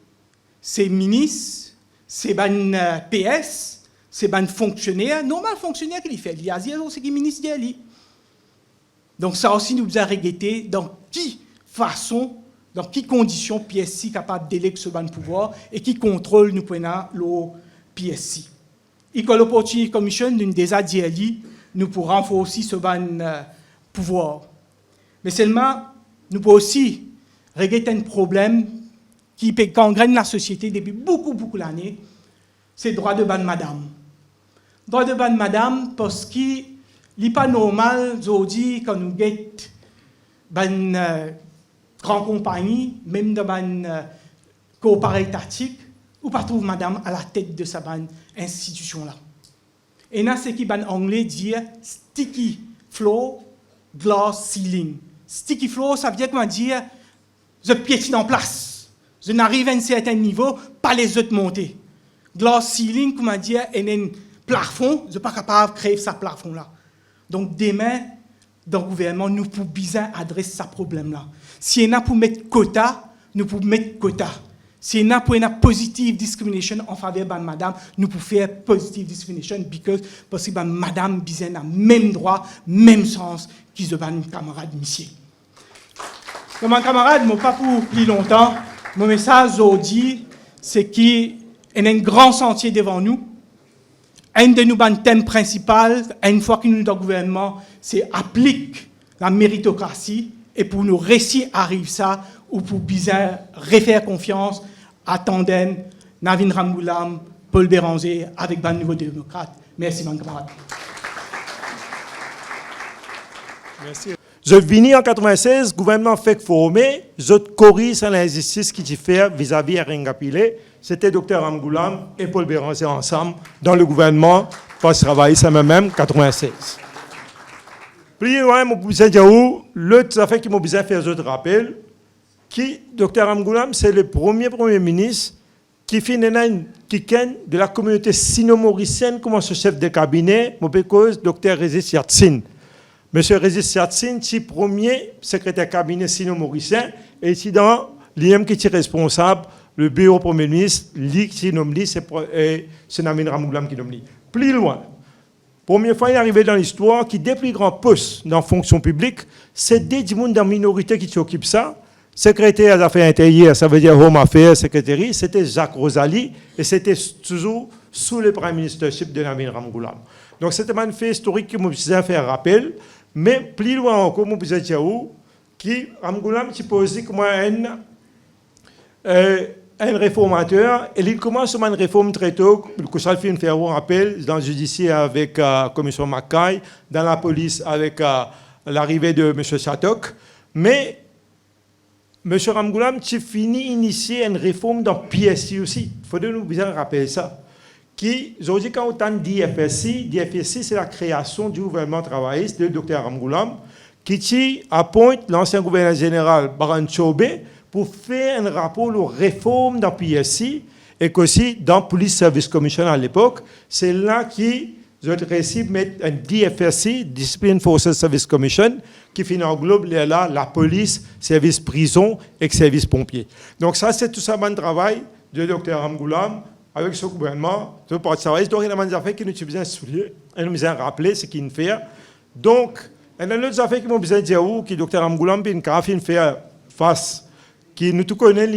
c'est ministre, c'est ban PS, c'est ban fonctionnaire, normal fonctionnaire qui le fait. Il y a aussi qui ministre d'elle. Donc ça aussi nous a regretté dans qui façon, dans quelles conditions PSC est capable de déléguer ce ban pouvoir et qui contrôle nous prenons le PSC. Equal Opportunity Commission d'une des ADLI nous pour renforcer ce ban pouvoir. Mais seulement nous pouvons aussi regretter un problème qui gangrène la société depuis beaucoup d'années, c'est le droit de ban madame. Le droit de ban madame parce qu'il n'est pas normal aujourd'hui quand nous guettons ban grande compagnie, même dans ban coopérative, ou pas trouve madame à la tête de sa ban institution-là. Et là, c'est qui ban anglais dit sticky floor, glass ceiling. Sticky floor, ça veut dire comment dire je piétine en place. Je n'arrive à un certain niveau, pas les autres monter. Glass ceiling, comment dire, et un plafond, je ne suis pas capable de créer ce plafond-là. Donc, demain, dans le gouvernement, nous pouvons bien adresser ce problème-là. Si on a pour mettre quota, nous pouvons mettre quota. Si on a pour une positive discrimination en faveur de madame, nous pouvons faire positive discrimination parce que madame a le même droit, même sens qu'ils ont un camarade monsieur. Comme un camarade, je ne pas pour plus longtemps. Mon message aujourd'hui, c'est qu'il y a un grand sentier devant nous. Un de nos thèmes principaux, une fois que nous sommes dans le gouvernement, c'est appliquer la méritocratie. Et pour nous réussir à arriver ça, ou pour bien refaire confiance à Tandem, Navin Ramgoolam, Paul Béranger, avec le nouveau démocrate. Merci, mon camarade. Merci. Je venu en 96, le gouvernement fait former, je corrige l'injustice qui s'est fait vis-à-vis de Ringapile. C'était Dr Ramgoolam et Paul Béranger ensemble dans le gouvernement pour travailler ça même en 96. Plus loin, je vous dire, l'autre affaire qui m'a besoin de faire, je te rappelle, que Dr Ramgoolam, c'est le premier ministre qui fait de la communauté sino-mauricienne comme son chef de cabinet, mon cause Dr Régis Yatsin. Monsieur Régis Yatsin, c'est le premier secrétaire cabinet sino-mauricien et c'est dans l'IM qui est responsable, le bureau premier ministre, qui nomme, c'est Navin Ramgoolam qui nomme. Plus loin. Première fois, il est arrivé dans l'histoire qui, des plus grands postes dans la fonction publique, c'est des gens dans la minorité qui s'occupent de ça. Secrétaire des Affaires intérieures, ça veut dire Home Affairs, secrétaire, c'était Jacques Rosalie, et c'était toujours sous le Prime Ministership de Navin Ramgoolam. Donc, c'était un fait historique qui m'a besoin de faire rappel, mais plus loin encore, je besoin de dire que Ramgoolam s'est posé comme un réformateur, et il commence une réforme très tôt, que ça fait faire un rappel dans le judiciaire avec la commission Mackay, dans la police avec l'arrivée de M. Chatok. Mais M. Ramgoolam a fini d'initier une réforme dans le PSC aussi. Il faut nous bien rappeler ça. Aujourd'hui, quand on entend DFSC, c'est la création du gouvernement travailliste de Dr Ramgoolam, qui appointe l'ancien gouverneur général Baran Chobe pour faire un rapport aux réformes dans le PSC et qu'aussi dans le Police Service Commission à l'époque. C'est là qu'ils ont réussi à mettre un DFSC, Discipline Forces Service Commission, qui englobe la police, service prison et service pompier. Donc ça, c'est tout ça le travail de Dr Ramgoolam avec ce gouvernement. Donc il y a des affaires qui nous ont besoin de souligner, et nous besoin de rappeler ce qu'il fait. Donc, il y a d'autres affaires qui m'ont besoin de dire que Dr Ramgoolam a fait face qui nous tout connaît,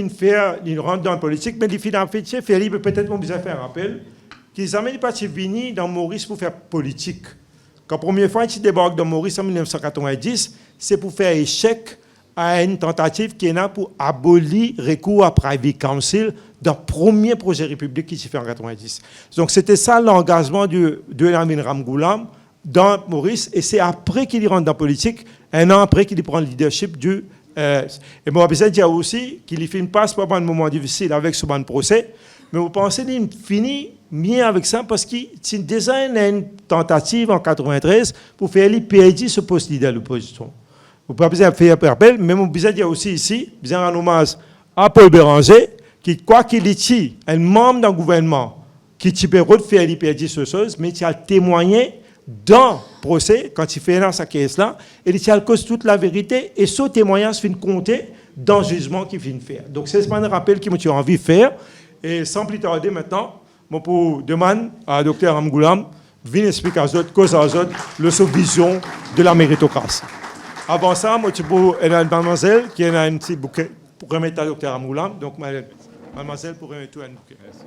il rentre dans la politique, mais il fait peut-être qu'on besoin de faire un rappel, qu'ils n'ont pas venu dans Maurice pour faire politique. Quand la première fois, il débarque dans Maurice en 1990, c'est pour faire échec à une tentative qui est là pour abolir recours à Private Council dans le premier projet République qui s'est fait en 90. Donc c'était ça l'engagement de Lamine Ramgoulam dans Maurice, et c'est après qu'il rentre dans la politique, un an après qu'il prend le leadership du... et moi, je dire aussi qu'il fait une passe pour un moment difficile avec ce bon procès, mais vous pensez qu'il finit bien avec ça parce qu'il déjà une tentative en 93 pour faire lui perdre ce poste leader de l'opposition. Vous pouvez besoin de faire appel, mais vous besoin de dire aussi ici, besoin rendre hommage à Paul Béranger, qui, quoi qu'il est un membre d'un gouvernement qui peut faire lui perdre ce chose, mais qui a témoigné dans le procès, quand il fait dans sa caisse-là, et il tient cause toute la vérité, et ce témoignage finit compter dans le jugement qu'il finit faire. Donc c'est un rappel que j'ai envie de faire, et sans plus tarder maintenant, je pour demander à Dr Ramgoulam de venir expliquer à d'autres causes à d'autres le vision de la méritocratie. Avant ça, moi, je pour une mademoiselle qui a un petit bouquet pour remettre à Dr Ramgoulam. Donc, mademoiselle, pour remettre un bouquet. Merci.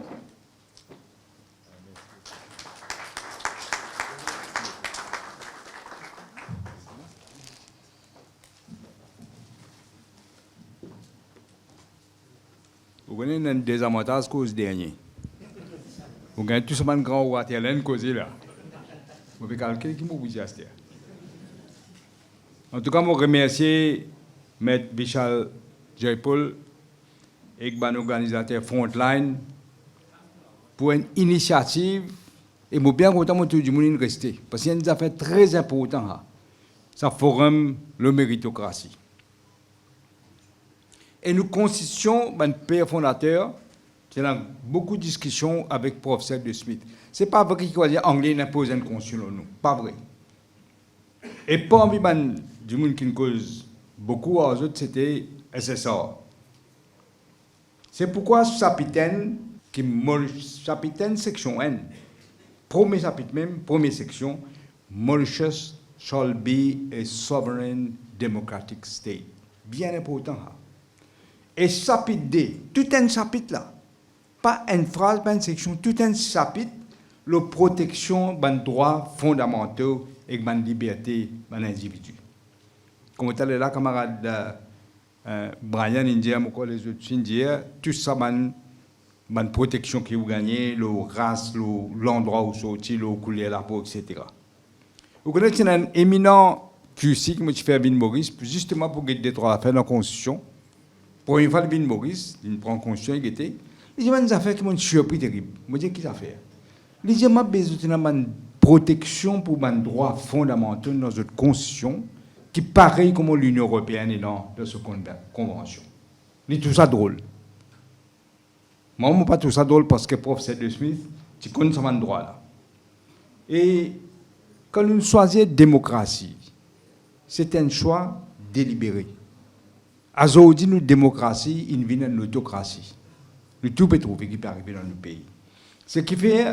Vous connaissez un désavantage cause dernier. Vous gagnez tout ce monde grand ou à terre cause là. Vous pouvez calculer qui m'a dit à cette. En tout cas, je remercie M. Vishal Jaipal et l'organisateur Frontline pour une initiative. Et je suis bien content que tout le monde reste. Parce qu'il y a une affaire très importante. Ça forum la méritocratie. Et nous constituons un père fondateur. Il y a beaucoup de discussions avec le professeur de Smith. Ce n'est pas vrai qu'il dit anglais n'impose une constitution nous. Pas vrai. Et parmi du monde qui nous cause beaucoup aux autres, c'était SSR. C'est pourquoi ce chapitre, chapitre section N, premier chapitre même, première section, Mauritius shall be a sovereign democratic state. Bien important. Et chapitre D, tout un chapitre là, pas une phrase, pas une section, tout un chapitre, la protection des droits fondamentaux et de la liberté de l'individu. Comme tu là, camarade Brian India, les autres India, tout ça, la protection que vous gagnez, la race, l'endroit où vous sortez, la couleur, la peau, etc. Vous connaissez un éminent QC qui m'a fait Vin Maurice, justement pour guider des trois affaires dans la Constitution. Pour une fois, Vin Maurice, il prend Constitution, il était. Il y a des affaires qui m'ont surpris terrible. Je me dis, qu'est-ce que ça fait? Il y a besoin d'une protection pour les droits fondamentaux dans notre Constitution, qui est pareil comme l'Union européenne est dans cette convention. C'est tout ça drôle. Moi, je ne pas tout ça drôle parce que le professeur de Smith, tu connais ce droit-là. Et quand nous choisissons la démocratie, c'est un choix délibéré. Aujourd'hui, nous, démocratie, il vient d'une autocratie. Le tout peut trouver qui peut arriver dans le pays. Ce qui fait,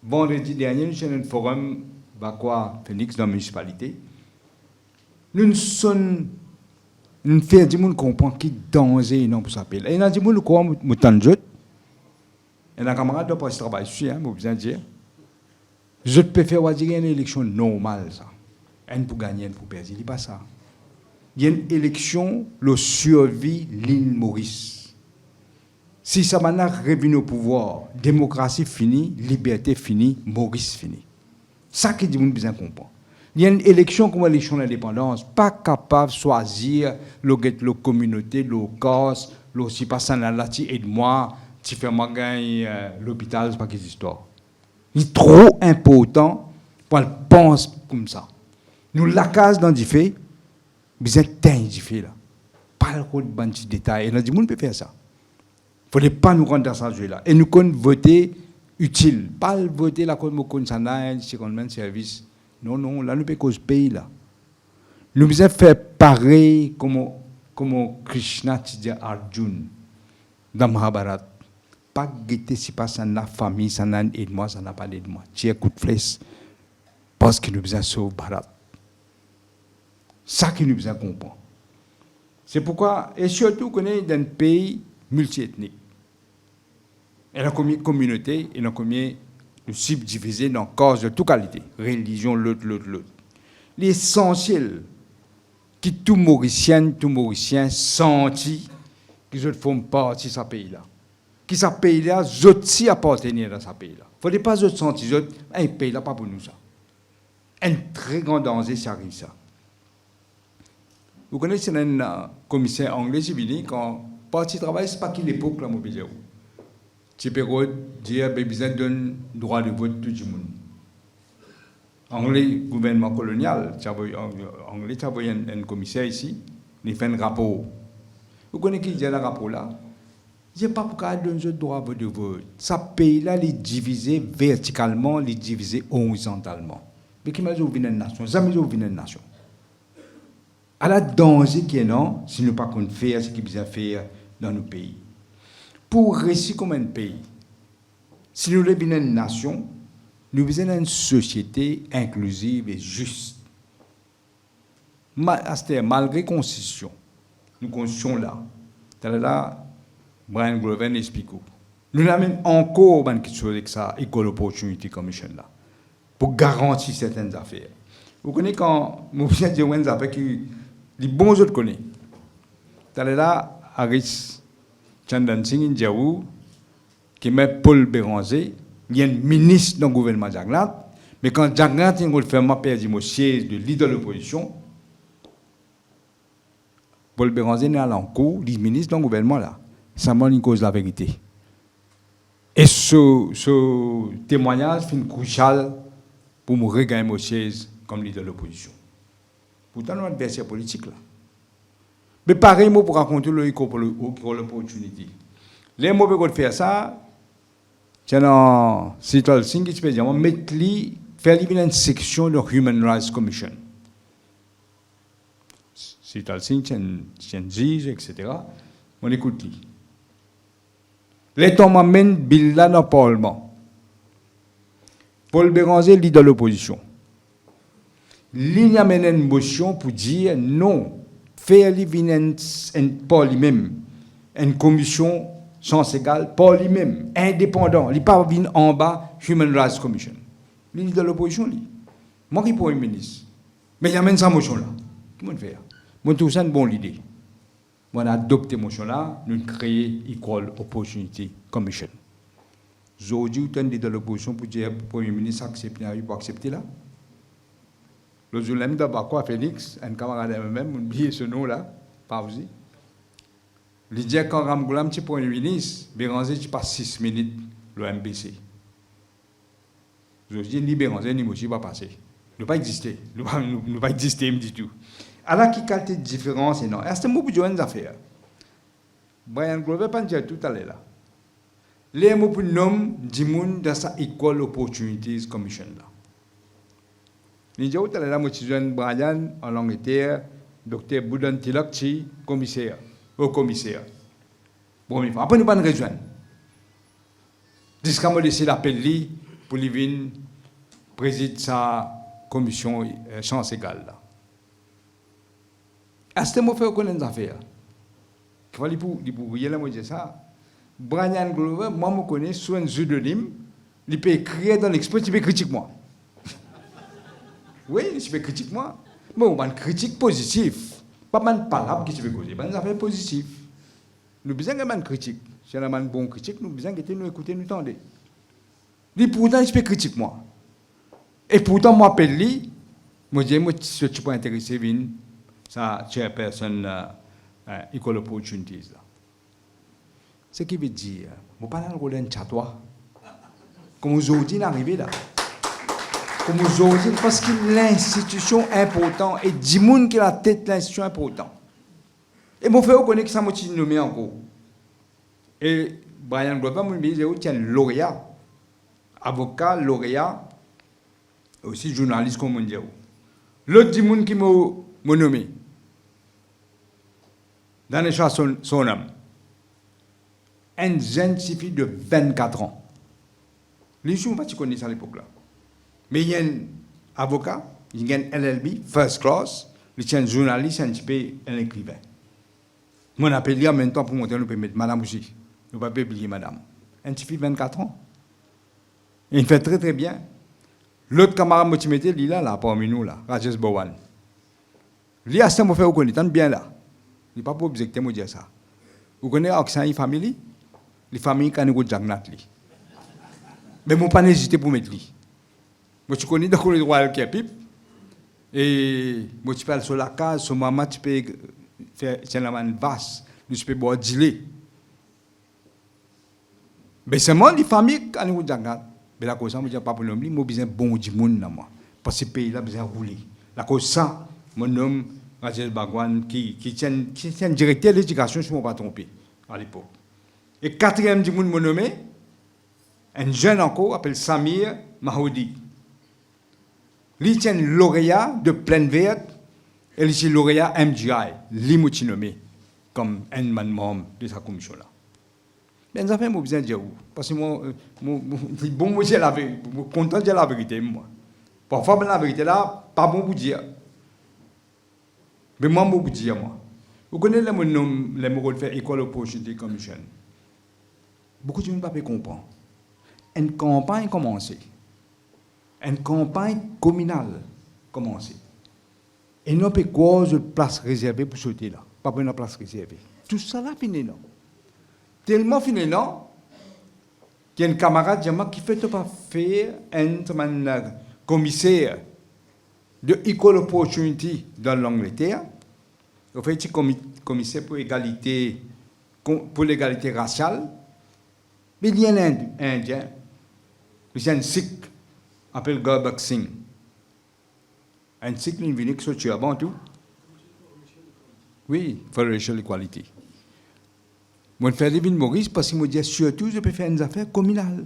vendredi dernier, nous avons un forum Bakwa Phoenix dans la municipalité. Nous faisons des gens comprendre qui danger non pour s'appeler. Et il y a des gens qui comprennent que nous et un camarade doit pas travailler ici, hein, vous besoin dire. Je peux faire une élection normale, ça. Un pour gagner, un pour perdre. Il n'est pas ça. Il y a une élection, le survie l'île Maurice. Si ça m'a revenu au pouvoir, démocratie finie, liberté finie, Maurice fini. Ça qui dit, vous besoin comprendre. Il y a une élection comme l'élection d'indépendance, pas capable de choisir la communauté, le casse, si pas ça là, tu aide-moi, tu fais moi gagner l'hôpital, c'est pas quelle histoire. C'est trop important pour le penser comme ça. Nous la case dans du fait, vous êtes un du fait là. Pas le rôle de bandit détail. Et là, du monde peut faire ça. Il ne faut pas nous rendre dans ce jeu là. Et nous comptons voter utile. Pas voter la cause de mon service. Non, non, là, nous ne pouvons cause pays là. Nous devons faire pareil comme Krishna dit à Arjuna dans Mahabharata. Pas guetter si pas ça n'a famille, ça n'a aide-moi, ça n'a pas d'aide-moi. Tu coup de flèche parce que nous devons sauver Bharat. Ça que nous devons comprendre. C'est pourquoi, et surtout qu'on est dans un pays multiethnique. Et dans combien de communautés, et dans combien de subdivisés dans cause de toute qualité. Religion, l'autre. L'essentiel, qui tout Mauricien senti qu'ils font partie de ce pays-là. Qui ce pays-là, eux aussi appartiennent à ce pays-là. Il ne faut pas eux sentir, un pays-là, pas pour nous ça. Un très grand danger, ça arrive ça. Vous connaissez un commissaire anglais qui vient quand parti travail, ce n'est pas qu'il l'époque la mobilisée. Tu peux dire que besoin donne droit de vote tout le monde. Anglais, gouvernement colonial, anglais, tu as un commissaire ici, il fait un rapport. Vous connaissez qui dit le rapport là? Il n'y a pas pour qu'il donne droit de vote. Ce pays-là, il est divisé verticalement, il est divisé horizontalement. Mais qui m'a dit une nation? Ça m'a dit une nation. À la danger qui est non, si nous ne pas faire ce qu'il besoin faire dans nos pays. Pour réussir comme un pays, si nous voulons une nation, nous avons besoin d'une société inclusive et juste. Malgré la Constitution, nous constituons là, Brian Grover explique. Nous avons encore une chose avec ça, Equal Opportunity Commission là, pour garantir certaines affaires. Vous connaissez quand nous venons de dire une affaire qui les bons autres connaissent. Là, Harris Chandan Singh Indiaou, qui met Paul Béranger, il y a un ministre dans le gouvernement Jagnat, mais quand Jagnat a perdu le siège de leader de l'opposition, Paul Béranger n'est pas en cours, il est ministre dans le gouvernement là. Ça m'a une cause de la vérité. Et ce témoignage est crucial pour me regagner mon siège comme leader de l'opposition. Pourtant, nous avons un adversaire politique là. Mais pareil, moi, pour raconter l'opportunité. Les mots peuvent faire ça, c'est dans Citral Singh qui peut dire, faire une section de Human Rights Commission. Citral Singh, c'est un juge, etc. On écoute lui. Les temps m'amènent bill là dans le Parlement. Paul Béranger, leader de l'opposition. Il amène une motion pour dire non, faire pas lui-même, une commission sans égale, pas lui-même, indépendant, il n'est pas venu en bas, Human Rights Commission. Il leader de l'opposition, lui. Moi qui suis ministre. Mais il amène sa motion là. Comment le faire? Moi, tout ça, c'est une bonne idée. Moi, on a adopté cette motion-là, nous avons créé Equal Opportunity Commission. Aujourd'hui, vous avez de l'opposition pour dire que le Premier ministre accepte, pour accepter là. Le jour là, d'abord quoi, Félix, un camarade de moi-même, oublié ce nom-là, pas aussi. Il dit quand Ramgoulam, petit Premier ministre, Béranger, tu passes 6 minutes, le MBC. Je dis, ni Béranger, ni Mochi va passer. Il ne va pas exister. Il ne va pas exister, du tout. Alors, qui qualité de différence et non. C'est un mot pour dire une affaire. Brian Grover, pas dire tout à l'heure là. Les mots pour nommer du monde dans sa Equal Opportunities Commission là. Les gens tout à l'heure, moi, je suis Brian en Angleterre, Dr. Boudan Tilakchi, commissaire, au commissaire. Bon, après, nous pas nous rejoindre. Jusqu'à me laisser l'appel pour lui venir présider sa commission chance égale là. À ce moment, il faut connaître des affaires. Il faut dire là, moi, je dis ça. Brian Glover, moi, je connais sur un pseudonyme, il peut écrire dans l'expert, il peut critiquer moi. Oui, il peut critiquer moi. Mais on a une critique positive. Pas mal de palabres qui se fait causer, mais des affaires positives. Nous avons besoin de critique. Si on a une bonne critique, nous avons besoin de nous écouter, nous entendre. Lui, pourtant, il peut critiquer moi. Et pourtant, moi, appelle lui, moi, je dis, moi, si tu peux intéresser, ça, chairperson, Equal Opportunities. Ce qui veut dire, je ne parle pas de chatois. Comme aujourd'hui, arrivé là. Comme aujourd'hui, parce que l'institution est importante et du monde qui a la tête de l'institution est important. Et mon frère connaît que ça m'a nommé encore. Et Brian Glover m'a dit qu'il y a un lauréat, avocat, lauréat, aussi journaliste comme on dit. L'autre du monde qui m'a nommé, dans les chats son nom, un jeune fille de 24 ans. Les gens ne connaissent pas ça à l'époque là. Mais il y a un avocat, il y a un LLB, first class, il y a un journaliste, un écrivain. Mon appel en même temps pour monter, nous pouvons mettre madame aussi. Nous ne pouvons pas oublier madame. Un petit fille de 24 ans. Et il fait très très bien. L'autre camarade, il est là, parmi nous, là, Rajesh Bowan. Li a ça me fait reconnaître bien là. Il pas pour objecter moi dire ça. Vous connaissez Oxan family? Les familles qui ont jagnat li. Mais mon pas hésiter pour mettre li. Moi tu connais dans le royal qui est pipe. Et moi tu peux aller sur la case, sur maman tu peux faire c'est la man vaste, tu peux boire du lait. Mais c'est moi les familles qui ont jagnat. Mais la cause ça moi dis pas pour l'homme, moi besoin bon du monde dans moi. Parce que ce pays là besoin rouler. La cause ça mon homme Rachel Bagwan qui tient directeur de l'éducation, si je ne me pas trompé, à l'époque. Et quatrième du monde, mon nommé, un jeune encore, appelé Samir Mahoudi. Il tient lauréat de Pleine Verte, et il est lauréat MGI, lui nommé comme un membre de sa commission-là. Mais ça fait moi besoin de dire où. Parce que moi, bon, moi, j'ai la vérité, content de dire la vérité, moi. Parfois, la vérité là, pas bon pour dire. Mais moi, je vous dis, moi. Vous connaissez mon nom, les mots de faire Equal Opportunity Commission. Beaucoup de gens ne peuvent pas comprendre. Une campagne commencée. Une campagne communale commencée. Et non pas cause de place réservée pour sauter là. Pas pour une place réservée. Tout ça là fini non. Tellement fini non. Qu'il y a un camarade qui fait pas faire un commissaire de Equal Opportunity dans l'Angleterre, au fait, commissaire pour l'égalité raciale, mais il y a un Indien, il y a un Sikh, appelé Garbak Singh. Un Sikh, il vient qui se avant tout. Oui, for racial equality. Moi, je fais des villes Maurice parce qu'il me dit surtout, je peux faire des affaires communales.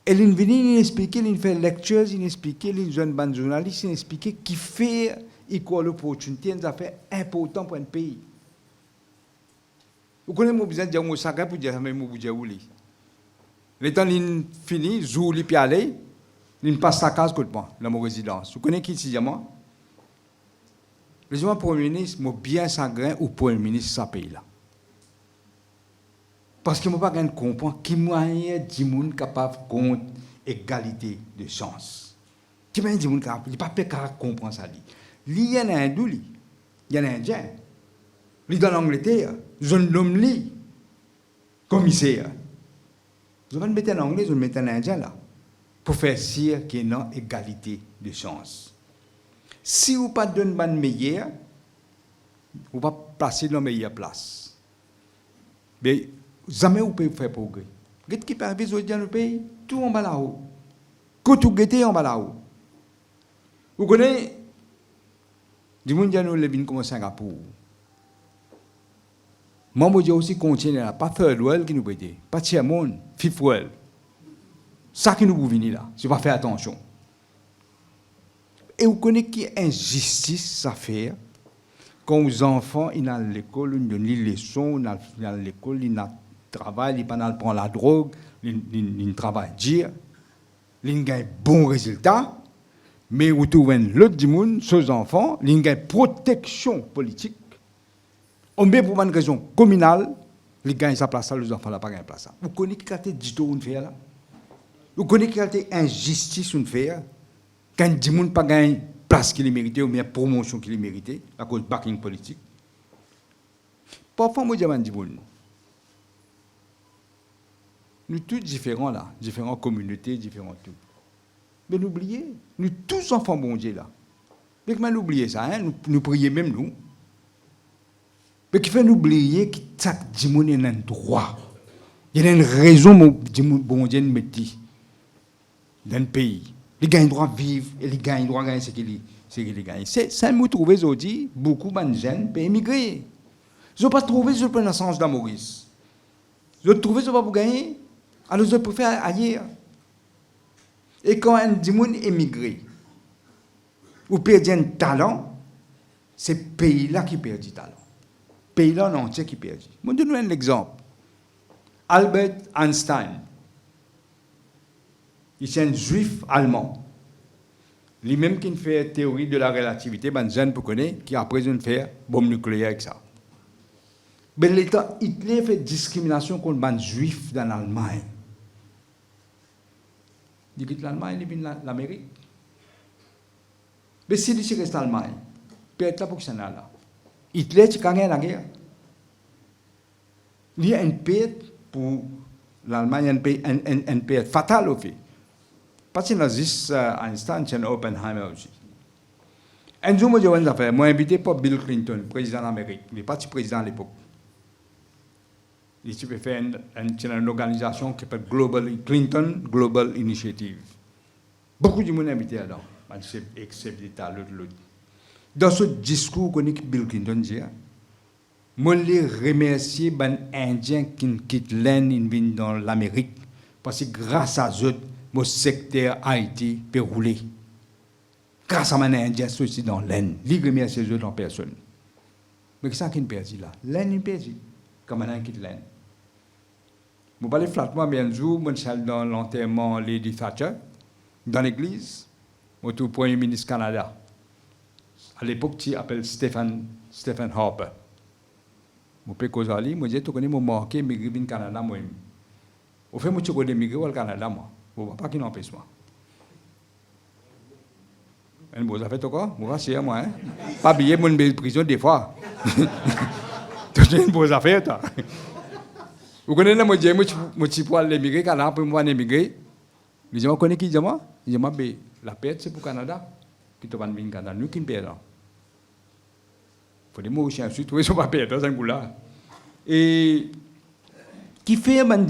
Et il vient, il explique, il fait lectures, il explique, les jeunes bandes journalistes, il explique qui fait equal opportunity, des affaires importantes pour un pays. Vous connaissez mon besoin de dire, moi, ça pour dire, mais moi, vous dire où les. Le temps, il finit, jour, il peut aller, il passe sa case contre moi, dans mon résidence. Vous connaissez qui c'est, moi? Le jour Premier ministre, moi, bien sangrin ou Premier ministre, ça pays-là. Parce que je ne peux pas comprendre qui moyen de monde capable de contre égalité de chance. Qui moyen de monde capable, il n'est pas capable de comprendre ça. Il y a un hindou, il y a un indien. Il dans l'Angleterre, je nomme lui commissaire. Je vais le mettre en anglais, je vais le mettre en indien là. Pour faire sûr qu'il y a une égalité de chance. Si vous ne pas donner une meilleure, vous ne pas placer dans la meilleure place. Mais jamais vous pouvez faire progrès. Qu'est-ce qui peut arriver dans le pays? Tout en bas là-haut. Que tout guetter en bas là-haut. Vous connaissez, du monde qui nous lève comme Singapour. Moi, je dis aussi continuer là. Pas third world qui nous peut aider. Pas tiers monde, fifth world. Ça qui nous peut venir là. Je vais faire attention. Et vous connaissez qui est injustice à faire quand les enfants ils sont à l'école, ils donnent les leçons, ils sont à l'école, ils travaillent, ils prennent la drogue, ils travaillent dur, ils gagnent bons résultats, mais vous trouvez l'autre du monde, ces enfants, ils gagnent protection politique. On met pour une raison communale, ils gagnent sa place, les enfants n'ont pas gagné place. Vous connaissez qui a été dit tout une faire là? Vous connaissez qui a été injustice une faire? Quand du monde pas gagné place qu'il méritait ou bien promotion qu'il méritait à cause de backing politique. Parfois, moi, je dis, nous tous différents là, différentes communautés, différents tout. Mais n'oubliez, nous tous enfants bon Dieu là. Mais comment n'oublier ça, hein? Nous prions même nous. Mais qui fait nous oublier que chaque monde a un droit. Il y a une raison bon Dieu nous met dans le pays. Ils gagnent le droit de vivre et ils gagnent le droit de gagner ce qu'ils gagnent. C'est ça que vous trouvez aujourd'hui, beaucoup de jeunes peuvent émigrer. Je ne pas trouver sur le sens de Maurice. Je trouve ça pas pour gagner, alors je préfère ailleurs. Et quand un monde émigré, ou perd un talent, c'est le pays-là qui perd du talent. Le pays-là en entier qui perd. Je vais donner un exemple. Albert Einstein. Il est un juif allemand. Lui-même qui fait théorie de la relativité, ben jeune pour connaître, qui après une fait bombe nucléaire avec ça. Mais l'État Hitler fait discrimination contre les juifs dans l'Allemagne. Il quitte l'Allemagne, il vient l'Amérique. Mais s'il reste en Allemagne, perte là pour que ça n'a là. Hitler, tu gagnes la guerre. Il y a une perte pour l'Allemagne, une perte fatale au fait. Parce que nazis Einstein, c'est Oppenheimer aussi. Un jour, moi, invité pour Bill Clinton, président d'Amérique. Il n'est pas président à l'époque. Il s'est fait une organisation qui s'appelle Clinton Global Initiative. Beaucoup de monde invité là-dedans. Excepté l'autre. Dans ce discours que Bill Clinton dit, je remercie les Indiens qui quittent l'Inde dans l'Amérique parce que grâce à eux, mon secteur Haïti peut rouler. Grâce à les Indiens aussi dans l'Inde. Je remercie eux en personne. Mais qu'est-ce qui est perdu là? L'Inde est perdu. Comme on quitte l'Inde. Je vais aller flattement, mais un jour, je suis dans l'enterrement de Lady Thatcher, dans l'église, autour du Premier ministre Canada. À l'époque, tu appelles Stephen Harper. Je peux causer ali, je dis, tu connais mon marqué, mais je au Canada, moi. Au fait, je connais migrer au Canada, moi. Je ne vois pas qui n'empêche moi. Et vous avez fait quoi? Vous voyez, moi, hein? Pas billet, mon prison des fois. Tu as une bonne affaire, toi. Vous connaissez, moi, je suis pour aller émigrer, Canada, pour moi, émigrer. Je dis, vous connaissez qui, moi? Je dis, la perte, c'est pour Canada. Qui te va venir au Canada, nous qui ne perdons. Il faut des mots aussi, ensuite, oui, ils ne sont pas perdre, dans un coup là. Et qui fait man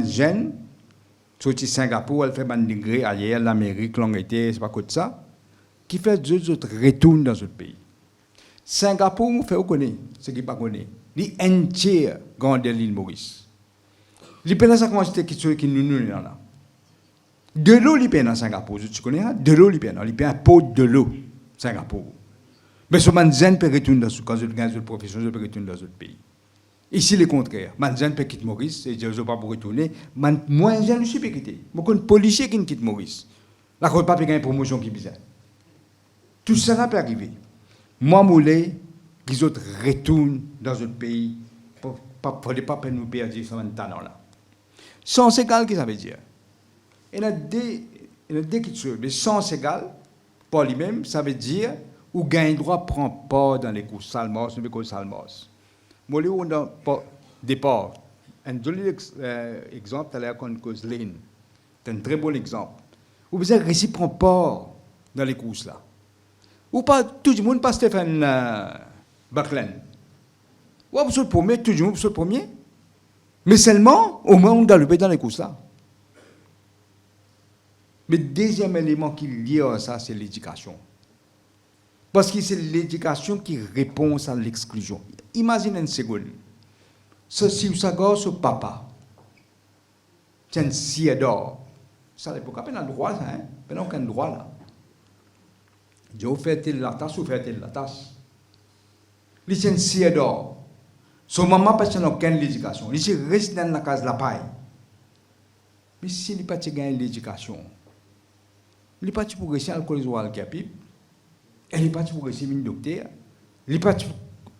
jeune, sorti Singapour, elle fait man degré ailleurs, l'Amérique, l'Angleterre, c'est pas quoi de ça, qui fait deux autres retournent dans notre pays. Singapour, on fait, on connaît, ce qui pas connaît. L'entière grande l'île Maurice. Les peines à quantité qui nous là. De l'eau, les peines à Singapour, tu connais, de l'eau, les peines, un pot de l'eau, Singapour. Mais ce manzen peut retourner dans ce cas, je gagne une profession, je peux retourner dans un autre pays. Ici, le contraire. Manzen peut quitter Maurice, et je ne veux pas pour retourner. Moi, je ne suis pas quitté. Moi, un policier qui quitte Maurice. La côte pas une promotion qui est bizarre. Tout ça peut arriver. Moi, je voulais qu'ils retournent dans un pays pour ne pas nous perdre ce talent-là. Sens égal, qu'est-ce que ça veut dire? Il y a deux qui sont. Mais sens égal, pour lui-même, ça veut dire ou gagne droit de prendre part dans les courses Salmos, nous les Salmos. Moi, on a départ. Un joli exemple, c'est la cause Lane. C'est un très bon exemple. Vous avez réussi à prendre part dans les courses là. Ou pas tout le monde, pas Stephen Buckland. Ou vous êtes le premier, tout le monde, vous êtes le premier. Mais seulement, au moins, on galopait dans les courses là. Mais le deuxième élément qui est lié à ça, c'est l'éducation. Parce que c'est l'éducation qui répond à l'exclusion. Imaginez une seconde. Si vous savez, ce papa, c'est un ciel d'or. Ça, il n'y a pas de droit, ça, hein? Il n'y a aucun droit là. Je vous fais la tasse ou faites la tasse. Il c'est un ciel d'or. Son maman n'a pas aucune éducation. Il reste dans la case de la paille. Mais s'il n'a pas gagné l'éducation, il n'est pas pour réussir à alcooliser à l'alcapip. Elle n'est pas pour réussir à un docteur. Elle n'est pas pour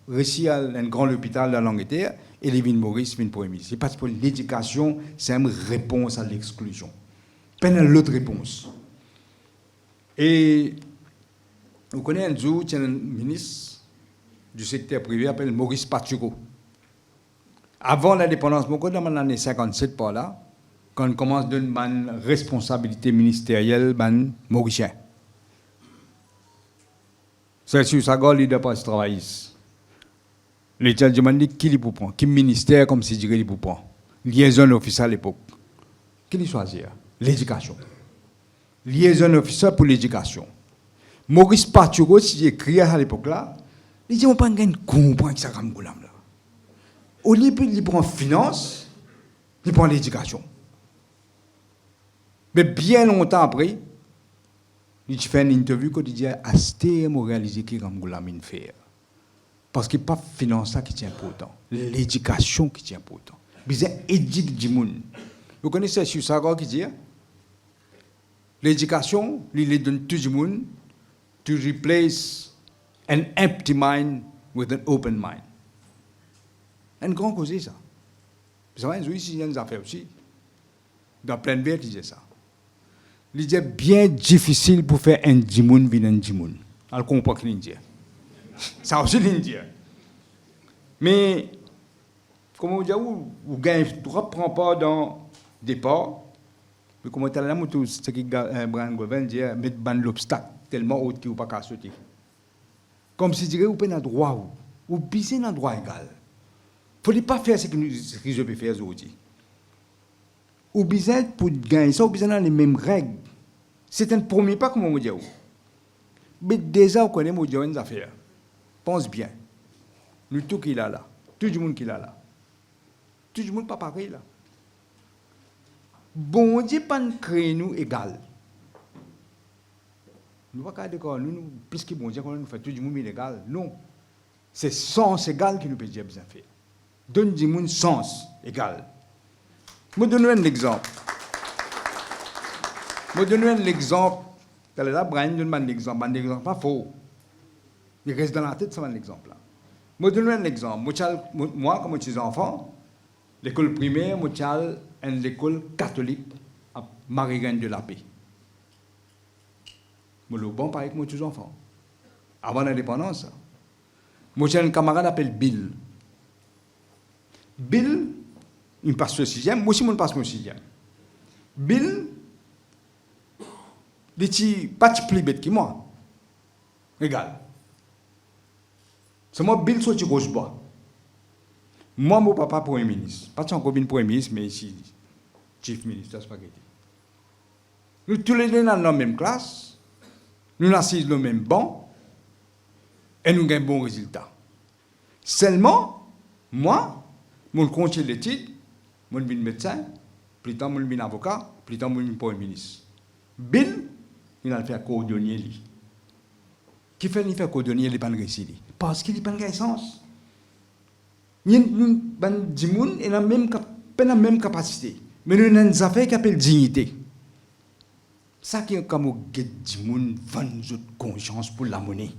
réussir à un grand hôpital dans l'Angleterre. Et les vignes Maurice, vignes pour émis. C'est pas pour l'éducation, c'est une réponse à l'exclusion. Pas l'autre réponse. Et vous connaissez un jour, il y a un ministre du secteur privé appelé Maurice Pachuco. Avant l'indépendance, dans les années 57 par là, quand on commence à donner une responsabilité ministérielle, mauricien. C'est sur ça que l'idée pas travailler. L'État demande qui les pour prendre, qui ministère comme si dirait les pour prendre. Liaison officielle à l'époque. Qui les choisir? L'éducation. Liaison officielle pour l'éducation. Maurice Pachuco, si j'ai écrit à l'époque là, il dit on pas gagne comprendre ça comme là. Au lieu de prendre finance, il prend l'éducation. Mais bien longtemps après, il fait une interview quotidienne à STM réaliser qui comme Goulamine faire. Parce que pas finance qui est important, l'éducation qui est important. Besoin éduquer du monde. Vous connaissez sur ça qui dit l'éducation, il donne tout le monde to replace an empty mind with an open mind. Un grand cause ça. Vous savez, il y a des affaires aussi. Dans plein de il disait ça. Il est bien difficile pour faire un djimoun venir un djimoun. Alors, comprend qu'il dit. Ça aussi, l'Indien. Mais, comment vous dire, vous gagnez trop, prend pas dans des ports. Mais comment tu as là, ce qui Brian Goven dit, mettre l'obstacle tellement haut qu'il ne peut pas sauter. Comme si dirait, vous prenez un droit, vous bisez un droit égal. Il ne faut pas faire ce que je peux faire aujourd'hui. Vous bisez pour gagner ça, vous bisez dans les mêmes règles. C'est un premier pas, comment vous dire. Mais déjà, vous connaissez une affaire. Pense bien. Nous, tout qui est là. Tout le monde qui est là. Tout le monde pas pareil là. Bon Dieu, pas créer nous égal. Nous pas d'accord, nous, puisque bon Dieu, nous fait tout le monde égal. Non. C'est sens égal qui nous peut dire bien faire. Donne du monde sens égal. Je vais donner un exemple. Là, Brian donne un exemple. Un exemple pas faux. Il reste dans la tête, c'est un exemple là. Je vais donner un exemple. Moi, comme je suis enfant, l'école primaire, je suis l'école catholique à Marie-Reine de la Paix. Je suis bon pareil que moi, tous enfants. Avant l'indépendance, moi, j'ai un camarade appelé Bill. Bill, il passe le 6e, moi aussi, je passe le 6e. Bill, il n'est pas plus bête que moi. Égal. C'est moi, Bill, sorti Rochebois. Moi, mon papa, Premier ministre. Pas de encore Premier ministre, mais ici, Chief Minister, spaghetti. Nous tous les deux dans la même classe, nous assisons dans le même banc, et nous gagnons un bon résultat. Seulement, moi, je continue l'étude, je suis médecin, plus tard, je suis avocat, plus tard, je suis Premier ministre. Bill, il a fait cordonnier. Qui fait qu'il fait cordonnier, il n'a pas de réussite. Parce qu'il n'a pas de sens. Il y a des gens qui ont la même capacité. Mais nous avons des affaires qui appellent dignité. Ça qui est comme des gens qui vendent conscience pour la monnaie.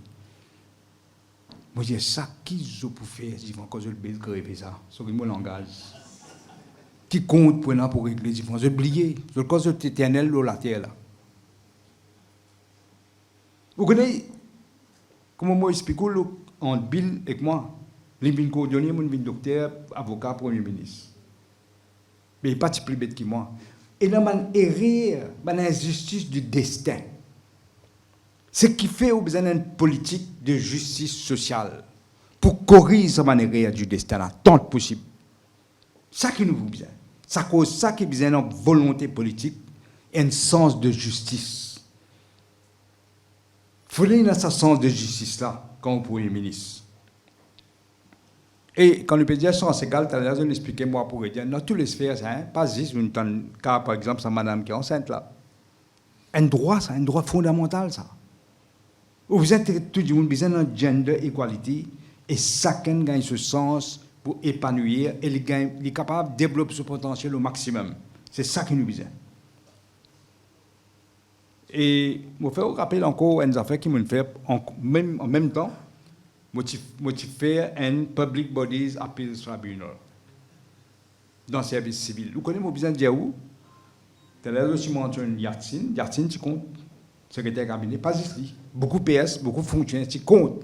Moi, je dis ça, qui je peux faire si je veux le créer ça, sur mon langage. Qui compte pour régler, je vais oublier. Je veux cause éternel de la terre. Vous connaissez comment moi explique entre Bill et moi. Je suis cordonnier, je suis docteur, avocat, Premier ministre. Mais il n'est pas plus bête que moi. Et là, il y a une erreur, une injustice du destin. Ce qui fait au besoin d'une politique de justice sociale pour corriger cette erreur du destin là, tant que possible. Ça qui nous besoin. Ça cause ça qui besoin d'une volonté politique et un sens de justice. Il faut aller dans ce sens de justice là, comme Premier ministre. Et quand le peut dire sens égal, tu as raison d'expliquer moi pour dire dans toutes les sphères, hein, pas juste une cas par exemple, c'est madame qui est enceinte là. Un droit, ça, un droit fondamental ça. Vous êtes tout le monde besoin d'un gender equality et chacun gagne ce sens pour épanouir et il est capable de développer ce potentiel au maximum. C'est ça qui nous besoin. Et je vais vous rappeler encore une affaire qui me fait en même temps. Je fais un Public Bodies Appeals Tribunal dans le service civil. Vous connaissez mon besoin de dire où? Tu as aussi mentionné Yatsin, tu comptes, secrétaire cabinet, pas ici. Beaucoup PS, beaucoup fonctionnaires, tu comptes.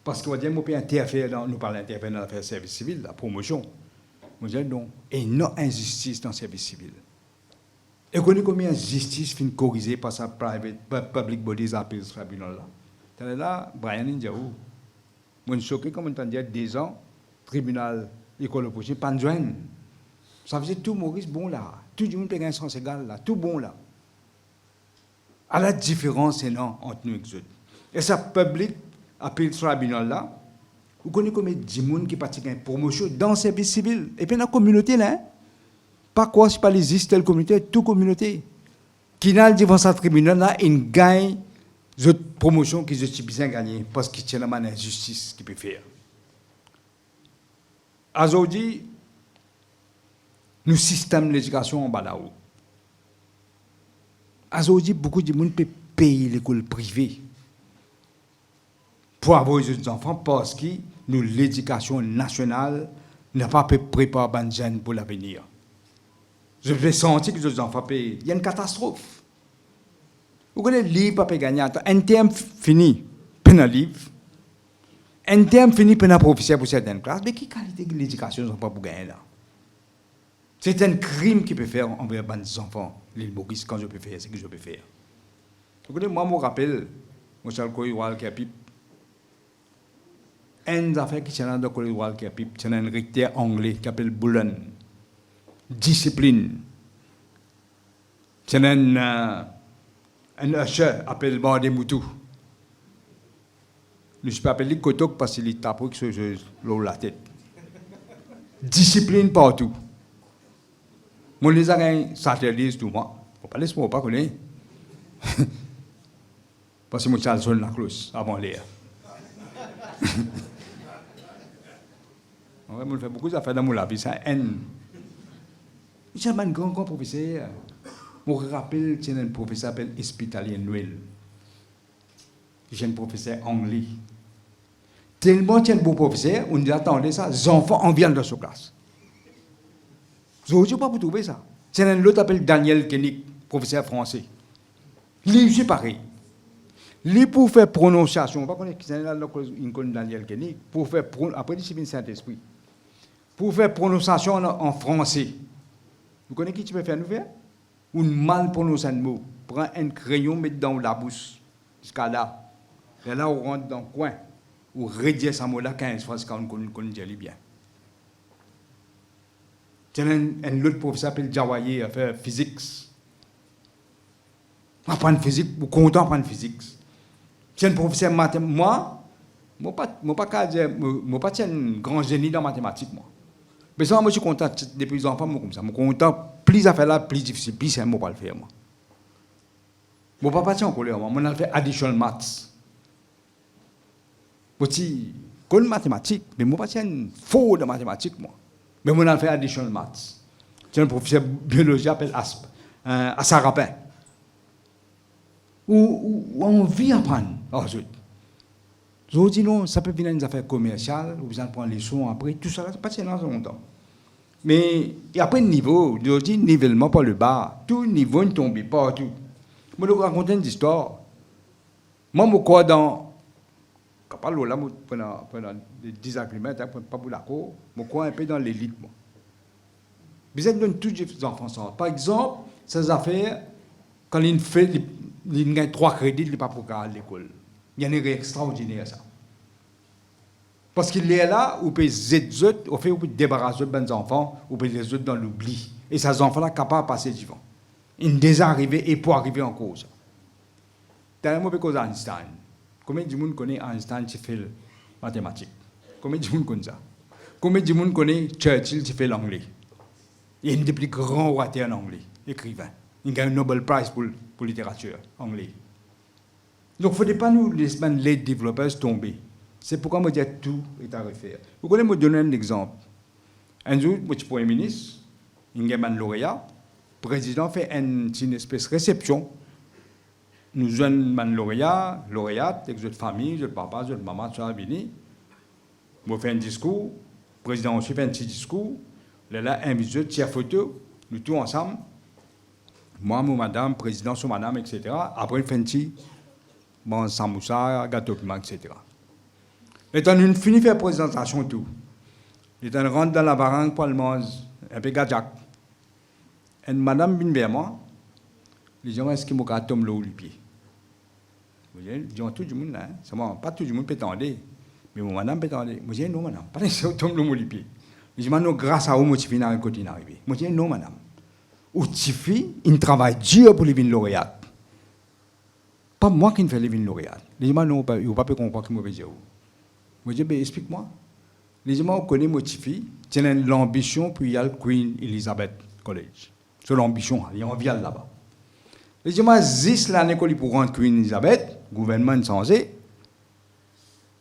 Parce qu'on va dire, moi, nous parlons d'interférer dans l'affaire service civil, la promotion. Moi, je dis non. Et non injustice dans le service civil. Et vous connaissez combien d'injustice fin corrigée par sa Public Bodies Appeals Tribunal là? Là, Brian Indiaou, je suis choqué comme on entend dire 10 ans, tribunal, école prochaine, pas de joindre. Ça faisait tout Maurice bon là, tout le monde peut un sens égal là, tout bon là. À la différence, c'est non entre nous et les autres. Et ça, public, appel tribunal là, vous connaissez combien de gens qui pratiquent une promotion dans le service civil, et puis dans la communauté là, hein? Pas quoi, c'est pas les telle communauté, toute communauté. Qui n'a devant ce tribunal là, il gagne. Les autres promotions qu'ils ont bien gagnées parce qu'ils tiennent la injustice qu'ils peuvent faire. Aujourd'hui, nous système l'éducation en bas là-haut. Aujourd'hui, beaucoup de gens peuvent payer l'école privée pour avoir les enfants parce que nous, l'éducation nationale n'a pas préparé les jeunes pour l'avenir. Je vais sentir que les enfants payent. Il y a une catastrophe. Vous connaissez le livre, pas gagner. Un terme fini. plein de livres. Un terme fini pour un professeur pour certaines classes, mais quelle qualité de l'éducation sont pas pour gagner là? C'est un crime qui peut faire envers les enfants, l'île Maurice, quand je peux faire ce que je peux faire. Vous connaissez, moi, je me rappelle, mon cher Koyoual qui a pipe, une affaire qui tient dans Koyoual qui a pipe, c'est un recteur anglais qui s'appelle Bullen. Discipline. C'est un usher appelé Bardé Moutou. Je ne peux pas appeler Kotok parce qu'il est tapé sur la tête. Discipline partout. Mon les a satellite tout moi. Faut pas laisser moi pas connaître. Parce que moi j'ai sonné la cloche avant l'air. On va faire beaucoup d'affaires dans mon vie, ça haine. J'ai un grand professeur. Je me rappelle qu'il y a un professeur qui s'appelle Hospitalier Noël. J'ai un professeur anglais. Tellement qu'il y a un bon professeur, on dit attendez ça, les enfants en viennent dans sa classe. Je ne sais pas pour trouver ça. C'est un autre qui s'appelle Daniel Koenig, professeur français. Lui, c'est pareil. Lui, pour faire prononciation, on va connaître qui est là, Daniel Koenig, pour faire, après discipline Saint-Esprit, pour faire prononciation en français. Vous connaissez qui tu peux faire nous faire? Ou mal prononcer un mot. Prends un crayon, mets dans la bouche, jusqu'à là. Et là, on rentre dans le coin. Ou rédiger ce mot-là 15 fois, quand on connaît bien. Il y a un autre professeur qui s'appelle Jawaye, qui fait physique. Apprendre physique, ou content apprendre physique. Il y a un professeur mathématique. Moi, je ne suis pas un grand génie dans la mathématique, moi. Mais ça, moi, je suis content depuis les enfants, comme ça. Je suis content, plus à faire là, plus difficile, plus c'est un mot pas le faire, moi. Je ne suis pas en colère, moi. Je fais additional maths. Petit, comme mathématiques, mais je ne suis pas un faux de mathématiques, moi. Mais je fais additional maths. C'est un professeur de biologie qui s'appelle Assarapin. Où on vit apprendre. Je dis non, ça peut venir une affaire commerciale, vous allez prendre les sons après, tout ça, c'est pas si longtemps. Mais après le niveau, je dis nivellement par le bas, tout niveau ne tombe pas, tout. Je vais vous raconter une histoire. Moi, je crois dans. Quand je parle là, pendant des 10 agrimètres, pas pour la cour, je crois un peu dans l'élite, moi. Vous êtes dans tous les enfants. Par exemple, ces affaires, quand ils gagnent 3 crédits, ils ne sont pas pour aller à l'école. Il y a une règle extraordinaire, ça. Parce qu'il est là, on peut les autres, on peut débarrasser des enfants, on peut les autres dans l'oubli. Et ces enfants-là sont capables de passer du vent. Ils sont déjà arrivés et pour arriver en cause. D'ailleurs, moi, je cause Einstein. Combien de monde connaît Einstein qui fait les mathématiques? Combien de monde connaît ça? Combien de monde connaît Churchill qui fait l'anglais? Il est un des plus grands orateurs en anglais, écrivain. Il gagne un Nobel Prize pour la littérature anglais. Donc, il ne faut pas nous laisser les développeurs tomber. C'est pourquoi je dis que tout est à refaire. Vous connaissez, je vais donner un exemple. Un jour, je suis Premier ministre, il y a un lauréat, le président fait une espèce de réception. Nous avons un lauréat, lauréate, avec votre famille, votre papa, votre maman, tout ça, venu. Je fais un discours, le président aussi fait un petit discours. Là, invite, tire photo, nous tous ensemble. Moi, madame, président, son madame, etc. Après, il fait un petit. Bon, samoussa, gâteau piment, etc. Et on a fini de faire la présentation tout. Et on rentre dans la barangue pour le manger, un peu gadjak. Et madame vient vers moi, les gens, est-ce qu'ils m'ont gâté l'eau du pied? Vous voyez, ils ont tout le monde là, c'est moi, pas tout le monde peut tendre, mais mon madame peut tendre. Moi, je dis non, madame, pas laisser tomber l'eau du pied. Je dis, non, grâce à vous, moi, je suis dans le côté d'arriver. Moi, je dis non, madame. Ou Tifi, il travaille dur pour les vignes lauréates. Pas moi qui fais les vignes lauréates. Les gens n'ont pas comprendre ce que je veux dire. Moi, je dis, explique-moi. Les gens connaissent mon Tifi, c'est l'ambition pour y aller Queen Elizabeth College. C'est l'ambition, il y a envie là-bas. Les gens disent l'année pour rentrer Queen Elizabeth, gouvernement censé,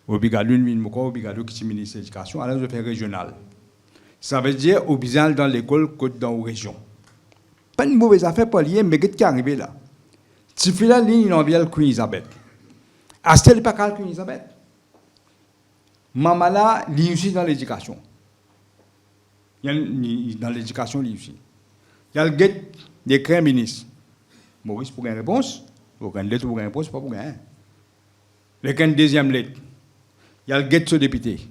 obligatoire, obligatoire qui est ministre de l'Éducation, alors je fais régional. Ça veut dire obligatoire dans l'école, côte dans la région. Pas une mauvaise affaire pour lier, mais qu'est-ce qui est arrivé là? Si tu fais la ligne, il en vient le Queen Elizabeth. Est-ce qu'elle n'est pas calme, Queen Elizabeth? Maman là, il est aussi dans l'éducation. Dans l'éducation, il est aussi. Il y a le guet des créés ministres. Maurice pour une réponse, ou une lettre pour une réponse, pas pour gagner. Le 2e lettre, il y a le guet sur député.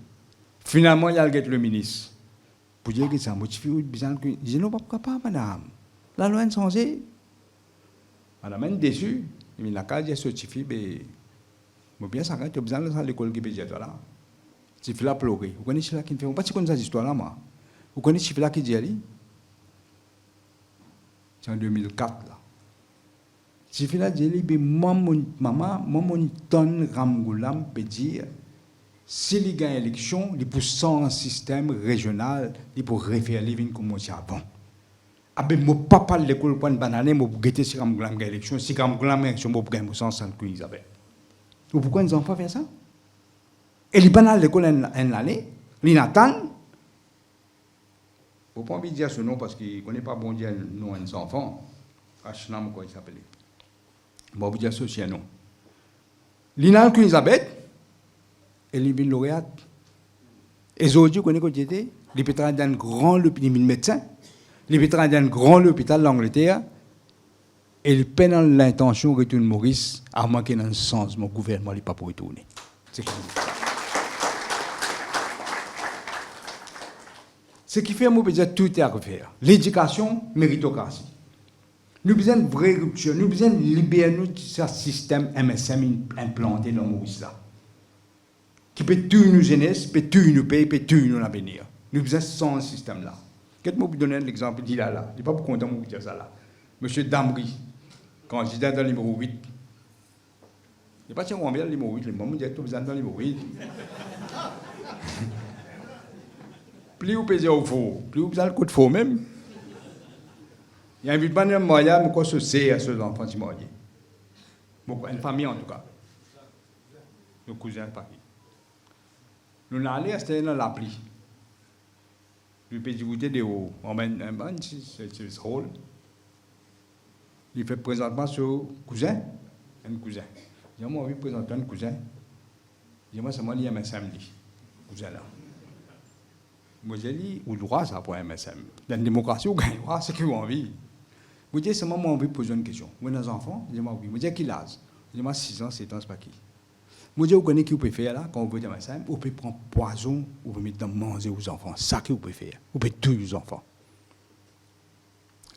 Finalement, il y a le guet le ministre. Pour dire que ça motive, il dit non, pas madame. La loi est changée. Madame est déçue. Il n'a qu'à dire certifié, mais bien ça, tu as besoin de l'école qui peut dire là. Tu fais la pleurer. Vous connaissez là qui fait. On ne pas connaître cette histoire là, moi. Vous connaissez là qui dit ali? C'est en 2004 là. Si fais là dit ali, maman, mon tonne Ramgoulam peut dire. S'il gagne l'élection, il peut sans un système régional, il peut refaire les vignes comme c'est avant. Avec mon papa l'école pour une banane, moi pour guetter si Ramgoulam gagne l'élection, si Ramgoulam gagne l'élection, moi pour gagner sans Queen Isabelle. Pourquoi les enfants font ça? Et les bananes l'école en année, les n'attendent. Faut pas envie de dire ce nom parce qu'il ne connaît pas bon Dieu non les enfants. Ashnam quoi il s'appelle. Bon vous dire ceci non. L'Inal Queen Isabelle. Et les lauréates. Et aujourd'hui, on connaît était les pétrins d'un grand médecin, les pétrins d'un grand hôpital d'Angleterre, et le peine l'intention de retourner Maurice, à moins qu'il y ait un sens, mon gouvernement n'est pas pour retourner. Ce qui fait, moi, je dire, tout est à refaire. L'éducation, méritocratie. Nous avons besoin de vraie rupture, nous avons besoin de libérer nous de ce système MSM implanté dans Maurice là. Qui peut tuer nos jeunesse, peut tuer nos pays, peut tuer nos avenir. Nous avons besoin de ce système-là. Qu'est-ce que je vous donner l'exemple d'il là? Je ne suis pas content de vous dire ça là. Monsieur Damri, candidat dans le numéro 8. Je ne sais pas si on va le numéro 8, les moments où vous êtes dans le numéro 8. Plus vous pesez au faux, plus vous avez le coup de faux même. Il y a un but de moyen, mais quoi se sait à ceux enfants qui mariés. Une famille en tout cas. Nos cousins de Paris. Nous allons aller dans l'appli. Nous pouvons discuter de haut. On met un ban, c'est rôle. Il fait présentement ce cousin. Un cousin. Il a envie de présenter un cousin. Il m'a dit, il y a un samedi. Cousin là. Moi, j'ai dit, ou droit ça pour un MSM. Dans la démocratie, on gagne, c'est ce qu'ils ont envie. Vous dites, c'est moi, j'ai envie de poser une question. Vous avez des enfants? Je dis, oui. Vous dites, quel âge? Je dis, 6 ans, 7 ans, c'est pas qui. Moi, je vous connais qui vous pouvez faire là, quand vous voyez MSM, vous pouvez prendre poison, vous pouvez mettre dans manger aux enfants. C'est ça que vous pouvez faire. Vous pouvez tuer les enfants.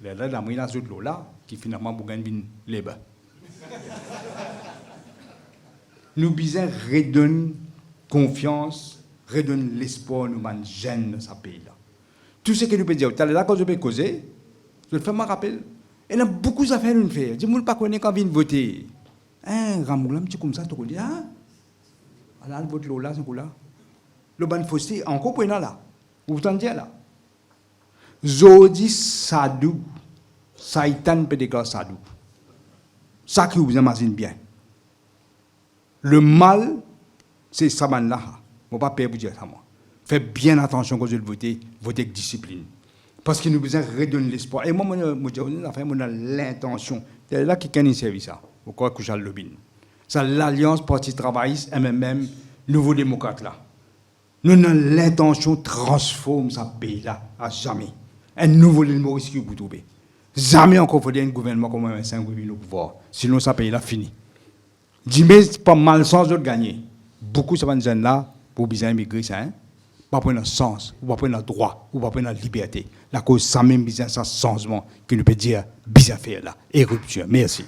Là, la moyenne de l'eau là, qui finalement vous gagnez les bains. Nous besoin redonner confiance, redonner l'espoir, nous man jeunes dans ce pays-là. Tout ce que nous pouvons dire, tu es là quand je peux causer, je le fais me rappeler. Il y a beaucoup d'affaires à nous faire. Je ne sais pas connaître quand on vient voter. Ramoulam, tu comme ça, tu dis, ah, alors le vote là, c'est quoi là? Le ban fossé, encore pour là. Vous entendez là? Zodi Sadou, Saïtan Pédégar Sadou. Ça qui vous imagine bien. Le mal, c'est ça là. Je ne vais pas perdre vous dire ça moi. Faites bien attention quand vous votez, votez avec discipline. Parce qu'il nous a besoin de redonner l'espoir. Et moi, j'ai l'intention. C'est là qui a servi ça. Pourquoi que j'ai le lobby? C'est l'Alliance Parti Travailliste, MMM, Nouveau Démocrate là. Nous avons l'intention de transformer ce pays-là à jamais. Un nouveau l'île Maurice qui vous trouvez. Jamais encore faut un gouvernement comme un 5 au pouvoir. Sinon, ce pays-là fini. Dis-moi, c'est pas mal sens de gagner. Beaucoup de ces jeunes-là, pour bien immigrer, ça, hein? Pas prendre le sens, ou pas prendre le droit, ou pas prendre la liberté. La cause, ça même besoin de changement, qui nous peut dire, bien faire là, et rupture. Merci.